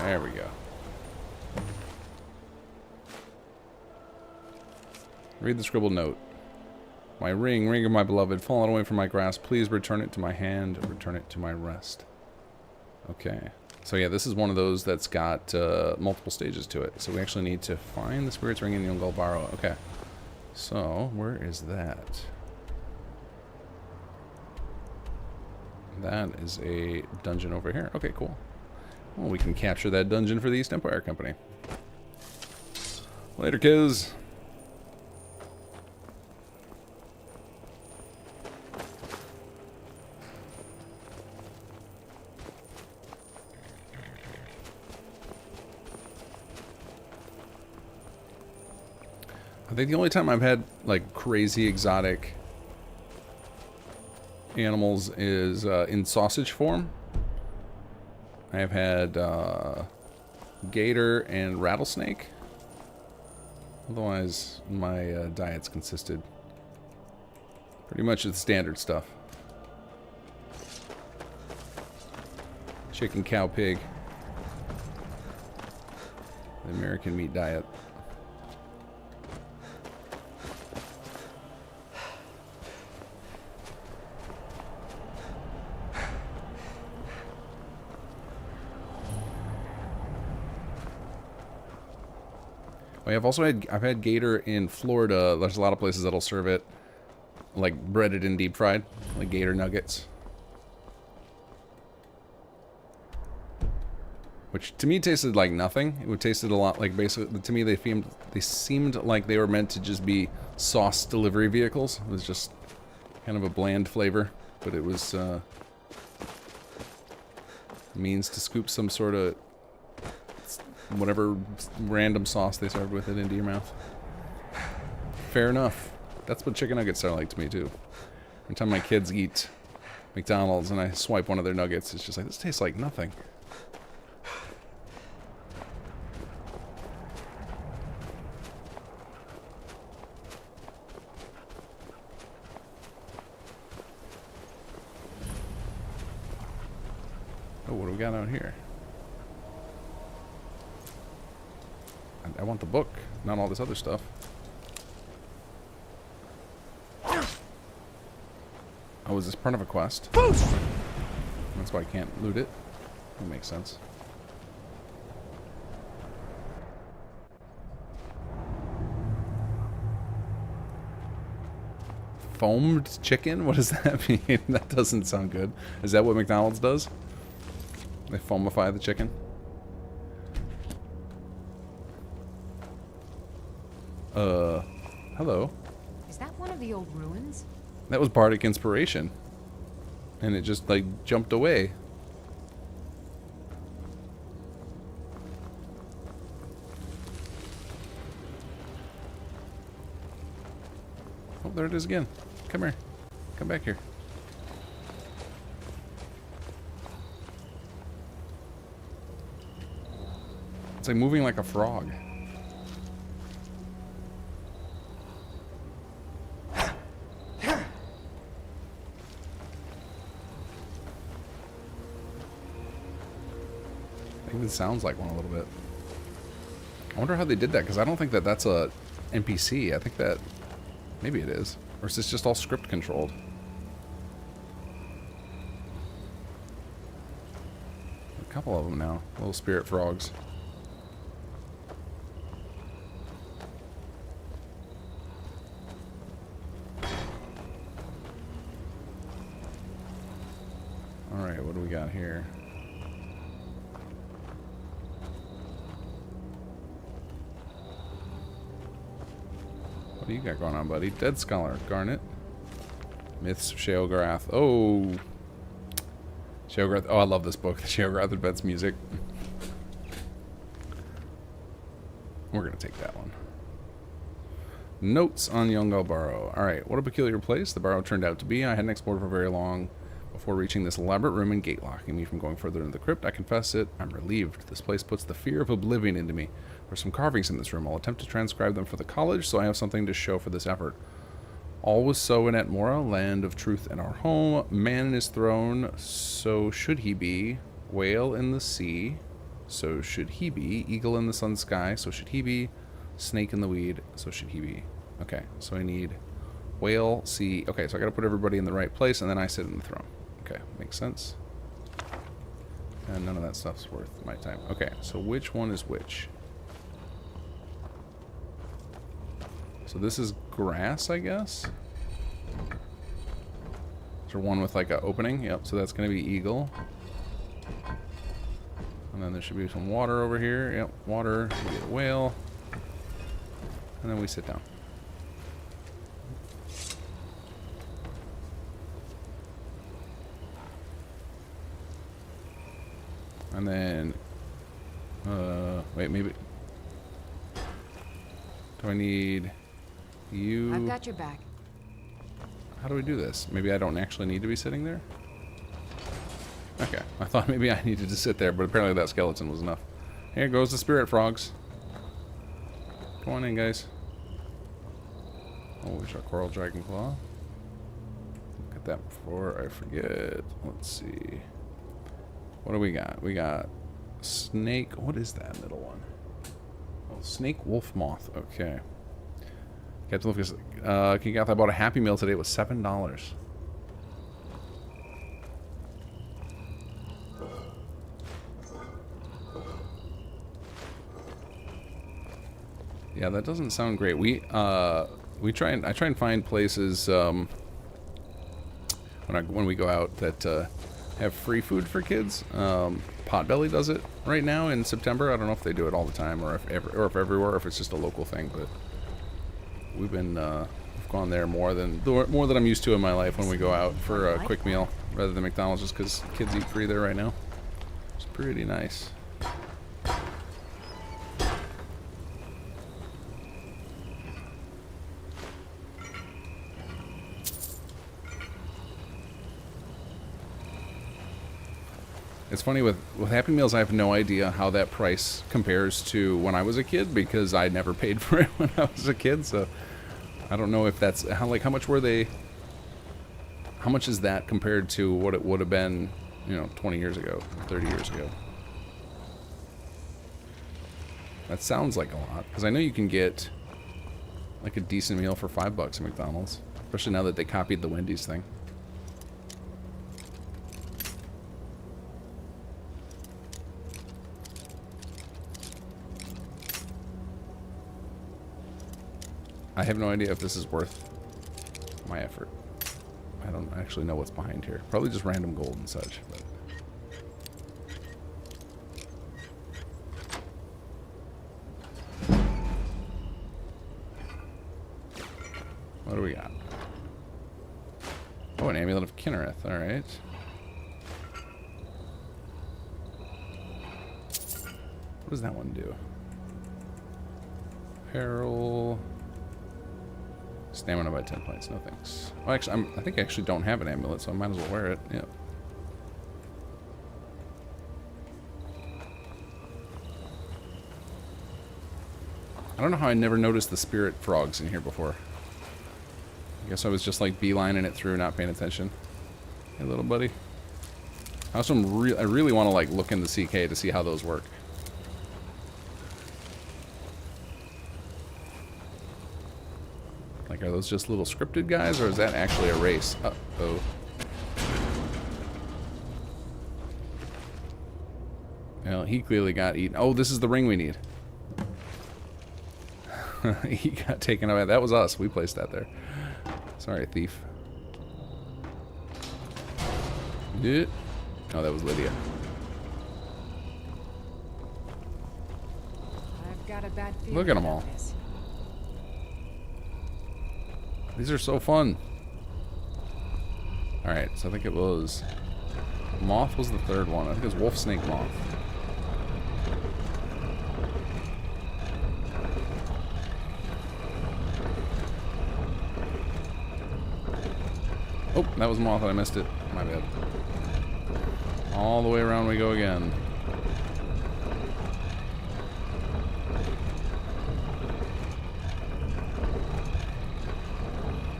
There we go. Read the scribbled note. My ring, ring of my beloved, fallen away from my grasp. Please return it to my hand, return it to my rest. Okay. So yeah, this is one of those that's got multiple stages to it. So we actually need to find the spirit's ring in Yungulbaro. Okay. So, where is that? That is a dungeon over here. Okay, cool. Well, we can capture that dungeon for the East Empire Company. Later, kids. I think the only time I've had, like, crazy exotic animals is in sausage form. I have had gator and rattlesnake. Otherwise, my diet's consisted pretty much of the standard stuff. Chicken, cow, pig. The American meat diet. I've had gator in Florida. There's a lot of places that'll serve it like breaded and deep fried, like gator nuggets. Which to me tasted like nothing. It would tasted a lot like, basically, to me they seemed like they were meant to just be sauce delivery vehicles. It was just kind of a bland flavor, but it was means to scoop some sort of whatever random sauce they served with it into your mouth. Fair enough. That's what chicken nuggets are like to me too. Every time my kids eat McDonald's and I swipe one of their nuggets, it's just like, this tastes like nothing. Oh, what do we got out here? I want the book, not all this other stuff. Oh, is this part of a quest? That's why I can't loot it. That makes sense. Foamed chicken? What does that mean? That doesn't sound good. Is that what McDonald's does? They foamify the chicken? Hello. Is that one of the old ruins? That was bardic inspiration. And it just, like, jumped away. Oh, there it is again. Come here. Come back here. It's like moving like a frog. It sounds like one a little bit. I wonder how they did that, because I don't think that that's a NPC. I think that maybe it is, or is this just all script controlled? A couple of them now, little spirit frogs. All right, what do we got here? What do you got going on, buddy? Dead Scholar, Garnet. Myths of Sheogorath. Oh! Sheogorath. Oh, I love this book. Sheogorath and Bet's music. We're going to take that one. Notes on Yungulbaro. Alright, what a peculiar place the Barrow turned out to be. I hadn't explored for very long before reaching this elaborate room and gate locking me from going further into the crypt. I confess it, I'm relieved. This place puts the fear of oblivion into me. There are some carvings in this room. I'll attempt to transcribe them for the college, so I have something to show for this effort. All was so in Etmora, land of truth and our home. Man in his throne, so should he be. Whale in the sea, so should he be. Eagle in the sun sky, so should he be. Snake in the weed, so should he be. Okay, so I need whale, sea. Okay, so I gotta put everybody in the right place, and then I sit in the throne. Okay, makes sense. And none of that stuff's worth my time. Okay, so which one is which? So this is grass, I guess? Is there one with like an opening? Yep, so that's gonna be eagle. And then there should be some water over here. Yep, water. We get a whale. And then we sit down. And then, wait, maybe, do I need you? I've got your back. How do we do this? Maybe I don't actually need to be sitting there? Okay, I thought maybe I needed to sit there, but apparently that skeleton was enough. Here goes the spirit frogs. Come on in, guys. Oh, we shot coral dragon claw. Look at that before I forget. Let's see. What do we got? We got snake. What is that middle one? Oh, snake wolf moth. Okay. Captain Lucas, Kinggath, I bought a Happy Meal today. It was $7. Yeah, that doesn't sound great. I try and find places when we go out that have free food for kids. Potbelly does it right now in September. I don't know if they do it all the time or if everywhere, or if it's just a local thing. But we've gone there more than I'm used to in my life when we go out for a quick meal rather than McDonald's, just because kids eat free there right now. It's pretty nice. It's funny, with Happy Meals, I have no idea how that price compares to when I was a kid, because I never paid for it when I was a kid, so I don't know if that's, how much were they, how much is that compared to what it would have been, 20 years ago, 30 years ago? That sounds like a lot, because I know you can get like a decent meal for $5 at McDonald's, especially now that they copied the Wendy's thing. I have no idea if this is worth my effort. I don't actually know what's behind here. Probably just random gold and such. But. What do we got? Oh, an Amulet of Kinggath. Alright. What does that one do? Peril. Stamina by 10 points. No thanks. Well, actually, I think I actually don't have an amulet, so I might as well wear it. Yep. I don't know how I never noticed the spirit frogs in here before. I guess I was just like beelining it through, not paying attention. Hey, little buddy. I really want to like look in the CK to see how those work. Like, are those just little scripted guys, or is that actually a race? Uh-oh. Well, he clearly got eaten. Oh, this is the ring we need. He got taken away. That was us. We placed that there. Sorry, thief. Yeah. Oh, that was Lydia. I've got a bad feeling. Look at them all. These are so fun. Alright, so I think it was... Moth was the third one. I think it was Wolf Snake Moth. Oh, that was Moth and I missed it. My bad. All the way around we go again.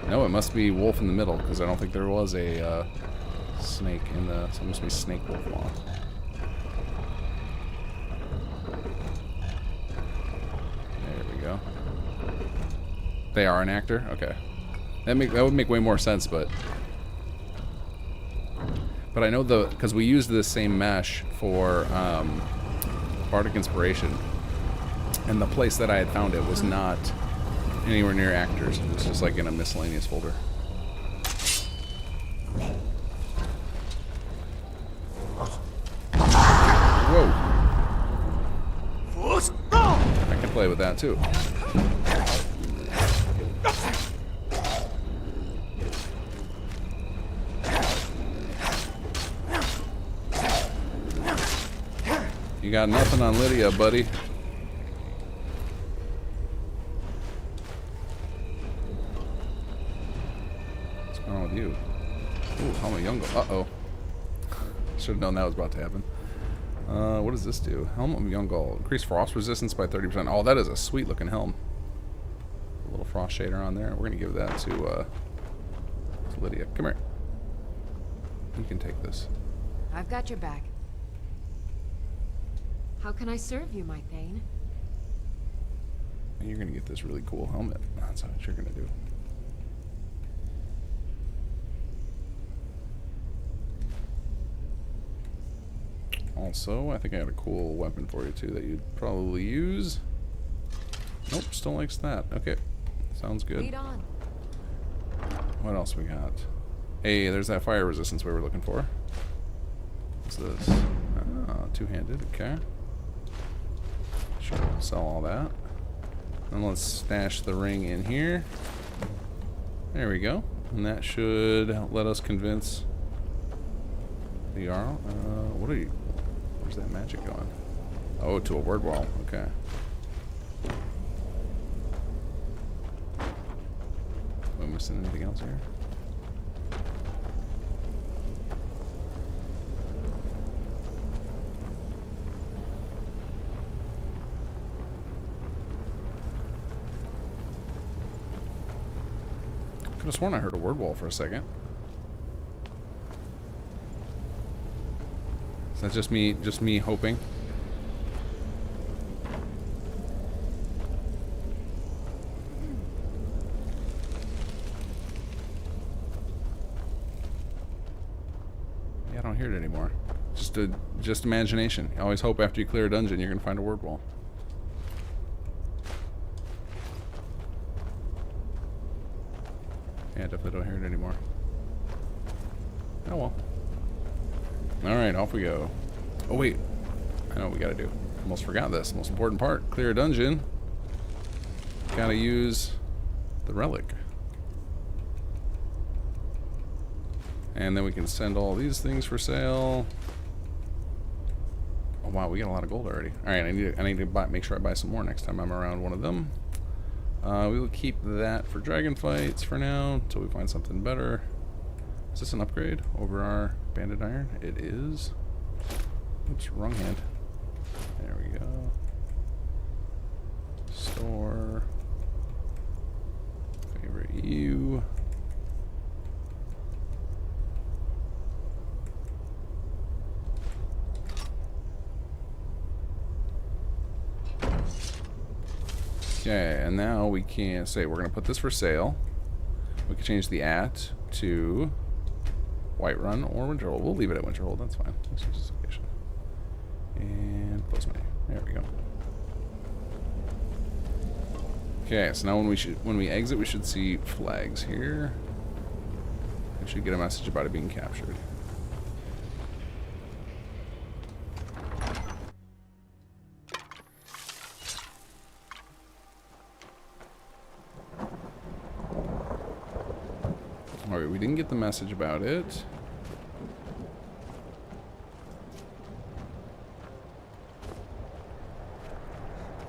No, it must be wolf in the middle, because I don't think there was a snake in the... So it must be snake wolf moth. There we go. They are an actor? Okay. That would make way more sense, but I know because we used the same mesh for Bardic Inspiration, and the place that I had found it was not anywhere near actors. It was just like in a miscellaneous folder. Whoa. I can play with that too. You got nothing on Lydia, buddy. What's going on with you? Ooh, how am I young? Uh-oh. Should have known that was about to happen. What does this do? Helm of Youngall. Increase frost resistance by 30%. Oh, that is a sweet looking helm. A little frost shader on there. We're going to give that to Lydia. Come here. You can take this. I've got your back. How can I serve you, my Thane? And you're going to get this really cool helmet. That's what you're going to do. Also, I think I got a cool weapon for you too that you'd probably use. Nope, still likes that. Okay, sounds good. Lead on. What else we got? Hey, there's that fire resistance we were looking for. What's this? Ah, two-handed. Okay. Sure, sell all that. And let's stash the ring in here. There we go. And that should let us convince the Jarl. What are you? Where's that magic going? Oh, to a word wall. Okay. Am I missing anything else here? Could have sworn I heard a word wall for a second. Is that just me hoping? Yeah, I don't hear it anymore. Just imagination. You always hope after you clear a dungeon you're gonna find a word wall. Yeah, definitely don't hear it anymore. Oh well. Alright, off we go. Oh wait, I know what we gotta do. Almost forgot this. Most important part. Clear a dungeon. Gotta use the relic. And then we can send all these things for sale. Oh wow, we got a lot of gold already. Alright, I need to make sure I buy some more next time I'm around one of them. We will keep that for dragon fights for now until we find something better. Is this an upgrade over our banded iron? It is. Oops, wrong hand. There we go. Store. Favorite you. Okay, and now we can say we're going to put this for sale. We can change the @ to Whiterun or Winterhold. We'll leave it at Winterhold. That's fine. Let's use this location. And close menu. There we go. Okay, so now when we exit, we should see flags here. We should get a message about it being captured. Alright, we didn't get the message about it.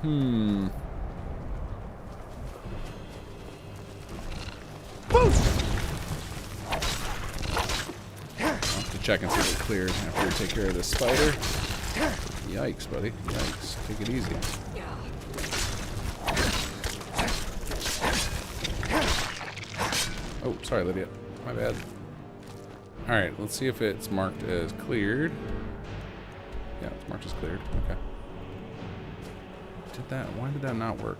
I'll have to check and see if it cleared after we take care of this spider. Yikes, buddy. Yikes. Take it easy. Oh, sorry, Lydia. My bad. Alright, let's see if it's marked as cleared. Yeah, it's marked as cleared. Okay. Why did that not work?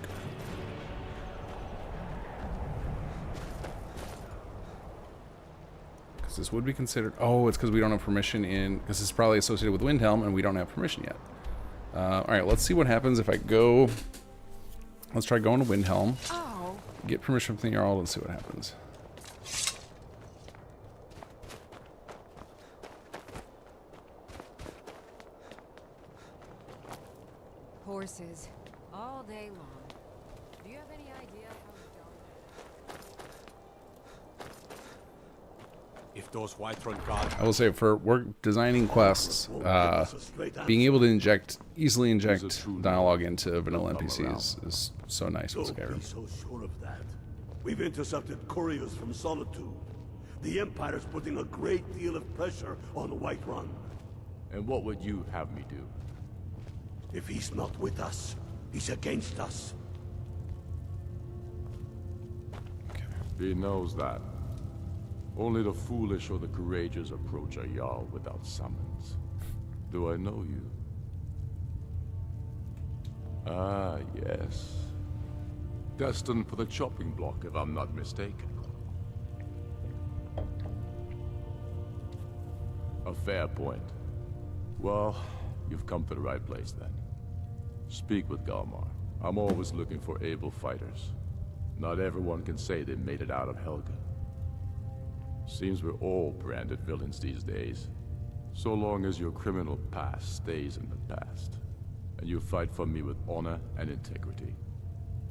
Because this would be considered... Oh, it's because we don't have permission in... Because it's probably associated with Windhelm, and we don't have permission yet. Alright, let's see what happens if I go... Let's try going to Windhelm. Get permission from the Jarl and see what happens. Horses. All day long. Do you have any idea how If those Whiterun guards... I will say, for work designing quests, being able to easily inject dialogue into vanilla NPCs is so nice with Skyrim. Don't be so sure of that. We've intercepted couriers from Solitude. The Empire's putting a great deal of pressure on Whiterun. And what would you have me do? If he's not with us, he's against us. He knows that. Only the foolish or the courageous approach a Jarl without summons. Do I know you? Ah, yes. Destined for the chopping block, if I'm not mistaken. A fair point. Well, you've come to the right place then. Speak with Galmar. I'm always looking for able fighters. Not everyone can say they made it out of Helga. Seems we're all branded villains these days. So long as your criminal past stays in the past, and you fight for me with honor and integrity,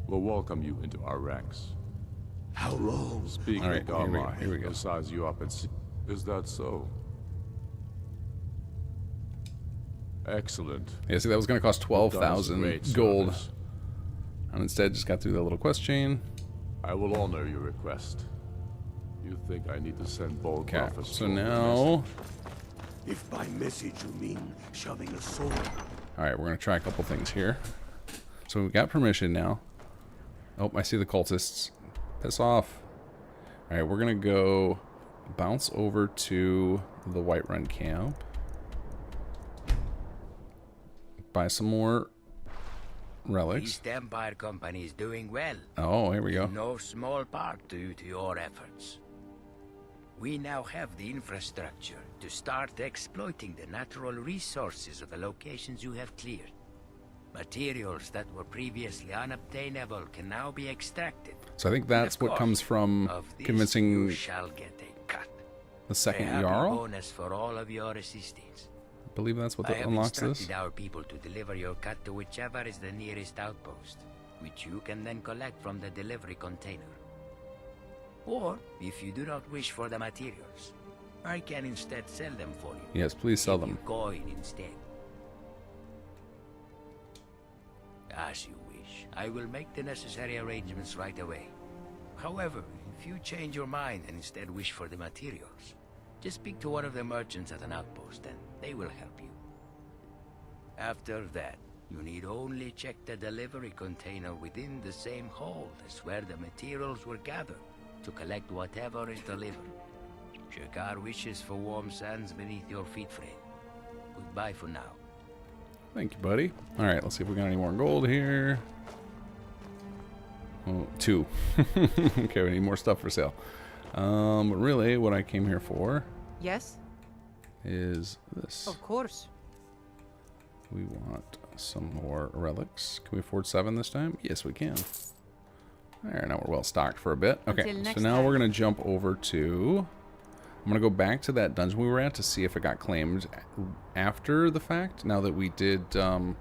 we'll welcome you into our ranks. How long? Speak with Galmar. Here we go. Size you up and see. Is that so? Excellent. Yeah, see, that was going to cost 12,000 gold. Service. And instead just got through that little quest chain. I will honor your request. You think I need to send bulk officers? So now... If by message you mean shoving a sword. Alright, we're going to try a couple things here. So we've got permission now. Oh, I see the cultists. Piss off. Alright, we're going to go bounce over to the Whiterun camp. Buy some more relics. East Empire Company is doing well. Oh, here we go. In no small part due to your efforts. We now have the infrastructure to start exploiting the natural resources of the locations you have cleared. Materials that were previously unobtainable can now be extracted. So I think that's what comes from convincing you shall get a cut. the second a Jarl. Bonus for all of your assistance. I believe that's what that unlocks I have this. instructed our people to deliver your cut to whichever is the nearest outpost, which you can then collect from the delivery container. Or, if you do not wish for the materials, I can instead sell them for you. Yes, please sell them. Coin instead. As you wish. I will make the necessary arrangements right away. However, if you change your mind and instead wish for the materials, just speak to one of the merchants at an outpost and they will help you. After that, you need only check the delivery container within the same hold as where the materials were gathered to collect whatever is delivered. Shakar wishes for warm sands beneath your feet, friend. Goodbye for now. Thank you, buddy. Alright, let's see if we got any more gold here. Oh, 2. Okay, we need more stuff for sale. But really, what I came here for... Yes? ...is this. Of course. We want some more relics. Can we afford 7 this time? Yes, we can. There, now we're well stocked for a bit. Okay, so now we're going to jump over to... I'm going to go back to that dungeon we were at to see if it got claimed after the fact, now that we did, now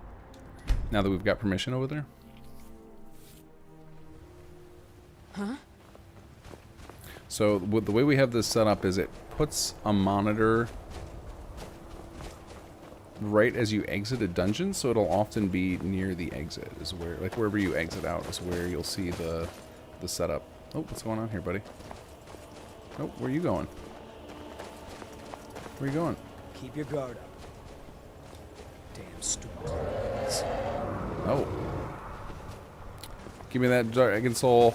that we've got permission over there. Huh? So the way we have this set up is it puts a monitor right as you exit a dungeon, so it'll often be near the exit, is where, like wherever you exit out is where you'll see the setup. Oh, what's going on here, buddy? Oh, where are you going? Where are you going? Keep your guard up. Damn stupid. Oh. Give me that dragon soul.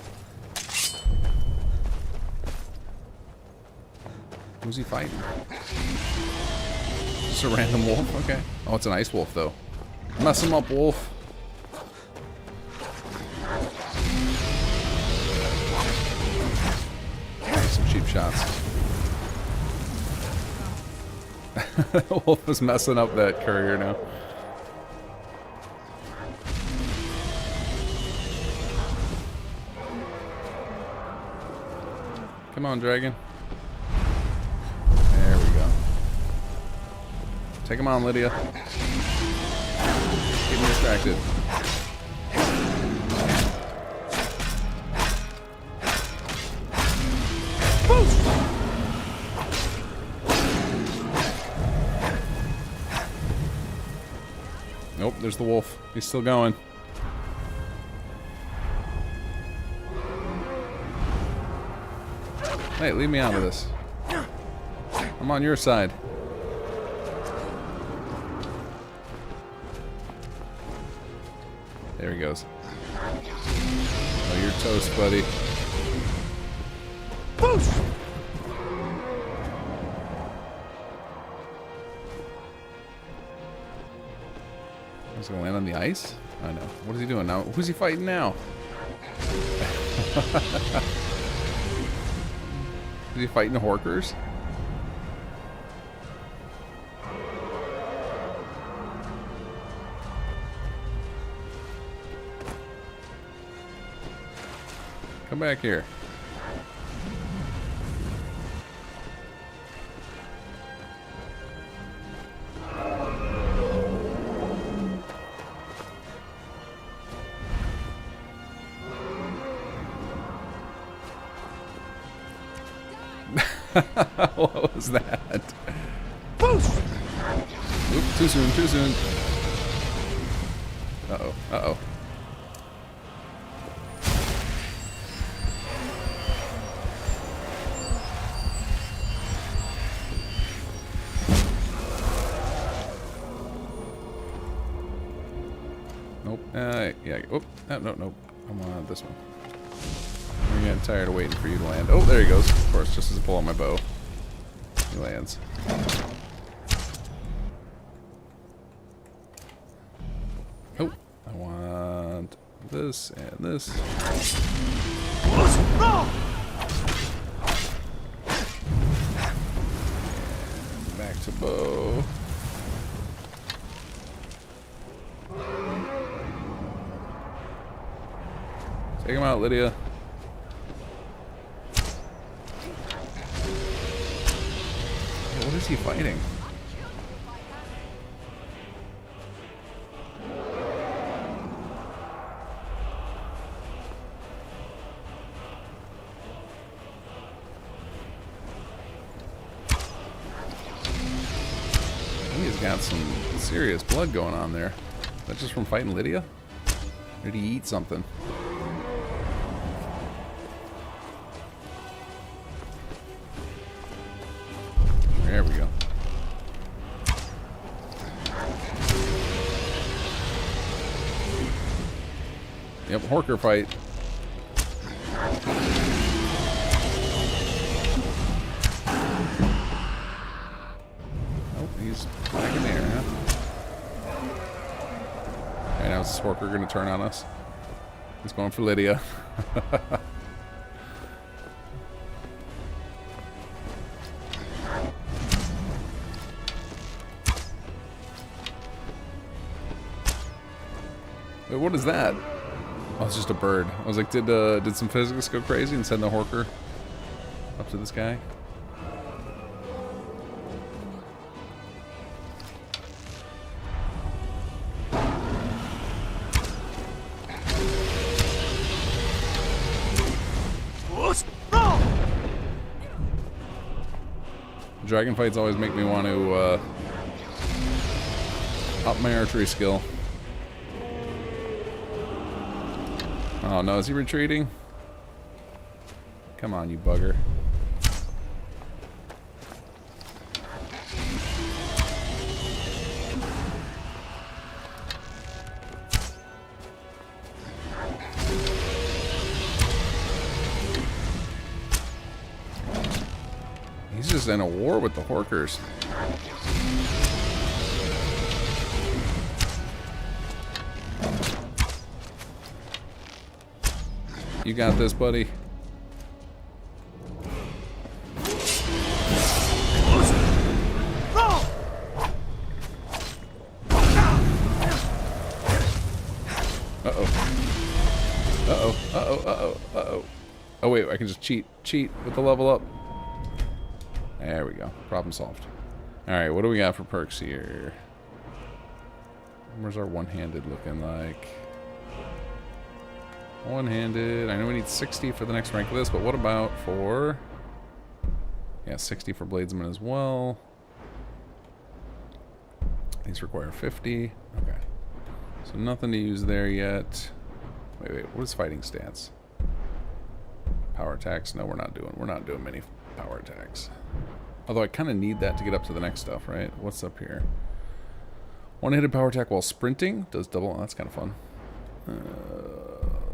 Who's he fighting? Just a random wolf? Okay. Oh, it's an ice wolf, though. Mess him up, wolf. Some cheap shots. Wolf is messing up that courier now. Come on, dragon. There we go. Take him on, Lydia. Get me distracted. Nope, there's the wolf. He's still going. Hey, leave me out of this. I'm on your side. There he goes. Oh, you're toast, buddy. Boost! He's gonna land on the ice? I know. What is he doing now? Who's he fighting now? Is he fighting the Horkers? Come back here. What was that? Boost! Oop, too soon, too soon. Uh-oh, uh-oh. Nope. Yeah. Oop. No, no. I'm on this one. I'm getting tired of waiting for you to land. Oh, there he goes. Of course, just as I pull on my bow. He lands. Oh, I want this and this. And back to bow. Take him out, Lydia. What is he fighting? He's got some serious blood going on there. Is that just from fighting Lydia? Or did he eat something? There we go. Yep, Horker fight. Oh, he's back in there, huh? Okay, now is this Horker going to turn on us? He's going for Lydia. Wait, what is that? Oh, it's just a bird. I was like, did some physics go crazy and send the Horker up to this guy? Dragon fights always make me want to up my archery skill. Oh no, is he retreating? Come on, you bugger. He's just in a war with the Horkers. You got this, buddy. Oh wait, I can just cheat with the level up. There we go. Problem solved. Alright, what do we got for perks here? Where's our one-handed looking like? One-handed. I know we need 60 for the next rank of this, but what about for... Yeah, 60 for Bladesman as well. These require 50. Okay. So nothing to use there yet. Wait, what is fighting stance? Power attacks? No, we're not doing many power attacks. Although I kind of need that to get up to the next stuff, right? What's up here? One-handed power attack while sprinting. Does double. Oh, that's kind of fun.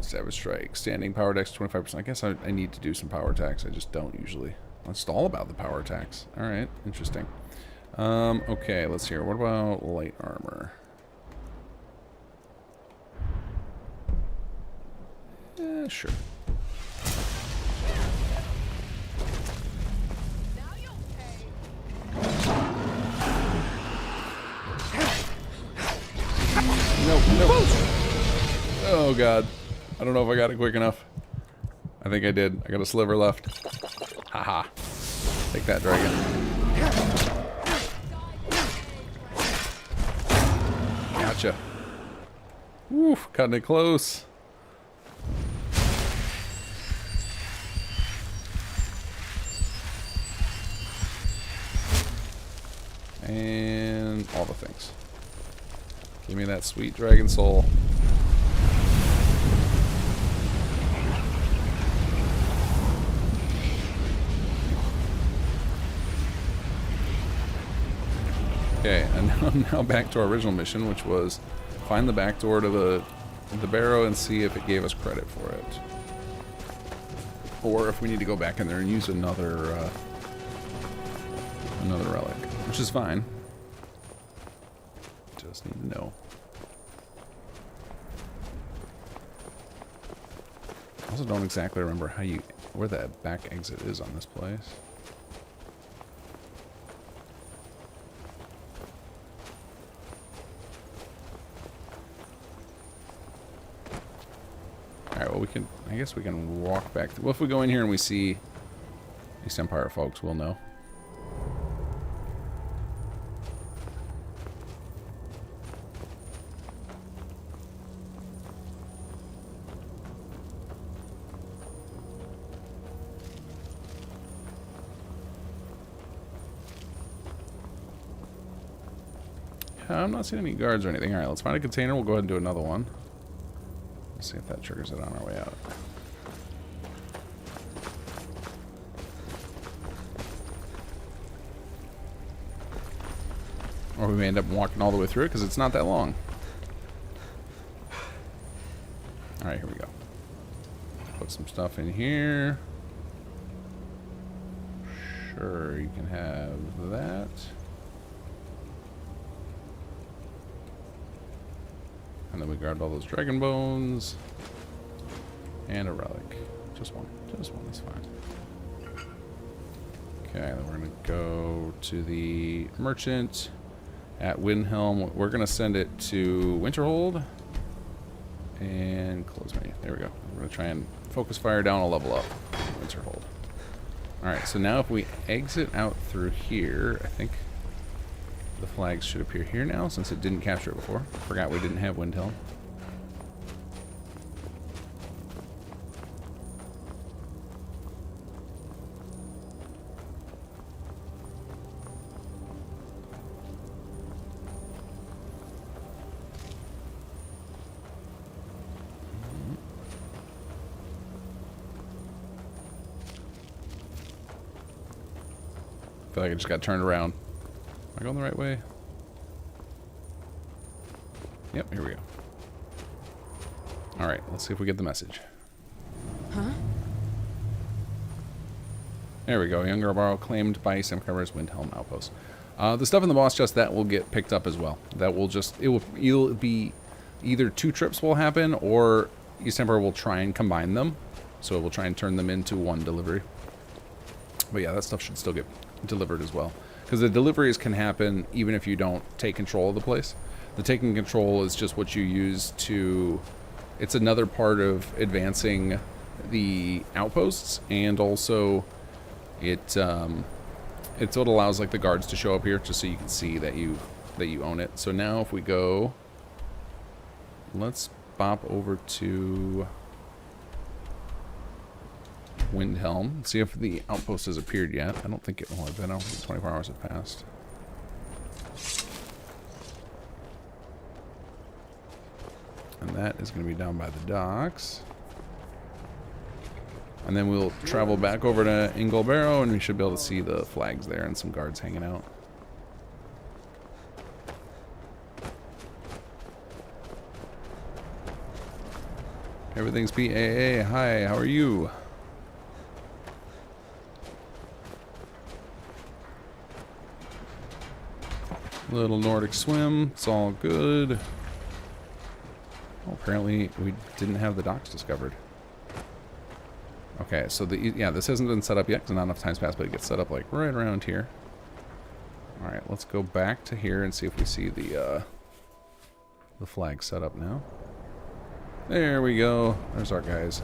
Savage Strike. Standing power attacks 25%. I guess I need to do some power attacks. I just don't usually. It's all about the power attacks. Alright, interesting. Okay, let's hear. What about light armor? Sure. No. Oh god. I don't know if I got it quick enough. I think I did. I got a sliver left. Haha. Take that, dragon. Gotcha. Woof, cutting it close. And all the things. Give me that sweet dragon soul. Okay, and now back to our original mission, which was find the back door to the barrow and see if it gave us credit for it. Or if we need to go back in there and use another relic, which is fine. Just need to know. I also don't exactly remember where that back exit is on this place. Alright, well I guess we can walk back. Well, if we go in here and we see East Empire folks, we'll know. I'm not seeing any guards or anything. Alright, let's find a container. We'll go ahead and do another one. Let's see if that triggers it on our way out. Or we may end up walking all the way through it because it's not that long. Alright, here we go. Put some stuff in here. Sure, you can have that. And then we grabbed all those dragon bones. And a relic. Just one. Just one is fine. Okay, then we're going to go to the merchant at Windhelm. We're going to send it to Winterhold. And close menu. There we go. We're going to try and focus fire down a level up. Winterhold. Alright, so now if we exit out through here, I think the flags should appear here now, since it didn't capture it before. Forgot we didn't have Windhelm. I feel like I just got turned around. Am I going the right way? Yep, here we go. Alright, let's see if we get the message. Huh? There we go. Younger Barrow claimed by Samcover's Windhelm outpost. The stuff in the boss chest, that will get picked up as well. That will just, it'll be either 2 trips will happen, or East Empire will try and combine them. So it will try and turn them into one delivery. But yeah, that stuff should still get delivered as well. Because the deliveries can happen even if you don't take control of the place. The taking control is just what you use to... It's another part of advancing the outposts, and also it's what allows like the guards to show up here, just so you can see that you own it. So now if we go, let's bop over to Windhelm, see if the outpost has appeared yet. I don't think it will have been. I don't think 24 hours have passed. And that is going to be down by the docks. And then we'll travel back over to Ingolbarrow, and we should be able to see the flags there and some guards hanging out. Everything's PAA. Hi, how are you? Little Nordic swim. It's all good. Oh, apparently we didn't have the docks discovered. Okay, so this hasn't been set up yet because not enough time's passed, but it gets set up like right around here. All right, let's go back to here and see if we see the flag set up now. There we go. There's our guys,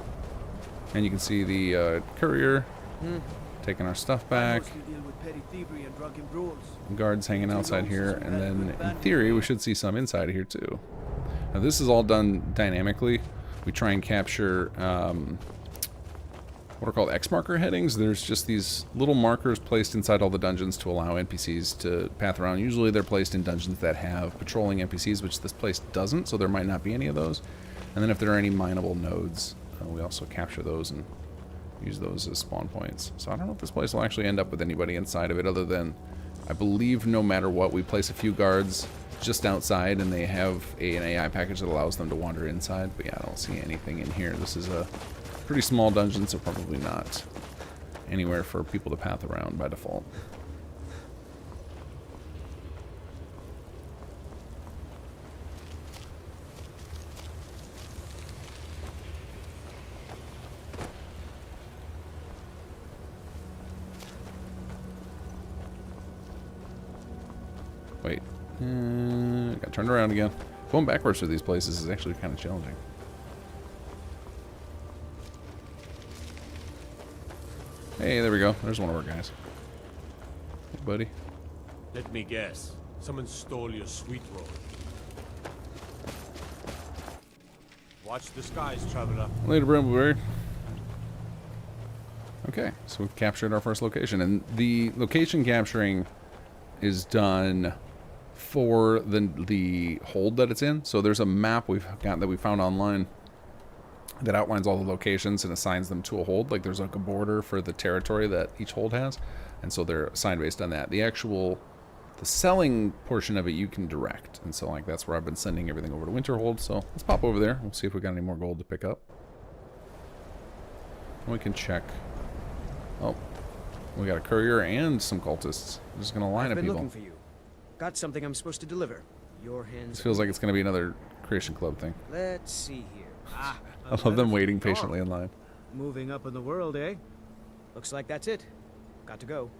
and you can see the courier taking our stuff back. Guards hanging outside here, and then in theory we should see some inside of here too. Now this is all done dynamically. We try and capture what are called X marker headings. There's just these little markers placed inside all the dungeons to allow NPCs to path around. Usually they're placed in dungeons that have patrolling NPCs, which this place doesn't, so there might not be any of those. And then if there are any mineable nodes, we also capture those and use those as spawn points. So I don't know if this place will actually end up with anybody inside of it, other than I believe no matter what, we place a few guards just outside and they have an AI package that allows them to wander inside. But yeah, I don't see anything in here. This is a pretty small dungeon, so probably not anywhere for people to path around by default. Wait, got turned around again. Going backwards through these places is actually kind of challenging. Hey, there we go. There's one of our guys. Hey, buddy. Let me guess. Someone stole your sweet roll. Watch the skies, traveler. Later, Brambleberry. Okay, so we've captured our first location, and the location capturing is done for the hold that it's in. So there's a map we've got that we found online that outlines all the locations and assigns them to a hold. Like there's like a border for the territory that each hold has, and so they're assigned based on that. The selling portion of it you can direct, and so like that's where I've been sending everything over to Winterhold. So let's pop over there. We'll see if we got any more gold to pick up. And we can check. Oh, we got a courier and some cultists. I'm just gonna line up people. Looking for you. Got something I'm supposed to deliver. Your hands. This feels like it's gonna be another Creation Club thing. Let's see here. I love them waiting patiently in line. Moving up in the world, eh? Looks like that's it. Got to go.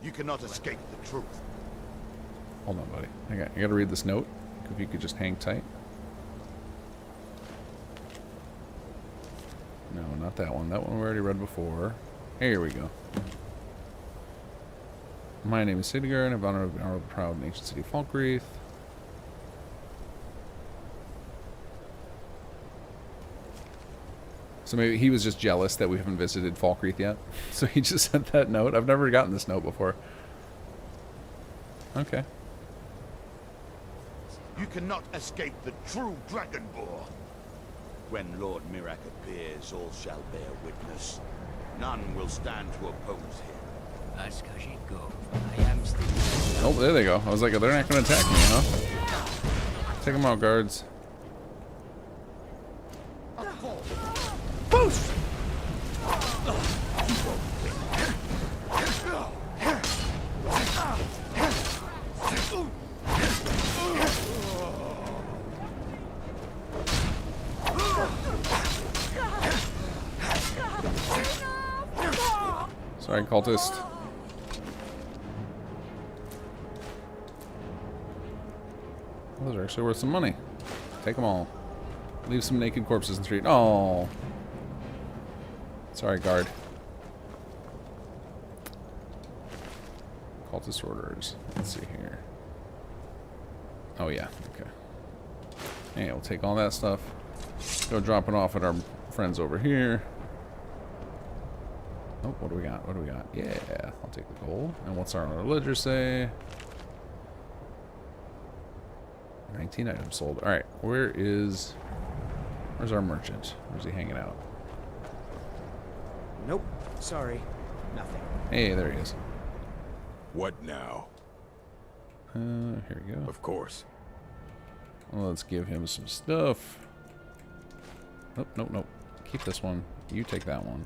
You cannot escape the truth. Hold on, buddy. I gotta read this note. If you could just hang tight. No, not that one. That one we already read before. Here we go. My name is Sidiger, and I'm honored our proud ancient city of Falkreath. So maybe he was just jealous that we haven't visited Falkreath yet. So he just sent that note. I've never gotten this note before. Okay. You cannot escape the true Dragonborn. When Lord Mirak appears, all shall bear witness. None will stand to oppose him. Ask as you go. I am still. Oh, there they go. I was like, they're not going to attack me, huh? Take them out, guards. Boost! Sorry, cultist. Those are actually worth some money. Take them all. Leave some naked corpses in the street. Oh. Sorry, guard. Cultist orders. Let's see here. Oh yeah, okay. Hey, we'll take all that stuff. Go drop it off at our friends over here. Oh, what do we got? What do we got? Yeah, I'll take the gold. And what's our ledger say? 19 items sold. Alright, where's our merchant? Where's he hanging out? Nope. Sorry. Nothing. Hey, there he is. What now? Here we go. Of course. Well, let's give him some stuff. Nope, nope, nope. Keep this one. You take that one.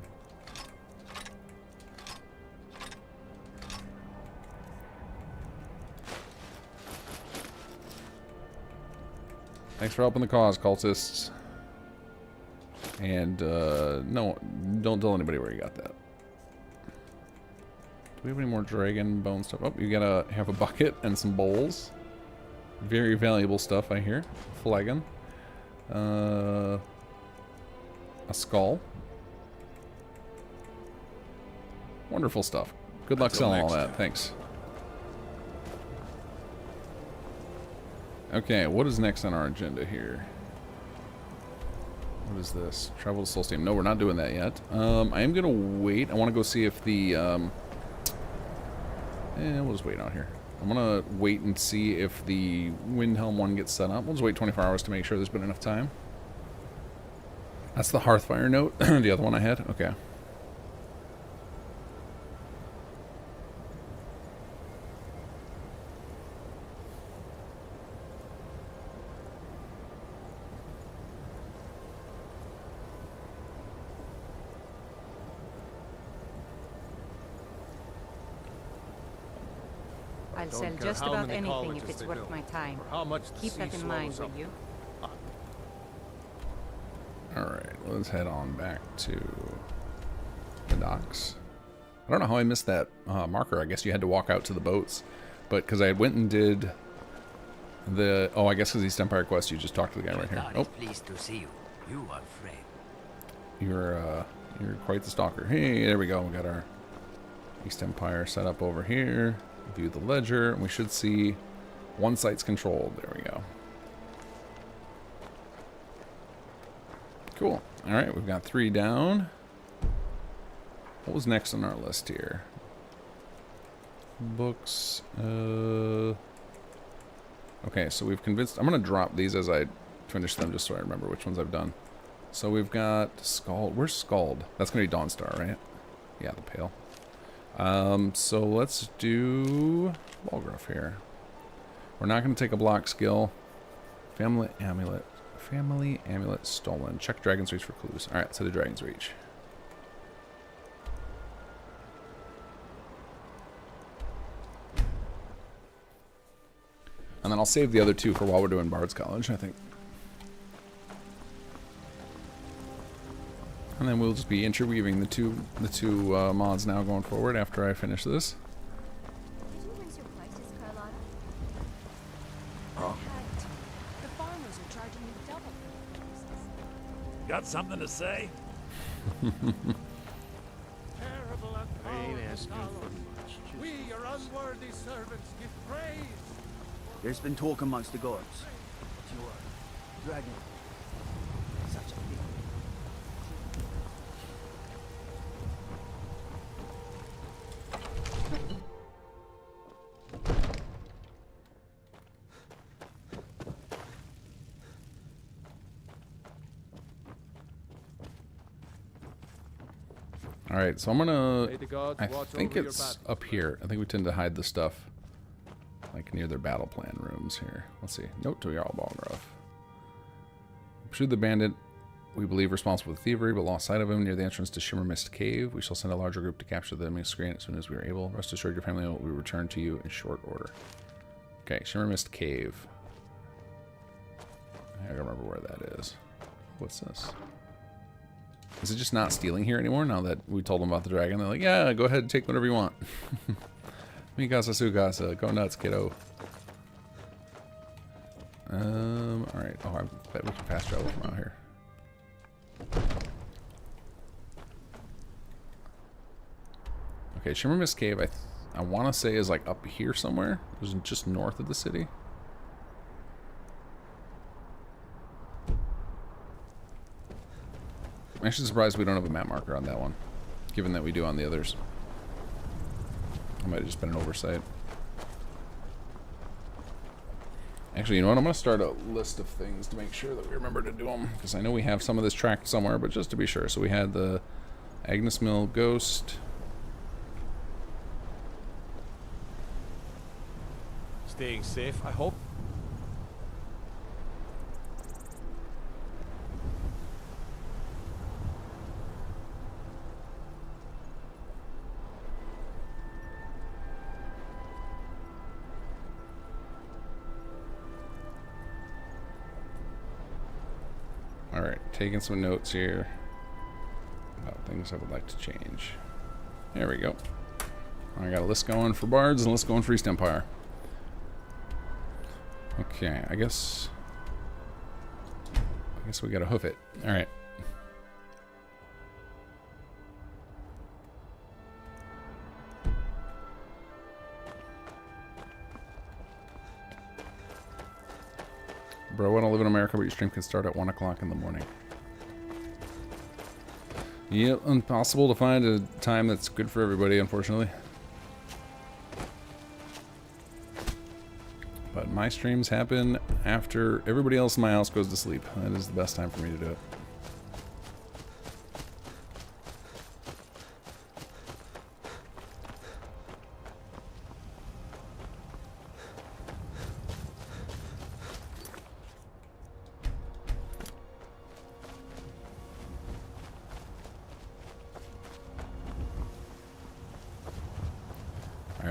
Thanks for helping the cause, cultists. And, no, don't tell anybody where you got that. Do we have any more dragon bone stuff? Oh, you gotta have a bucket and some bowls. Very valuable stuff, I hear. Flagon. A skull. Wonderful stuff. Good luck selling all that. Thanks. Okay, what is next on our agenda here? What is this? Travel to Solstheim. No, we're not doing that yet. I am gonna wait. I want to go see if the we'll just wait out here. I'm gonna wait and see if the Windhelm one gets set up. We'll just wait 24 hours to make sure there's been enough time. That's the Hearthfire note. The other one I had? Okay. I'll sell Don't care just how about many anything colleges if it's they worth build, my time. or how much the Keep sea that in mind, swallows will you? Alright, let's head on back to the docks. I don't know how I missed that marker. I guess you had to walk out to the boats. But because I went and did the... Oh, I guess because East Empire Quest, you just talked to the guy right here. Oh, Pleased to see you. You are Fred. you're quite the stalker. Hey, there we go. We got our East Empire set up over here. View the ledger. And we should see one site's controlled. There we go. Cool. Alright, we've got 3 down. What was next on our list here? Books. Okay, so we've convinced... I'm going to drop these as I finish them just so I remember which ones I've done. So we've got Scald. Where's Scald? That's going to be Dawnstar, right? Yeah, the Pale. So let's do Walgruff here. We're not going to take a block skill. Family Amulet. Family Amulet stolen. Check Dragon's Reach for clues. Alright, so the Dragon's Reach. And then I'll save the other 2 for while we're doing Bard's College, I think. And then we'll just be interweaving the two mods now going forward after I finish this. Did you raise your prices, Carlotta? The farmers are charging me double for the prices. Got something to say? Terrible and I ain't powerful asking power. for much. Just We, your unworthy servants, give praise. There's been talk amongst the gods. But you are dragon. Such a big. Alright, so I'm gonna... May the gods I watch think over your it's battle. up here. I think we tend to hide the stuff like near their battle plan rooms here. Let's see. Note to Jarl Balgruff. Pursue the bandit we believe responsible for thievery, but lost sight of him near the entrance to Shimmer Mist Cave. We shall send a larger group to capture the enemy screen as soon as we are able. Rest assured your family will be returned to you in short order. Okay, Shimmer Mist Cave. I gotta remember where that is. What's this? Is it just not stealing here anymore now that we told them about the dragon? They're like, yeah, go ahead and take whatever you want. Mikasa Sugasa, go nuts, kiddo. Alright. Oh, I bet we can fast travel from out here. Okay, Shimmer Mist Cave, I want to say is like up here somewhere. It was just north of the city. I'm actually surprised we don't have a map marker on that one, given that we do on the others. It might have just been an oversight. Actually, you know what? I'm going to start a list of things to make sure that we remember to do them, because I know we have some of this tracked somewhere, but just to be sure. So we had the Agnes Mill Ghost. Staying safe, I hope. Alright, taking some notes here about things I would like to change. There we go. I got a list going for bards and a list going for East Empire. Okay, I guess we gotta hoof it. Alright. Bro, I don't live in America, but your stream can start at 1 o'clock in the morning. Yep, impossible to find a time that's good for everybody, unfortunately. But my streams happen after everybody else in my house goes to sleep. That is the best time for me to do it.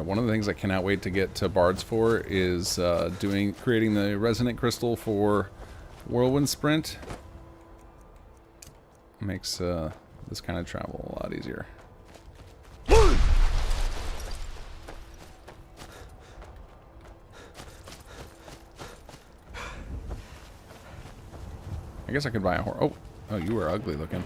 One of the things I cannot wait to get to Bards for is creating the resonant crystal for Whirlwind Sprint. Makes this kind of travel a lot easier. I guess I could buy a horse. Oh, you were ugly looking.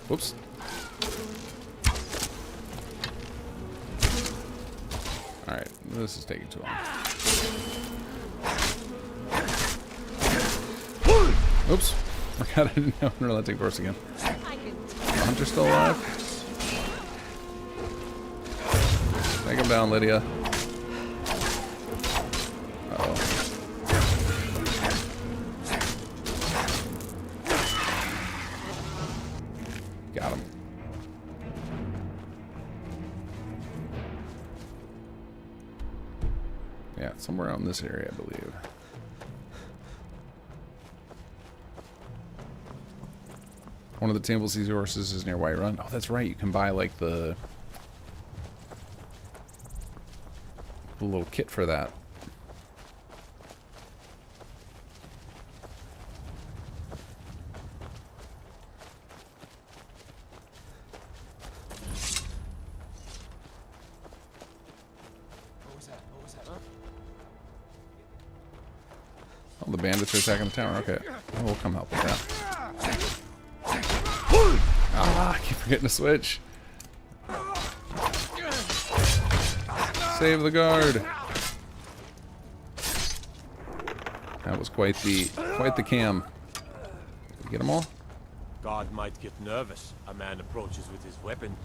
Whoops. Alright, this is taking too long. Oops. I forgot I didn't have an relenting force again. Hunter's still alive? Take him down, Lydia. Got him. Yeah, somewhere out in this area, I believe. One of the Temple Seas horses is near White Run. Oh, that's right. You can buy, like, the little kit for that. Oh, the bandits are attacking the tower. Okay. Oh, we'll come help with that. Ah, I keep forgetting to switch. Save the guard. That was quite the cam. Did you get them all? Guard might get nervous. A man approaches with his weapon.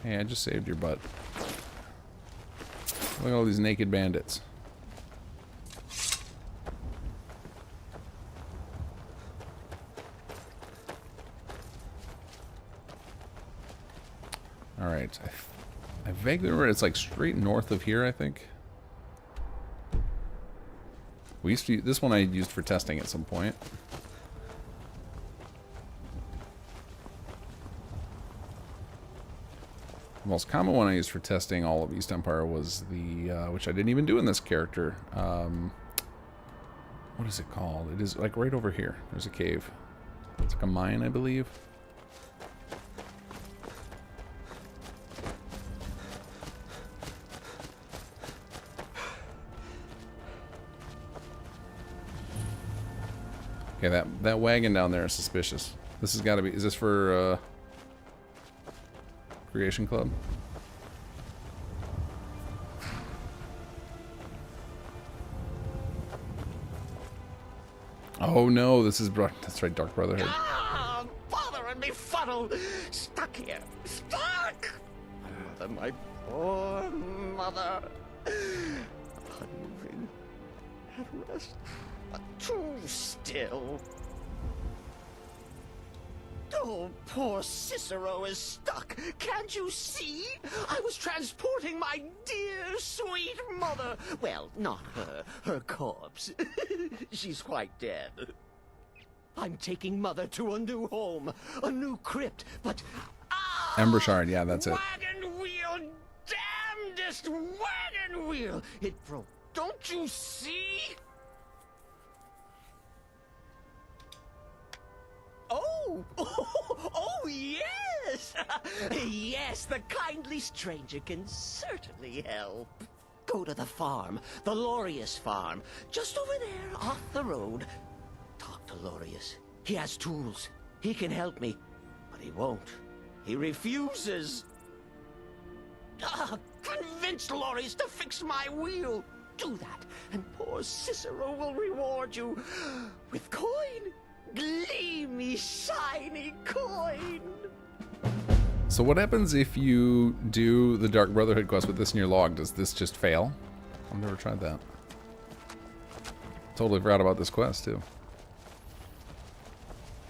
Hey, I just saved your butt. Look at all these naked bandits. Alright, I vaguely remember it's like straight north of here, I think. We used to, this one I used for testing at some point. The most common one I used for testing all of East Empire was the, which I didn't even do in this character. What is it called? It is like right over here. There's a cave. It's like a mine, I believe. Okay, that wagon down there is suspicious. This has got to be... Is this for Creation Club? Oh no, this is... That's right, Dark Brotherhood. Ah, bother and befuddle! Stuck here! Stuck! Mother, my poor mother! Unmoving, at rest, but too still. Oh, poor Cicero is stuck. Can't you see? I was transporting my dear, sweet mother. Well, not her corpse. She's quite dead. I'm taking Mother to a new home, a new crypt, but... Ember Shard, yeah, that's it. Wagon wheel, damnedest wagon wheel! It broke. Don't you see? Oh, yes! Yes, the kindly stranger can certainly help. Go to the farm, the Lorius farm, just over there, off the road. Talk to Lorius. He has tools. He can help me, but he won't. He refuses. Convince Lorius to fix my wheel. Do that, and poor Cicero will reward you with coin. Gleamy, shiny coin. So what happens if you do the Dark Brotherhood quest with this in your log? Does this just fail? I've never tried that. Totally forgot about this quest, too.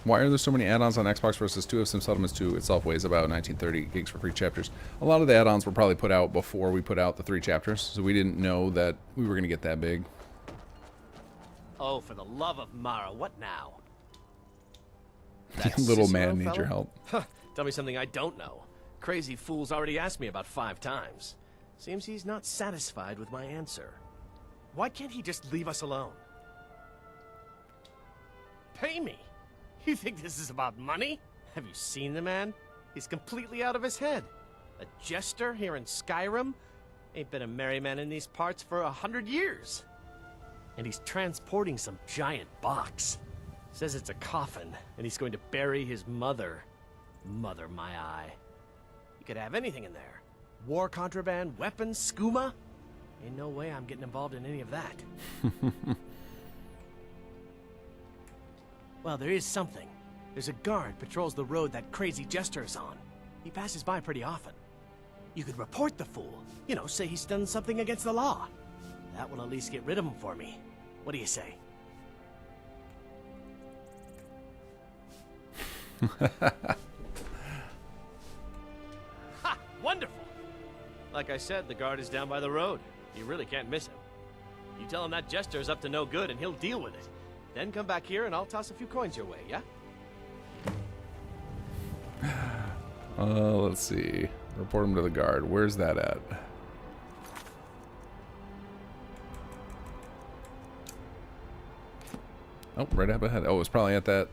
Why are there so many add-ons on Xbox versus 2 of Sim Settlements 2 itself weighs about 1930 gigs for 3 chapters? A lot of the add-ons were probably put out before we put out the 3 chapters, so we didn't know that we were going to get that big. Oh, for the love of Mara, what now? Little Cicero man needs fella? your help. Huh, tell me something I don't know. Crazy fool's already asked me about 5 times. Seems he's not satisfied with my answer. Why can't he just leave us alone? Pay me? You think this is about money? Have you seen the man? He's completely out of his head. A jester here in Skyrim? Ain't been a merry man in these parts for 100 years. And he's transporting some giant box. Says it's a coffin, and he's going to bury his mother. Mother, my eye. You could have anything in there. War contraband, weapons, skooma. Ain't no way I'm getting involved in any of that. Well, there is something. There's a guard patrols the road that crazy jester is on. He passes by pretty often. You could report the fool. You know, say he's done something against the law. That will at least get rid of him for me. What do you say? Ha! Wonderful! Like I said, the guard is down by the road. You really can't miss him. You tell him that jester is up to no good and he'll deal with it. Then come back here and I'll toss a few coins your way, yeah? Let's see. Report him to the guard. Where's that at? Oh, right up ahead. Oh, it's probably at that...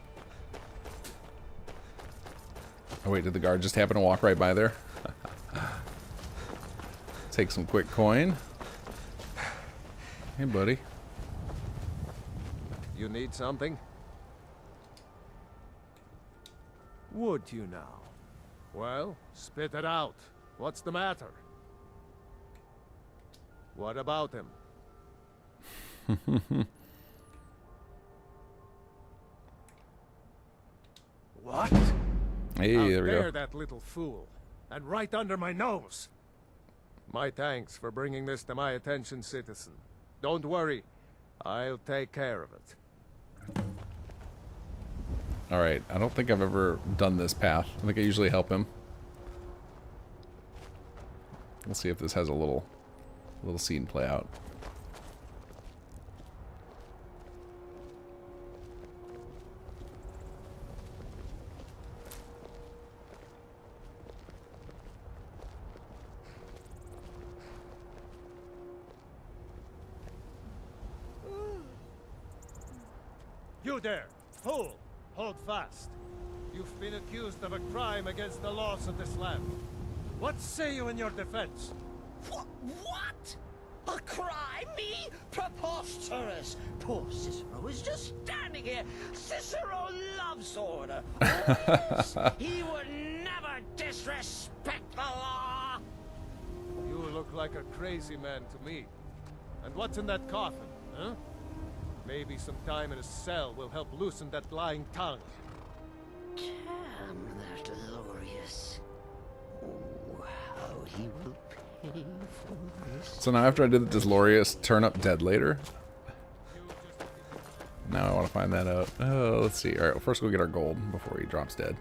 Oh wait, did the guard just happen to walk right by there? Take some quick coin. Hey, buddy. You need something? Would you now? Well, spit it out. What's the matter? What about him? What? Hey, How there we dare go. that little fool. And right under my nose. My thanks for bringing this to my attention, citizen. Don't worry. I'll take care of it. Alright, I don't think I've ever done this path. I think I usually help him. We'll see if this has a little scene play out. You there, fool! Hold fast. You've been accused of a crime against the laws of this land. What say you in your defense? What? A cry? Me? Preposterous! Poor Cicero is just standing here. Cicero loves order. Yes, he would never disrespect the law. You look like a crazy man to me. And what's in that coffin, huh? Maybe some time in a cell will help loosen that lying tongue. Damn that glorious. Oh, how he will pay for this. So now after I did the Deslorious turn up dead later. Now I want to find that out. Oh, let's see. Alright, well, first we'll get our gold before he drops dead.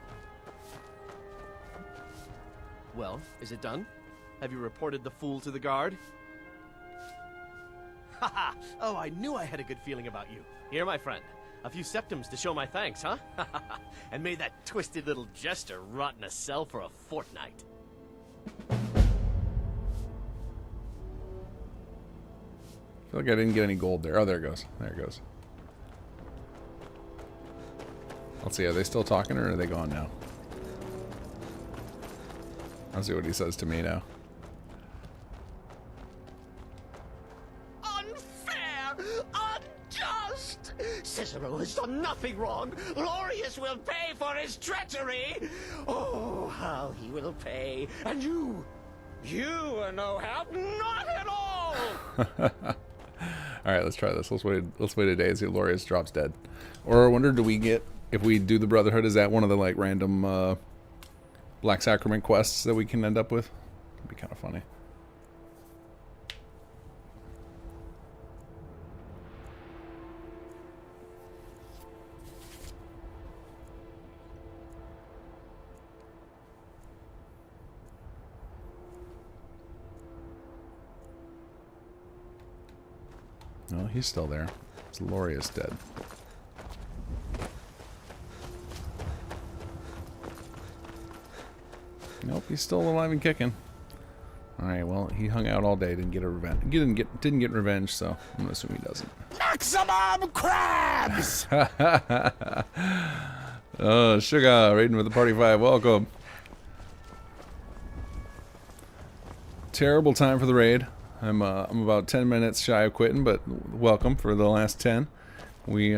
Well, is it done? Have you reported the fool to the guard? Haha! Oh, I knew I had a good feeling about you. Here, my friend. A few septims to show my thanks, huh? And may that twisted little jester rot in a cell for a fortnight. I feel like I didn't get any gold there. Oh, there it goes. There it goes. Let's see, are they still talking or are they gone now? I'll see what he says to me now. Unjust! Cicero has done nothing wrong. Glorious will pay for his treachery. Oh, how he will pay. And you are no help. Not at all. Alright, let's try this. Let's wait a day and see if Glorious drops dead. Or I wonder, do we get, if we do the Brotherhood, is that one of the like random Black Sacrament quests that we can end up with? It'd be kind of funny. No, he's still there. It's Glorious dead. Nope, he's still alive and kicking. Alright, well, he hung out all day, didn't get a revenge. Didn't get revenge, so I'm gonna assume he doesn't. Maximum crabs! Oh, Sugar, raiding with the Party 5, welcome. Terrible time for the raid. I'm about 10 minutes shy of quitting, but welcome for the last 10. We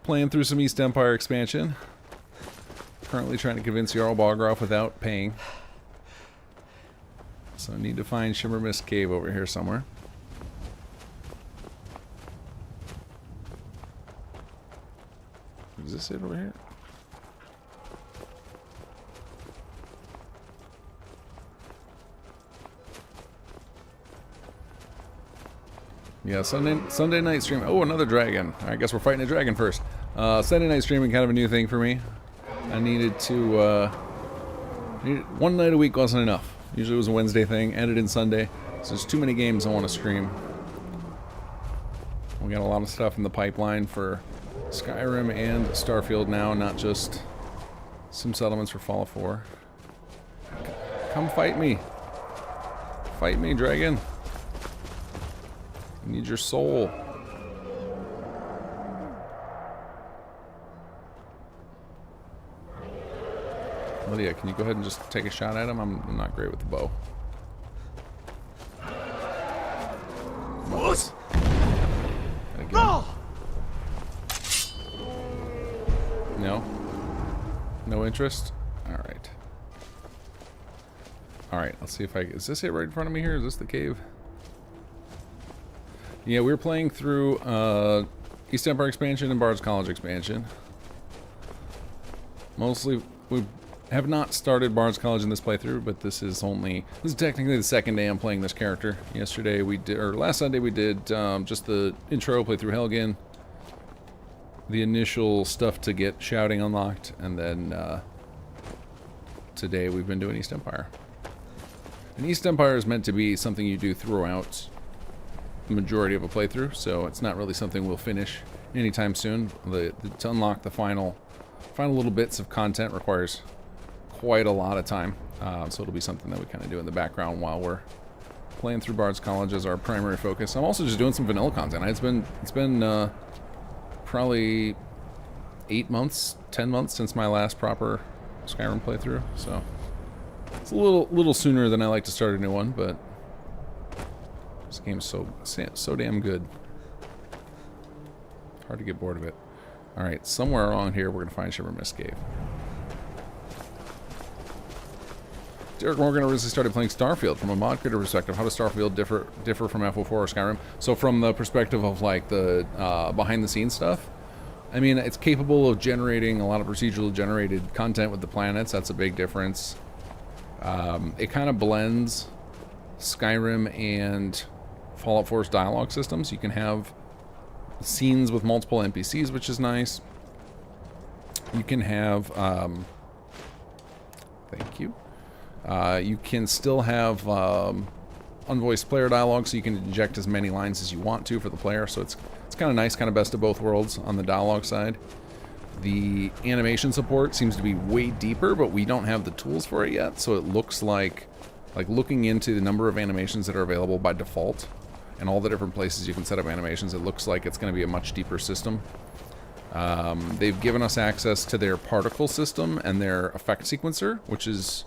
playing through some East Empire expansion. Currently trying to convince Jarl Balgroff without paying. So I need to find Shimmer Mist Cave over here somewhere. Is this it over here? Yeah, Sunday night stream. Oh, another dragon. I guess we're fighting a dragon first. Sunday night streaming, kind of a new thing for me. I needed to, one night a week wasn't enough. Usually it was a Wednesday thing, added in Sunday. So there's too many games I want to stream. We got a lot of stuff in the pipeline for Skyrim and Starfield now, not just some settlements for Fallout 4. Come fight me. Fight me, dragon. I need your soul. Lydia, can you go ahead and just take a shot at him? I'm not great with the bow. What? No? No interest? Alright. Alright, let's see if I... Is this it right in front of me here? Is this the cave? Yeah, we're playing through East Empire expansion and Bard's College expansion. Mostly, we have not started Bard's College in this playthrough, but this is technically the second day I'm playing this character. Yesterday we did, or last Sunday we did just the intro, play through Helgen, the initial stuff to get shouting unlocked, and then today we've been doing East Empire. And East Empire is meant to be something you do throughout the majority of a playthrough, so it's not really something we'll finish anytime soon. To unlock the final little bits of content requires quite a lot of time, so it'll be something that we kind of do in the background while we're playing through Bard's College as our primary focus. I'm also just doing some vanilla content. It's been probably 8 months, 10 months since my last proper Skyrim playthrough, so it's a little sooner than I like to start a new one, but This game's so damn good. Hard to get bored of it. Alright, somewhere around here we're going to find Shiver Mist Cave. Derek Morgan originally started playing Starfield. From a mod creator perspective, how does Starfield differ from FO4 or Skyrim? So from the perspective of like the behind the scenes stuff, I mean, it's capable of generating a lot of procedural generated content with the planets. That's a big difference. It kind of blends Skyrim and Fallout 4's dialogue systems. You can have scenes with multiple NPCs, which is nice. You can have thank you. You can still have unvoiced player dialogue, so you can inject as many lines as you want to for the player. So it's kind of nice, kind of best of both worlds on the dialogue side. The animation support seems to be way deeper, but we don't have the tools for it yet. So it looks like looking into the number of animations that are available by default and all the different places you can set up animations, it looks like it's going to be a much deeper system. They've given us access to their particle system and their effect sequencer, which is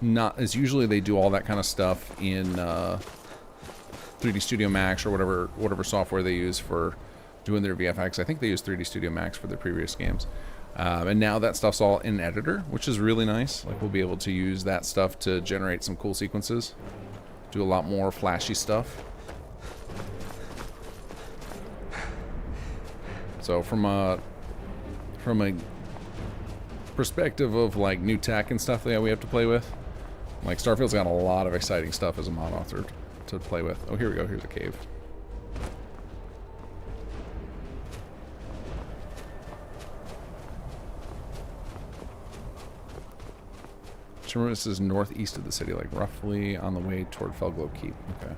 not as usually they do all that kind of stuff in 3D Studio Max or whatever software they use for doing their VFX. I think they use 3D Studio Max for their previous games. And now that stuff's all in editor, which is really nice. Like, we'll be able to use that stuff to generate some cool sequences, do a lot more flashy stuff. So from a perspective of like new tech and stuff that we have to play with, like Starfield's got a lot of exciting stuff as a mod author to play with. Oh, here we go. Here's a cave. Remember, this is northeast of the city, like roughly on the way toward Felglow Keep. Okay.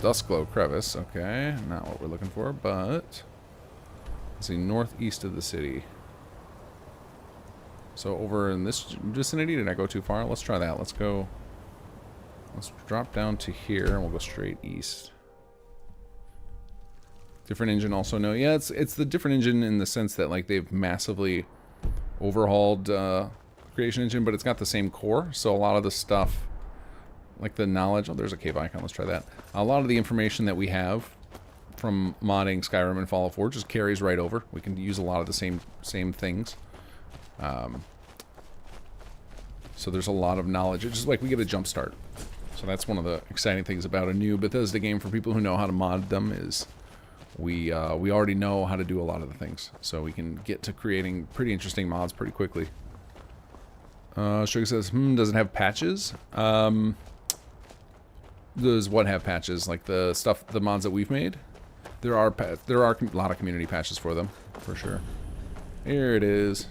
Duskglow Crevice. Okay, not what we're looking for, but let's see, northeast of the city. So over in this vicinity, did I go too far? Let's try that. Let's drop down to here, and we'll go straight east. Different engine also, no. Yeah, it's the different engine in the sense that like they've massively overhauled Creation Engine, but it's got the same core. So a lot of the stuff, like the knowledge, oh, there's a cave icon, let's try that. A lot of the information that we have from modding Skyrim and Fallout 4 just carries right over. We can use a lot of the same things. So there's a lot of knowledge. It's just like we get a jump start. So that's one of the exciting things about a new Bethesda game for people who know how to mod them is we already know how to do a lot of the things. So we can get to creating pretty interesting mods pretty quickly. Sugar says, does it have patches? Does what have patches? Like the stuff, the mods that we've made? There are a lot of community patches for them, for sure. Here it is.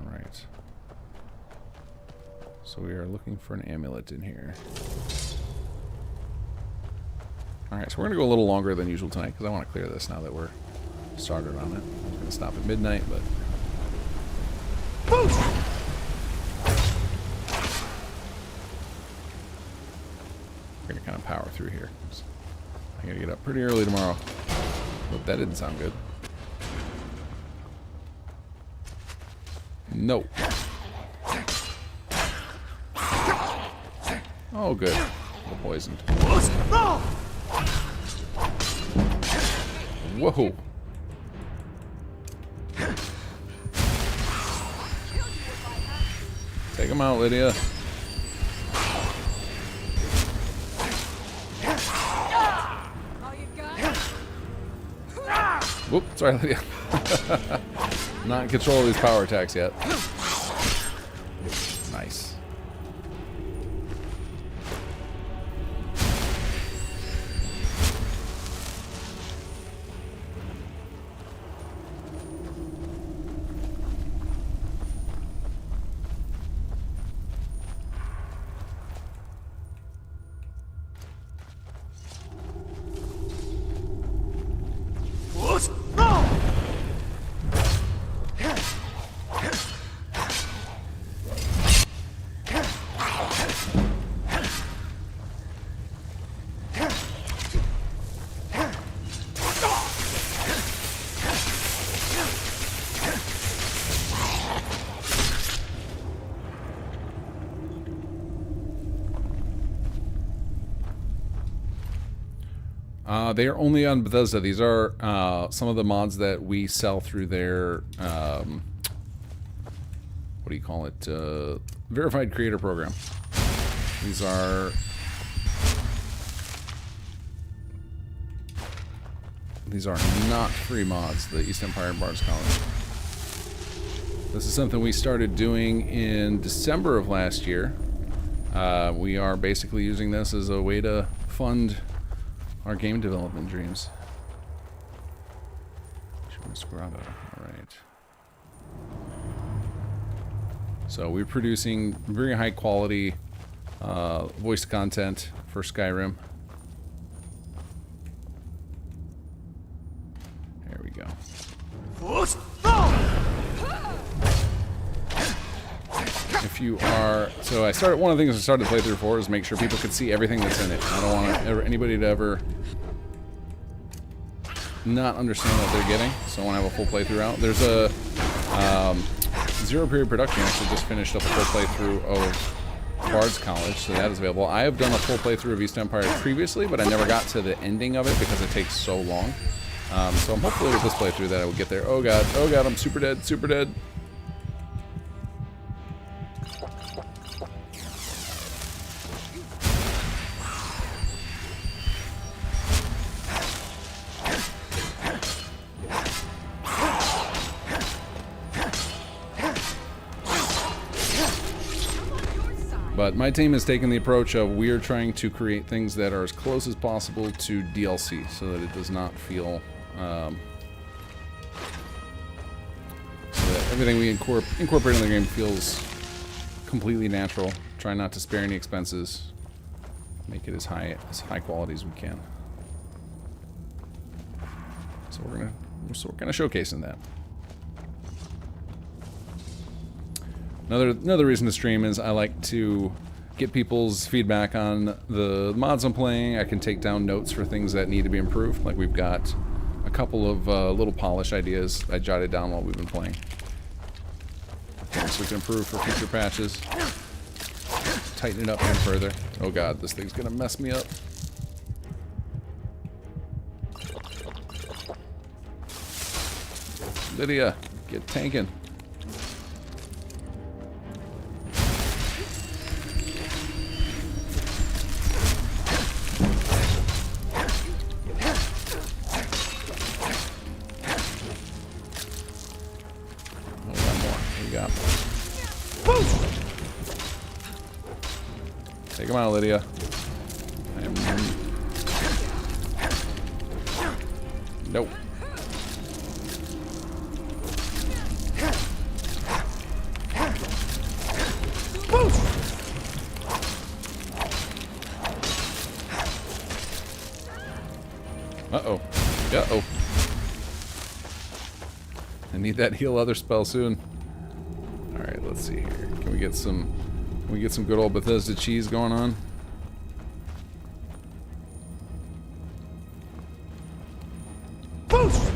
Alright. So we are looking for an amulet in here. Alright, so we're going to go a little longer than usual tonight, because I want to clear this now that we're started on it. I'm going to stop at midnight, but... Boost! We're going to kind of power through here. I got to get up pretty early tomorrow. But that didn't sound good. No. Oh, good. We're poisoned. Whoa. Take him out, Lydia. Whoop, sorry, Lydia. Not in control of these power attacks yet. Nice. They are only on Bethesda. These are some of the mods that we sell through their, what do you call it, verified creator program. These are not free mods, the East Empire Bards College. This is something we started doing in December of last year. We are basically using this as a way to fund our game development dreams. Alright. So we're producing very high quality voice content for Skyrim. There we go. If you are, so I started, one of the things I started the playthrough for is make sure people could see everything that's in it. I don't want anybody to ever not understand what they're getting, so I want to have a full playthrough out. There's a Zero Period Production actually just finished up a full playthrough of Bard's College, so that is available. I have done a full playthrough of East Empire previously, but I never got to the ending of it because it takes so long. So I'm hopefully with this playthrough that I will get there. Oh god, I'm super dead, super dead. But my team has taken the approach of we are trying to create things that are as close as possible to DLC so that it does not feel so that everything we incorporate in the game feels completely natural. Try not to spare any expenses. Make it as high quality as we can. So we're kind of showcasing that. Another reason to stream is I like to get people's feedback on the mods I'm playing. I can take down notes for things that need to be improved. Like we've got a couple of little polish ideas I jotted down while we've been playing. So we can improve for future patches. Tighten it up even further. Oh god, this thing's gonna mess me up. Lydia, get tanking. Come on, Lydia. Nope. Uh-oh. Uh-oh. I need that heal other spell soon. Alright, let's see here. Can we get some good old Bethesda cheese going on? Boost!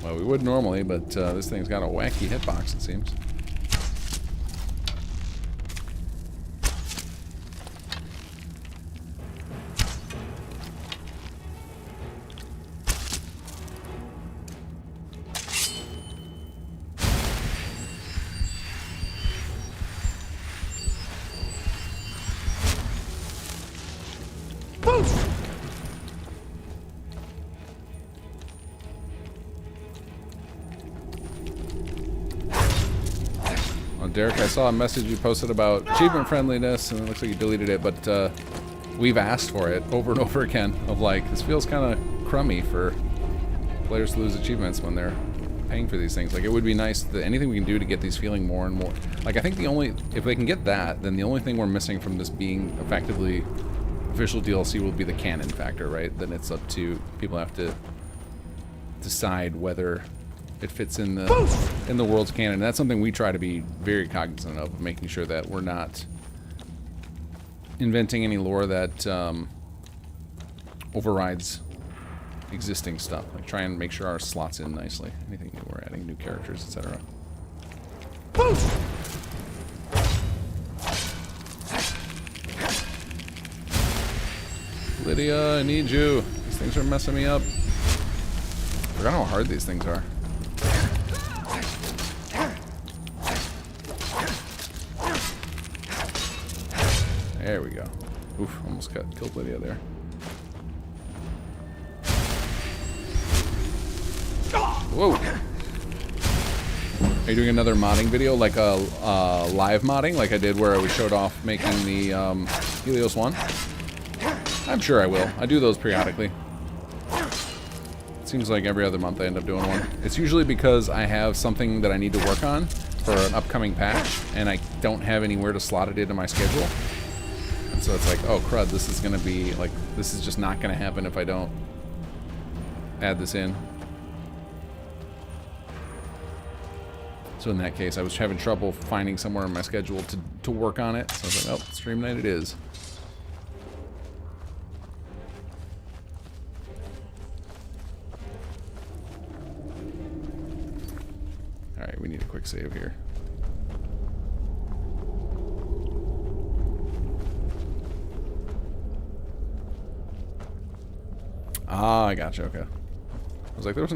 Well, we would normally, but this thing's got a wacky hitbox, it seems. Derek, I saw a message you posted about achievement friendliness, and it looks like you deleted it, but we've asked for it over and over again, of like, this feels kind of crummy for players to lose achievements when they're paying for these things. Like, it would be nice that anything we can do to get these feeling more and more. Like, I think if they can get that, then the only thing we're missing from this being effectively official DLC will be the canon factor, right? Then it's up to, people have to decide whether it fits in the world's canon. And that's something we try to be very cognizant of making sure that we're not inventing any lore that overrides existing stuff. Like try and make sure our slots in nicely. Anything new, we're adding new characters, etc. Lydia, I need you. These things are messing me up. I forgot how hard these things are. There we go. Oof, almost killed Lydia there. Whoa! Are you doing another modding video, like a live modding, like I did where I showed off making the Helios 1? I'm sure I will. I do those periodically. It seems like every other month I end up doing one. It's usually because I have something that I need to work on for an upcoming patch, and I don't have anywhere to slot it into my schedule. And so it's like, oh crud, this is gonna be, like, this is just not gonna happen if I don't add this in. So in that case, I was having trouble finding somewhere in my schedule to work on it. So I was like, oh, stream night it is. Alright, we need a quick save here. Ah, I gotcha, okay. I was like, there was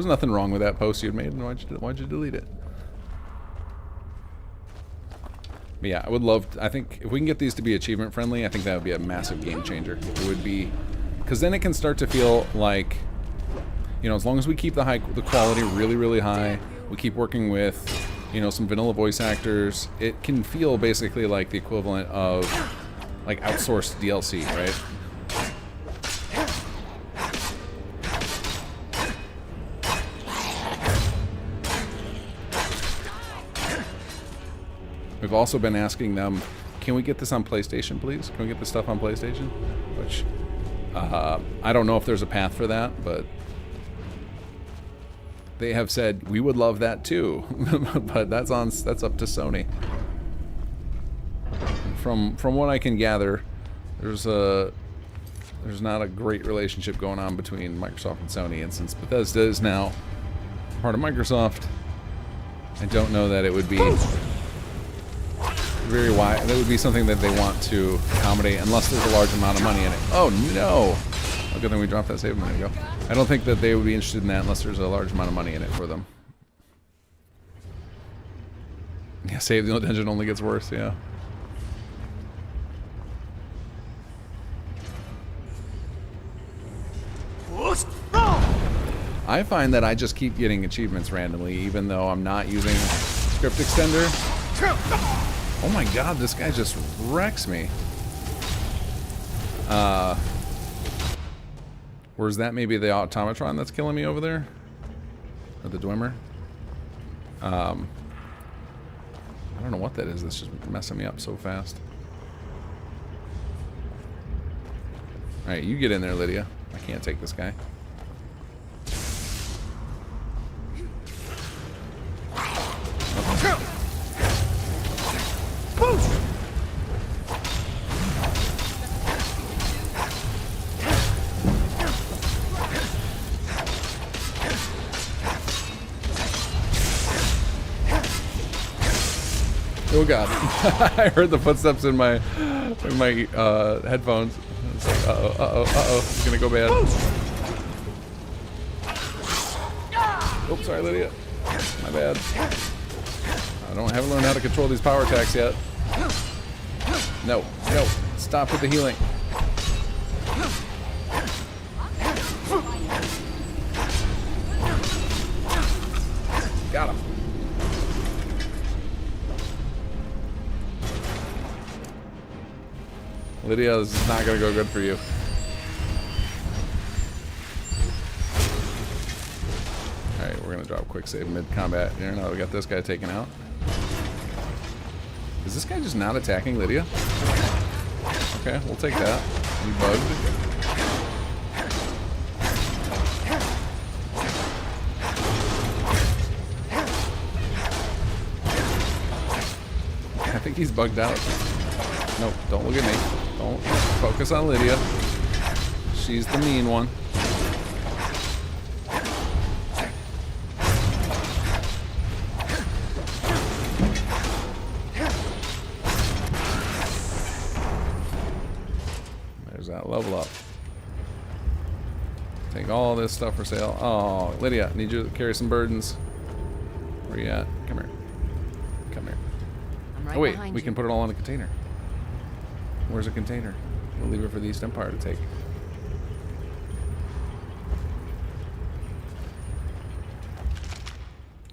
nothing wrong with that post you had made, and why'd you delete it? But yeah, I would love I think if we can get these to be achievement friendly, I think that would be a massive game changer. It would be, because then it can start to feel like, you know, as long as we keep the quality really, really high, we keep working with, you know, some vanilla voice actors, it can feel basically like the equivalent of like outsourced DLC, right? We've also been asking them, can we get this on PlayStation, please? Can we get this stuff on PlayStation? Which, I don't know if there's a path for that, but they have said, we would love that too. But that's up to Sony. From what I can gather, there's not a great relationship going on between Microsoft and Sony, and since Bethesda is now part of Microsoft, I don't know that it would be very wide. That would be something that they want to accommodate unless there's a large amount of money in it. Oh no! Oh, good thing we dropped that save a minute ago. I don't think that they would be interested in that unless there's a large amount of money in it for them. Yeah, save the dungeon only gets worse, yeah. I find that I just keep getting achievements randomly, even though I'm not using script extender. Oh my god, this guy just wrecks me. Or is that maybe the automatron that's killing me over there? Or the Dwemer? I don't know what that is. That's just messing me up so fast. Alright, you get in there, Lydia. I can't take this guy. Oh god. I heard the footsteps in my headphones. It's like, uh-oh, it's gonna go bad. Oh, sorry, Lydia. My bad. I haven't learned how to control these power attacks yet. No, stop with the healing. Got him. Lydia, this is not gonna go good for you. Alright, we're gonna drop a quick save mid-combat here now that we got this guy taken out. Is this guy just not attacking Lydia? Okay, we'll take that. You bugged. think he's bugged out. No, don't look at me. Don't focus on Lydia. She's the mean one. There's that level up. Take all this stuff for sale. Oh, Lydia, I need you to carry some burdens. Where you at? Come here. Come here. Right oh wait, behind we you. can put it all in a container. Where's a container? We'll leave it for the East Empire to take.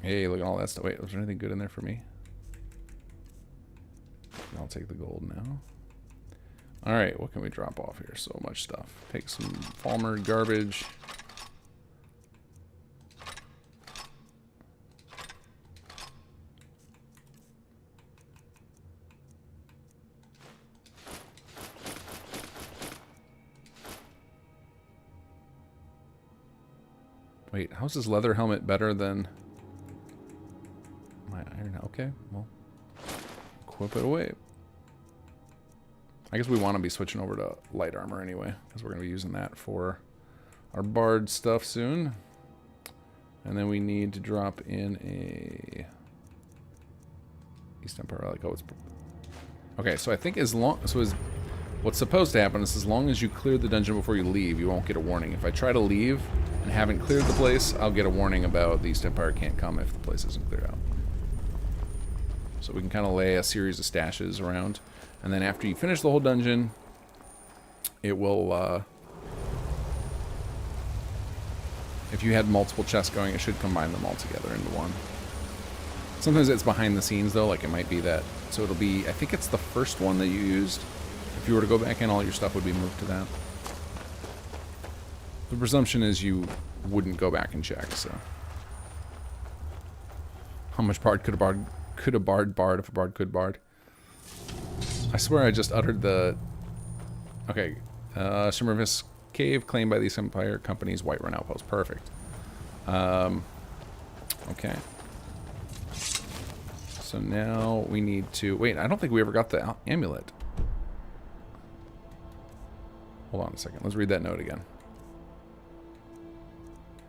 Hey, look at all that stuff. Wait, was there anything good in there for me? I'll take the gold now. Alright, what can we drop off here? So much stuff. Take some Falmer garbage. Wait, how's this leather helmet better than my iron? Okay, well, equip it away. I guess we want to be switching over to light armor anyway, because we're going to be using that for our bard stuff soon. And then we need to drop in a East Empire. Like, oh, it's okay. So I think what's supposed to happen is as long as you clear the dungeon before you leave, you won't get a warning. If I try to leave and haven't cleared the place, I'll get a warning about the East Empire can't come if the place isn't cleared out. So we can kind of lay a series of stashes around. And then after you finish the whole dungeon, it will, if you had multiple chests going, it should combine them all together into one. Sometimes it's behind the scenes, though, like it might be that. So it'll be, I think it's the first one that you used. If you were to go back in, all your stuff would be moved to that. The presumption is you wouldn't go back and check, so. How much bard could a bard bard if a bard could bard? I swear I just uttered the... Okay. Shimmervis Cave claimed by the East Empire Company's Whiterun Outpost. Perfect. Okay. So now we need to... Wait, I don't think we ever got the amulet. Hold on a second. Let's read that note again.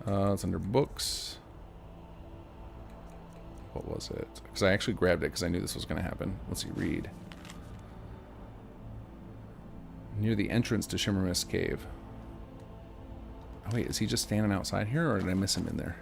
It's under books. What was it? Because I actually grabbed it because I knew this was going to happen. Let's see, read. Near the entrance to Shimmermist Cave. Oh wait, is he just standing outside here, or did I miss him in there?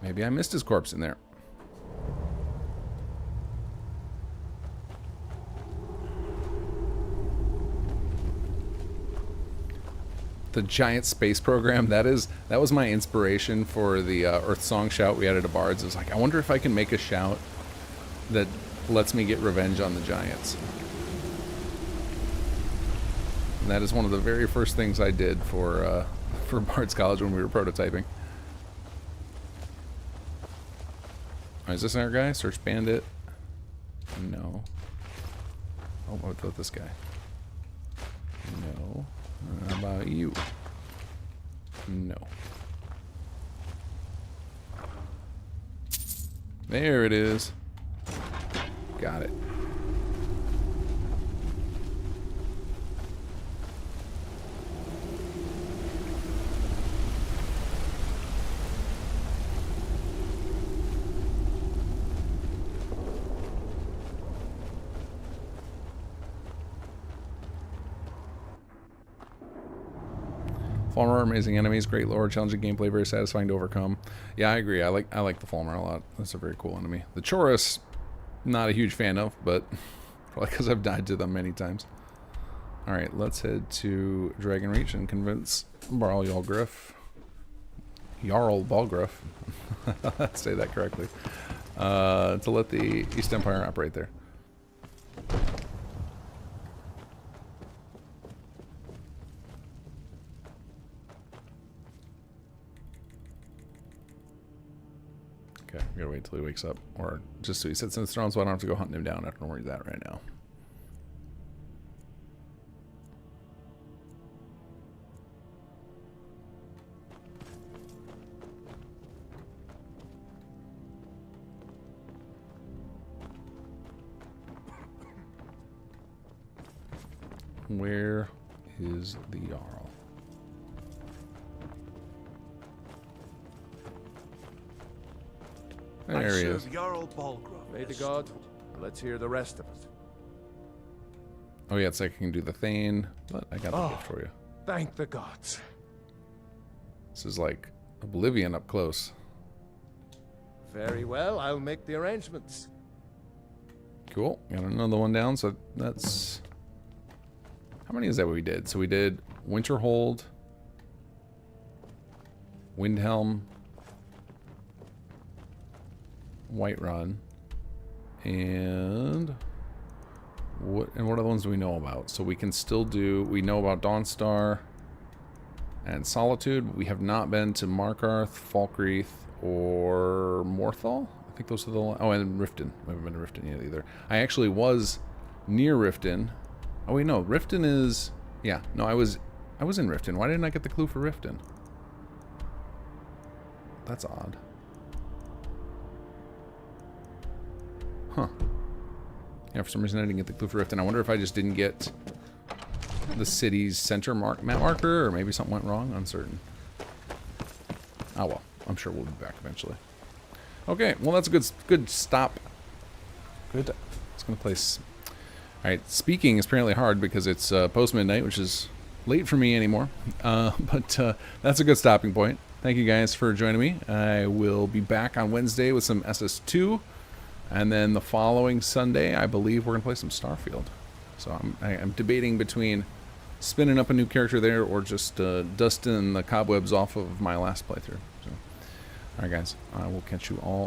Maybe I missed his corpse in there. The giant space program, that was my inspiration for the Earth Song shout we had at a Bards. It was like, I wonder if I can make a shout that lets me get revenge on the giants. And that is one of the very first things I did for Bards College when we were prototyping. Oh, is this our guy? Search Bandit? No. Oh, what about this guy? No. How about you? No. There it is. Got it. Falmer, amazing enemies, great lore, challenging gameplay, very satisfying to overcome. Yeah, I agree. I like the Falmer a lot. That's a very cool enemy. The Chorus, not a huge fan of, but probably because I've died to them many times. All right, let's head to Dragon Reach and convince Jarl Balgruff, say that correctly, to let the East Empire operate there. Okay, we gotta wait till he wakes up. Or just so he sits in his throne so I don't have to go hunting him down. I don't know where he's at right now. Where is the Jarl? There he is. May the god. Let's hear the rest of it. Oh yeah, it's like I can do the Thane, but I got the gift for you. Thank the gods. This is like Oblivion up close. Very well, I'll make the arrangements. Cool. Got another one down, so that's... How many is that we did? So we did Winterhold, Windhelm, Whiterun, and what are the ones we know about? So we can still do, we know about Dawnstar and Solitude. We have not been to Markarth, Falkreath, or Morthal. I think those are the, oh, and Riften. We haven't been to Riften yet either. I actually was near Riften. Oh wait, no, Riften is, yeah, no, I was in Riften. Why didn't I get the clue for Riften? That's odd. Huh. Yeah, for some reason I didn't get the clue for Riften. I wonder if I just didn't get the city's center map marker, or maybe something went wrong. Uncertain. Oh well, I'm sure we'll be back eventually. Okay, well that's a good stop. Good. It's gonna place. All right, speaking is apparently hard because it's post midnight, which is late for me anymore. But that's a good stopping point. Thank you guys for joining me. I will be back on Wednesday with some SS2. And then the following Sunday, I believe we're going to play some Starfield. So I'm debating between spinning up a new character there or just dusting the cobwebs off of my last playthrough. So, all right, guys. I will catch you all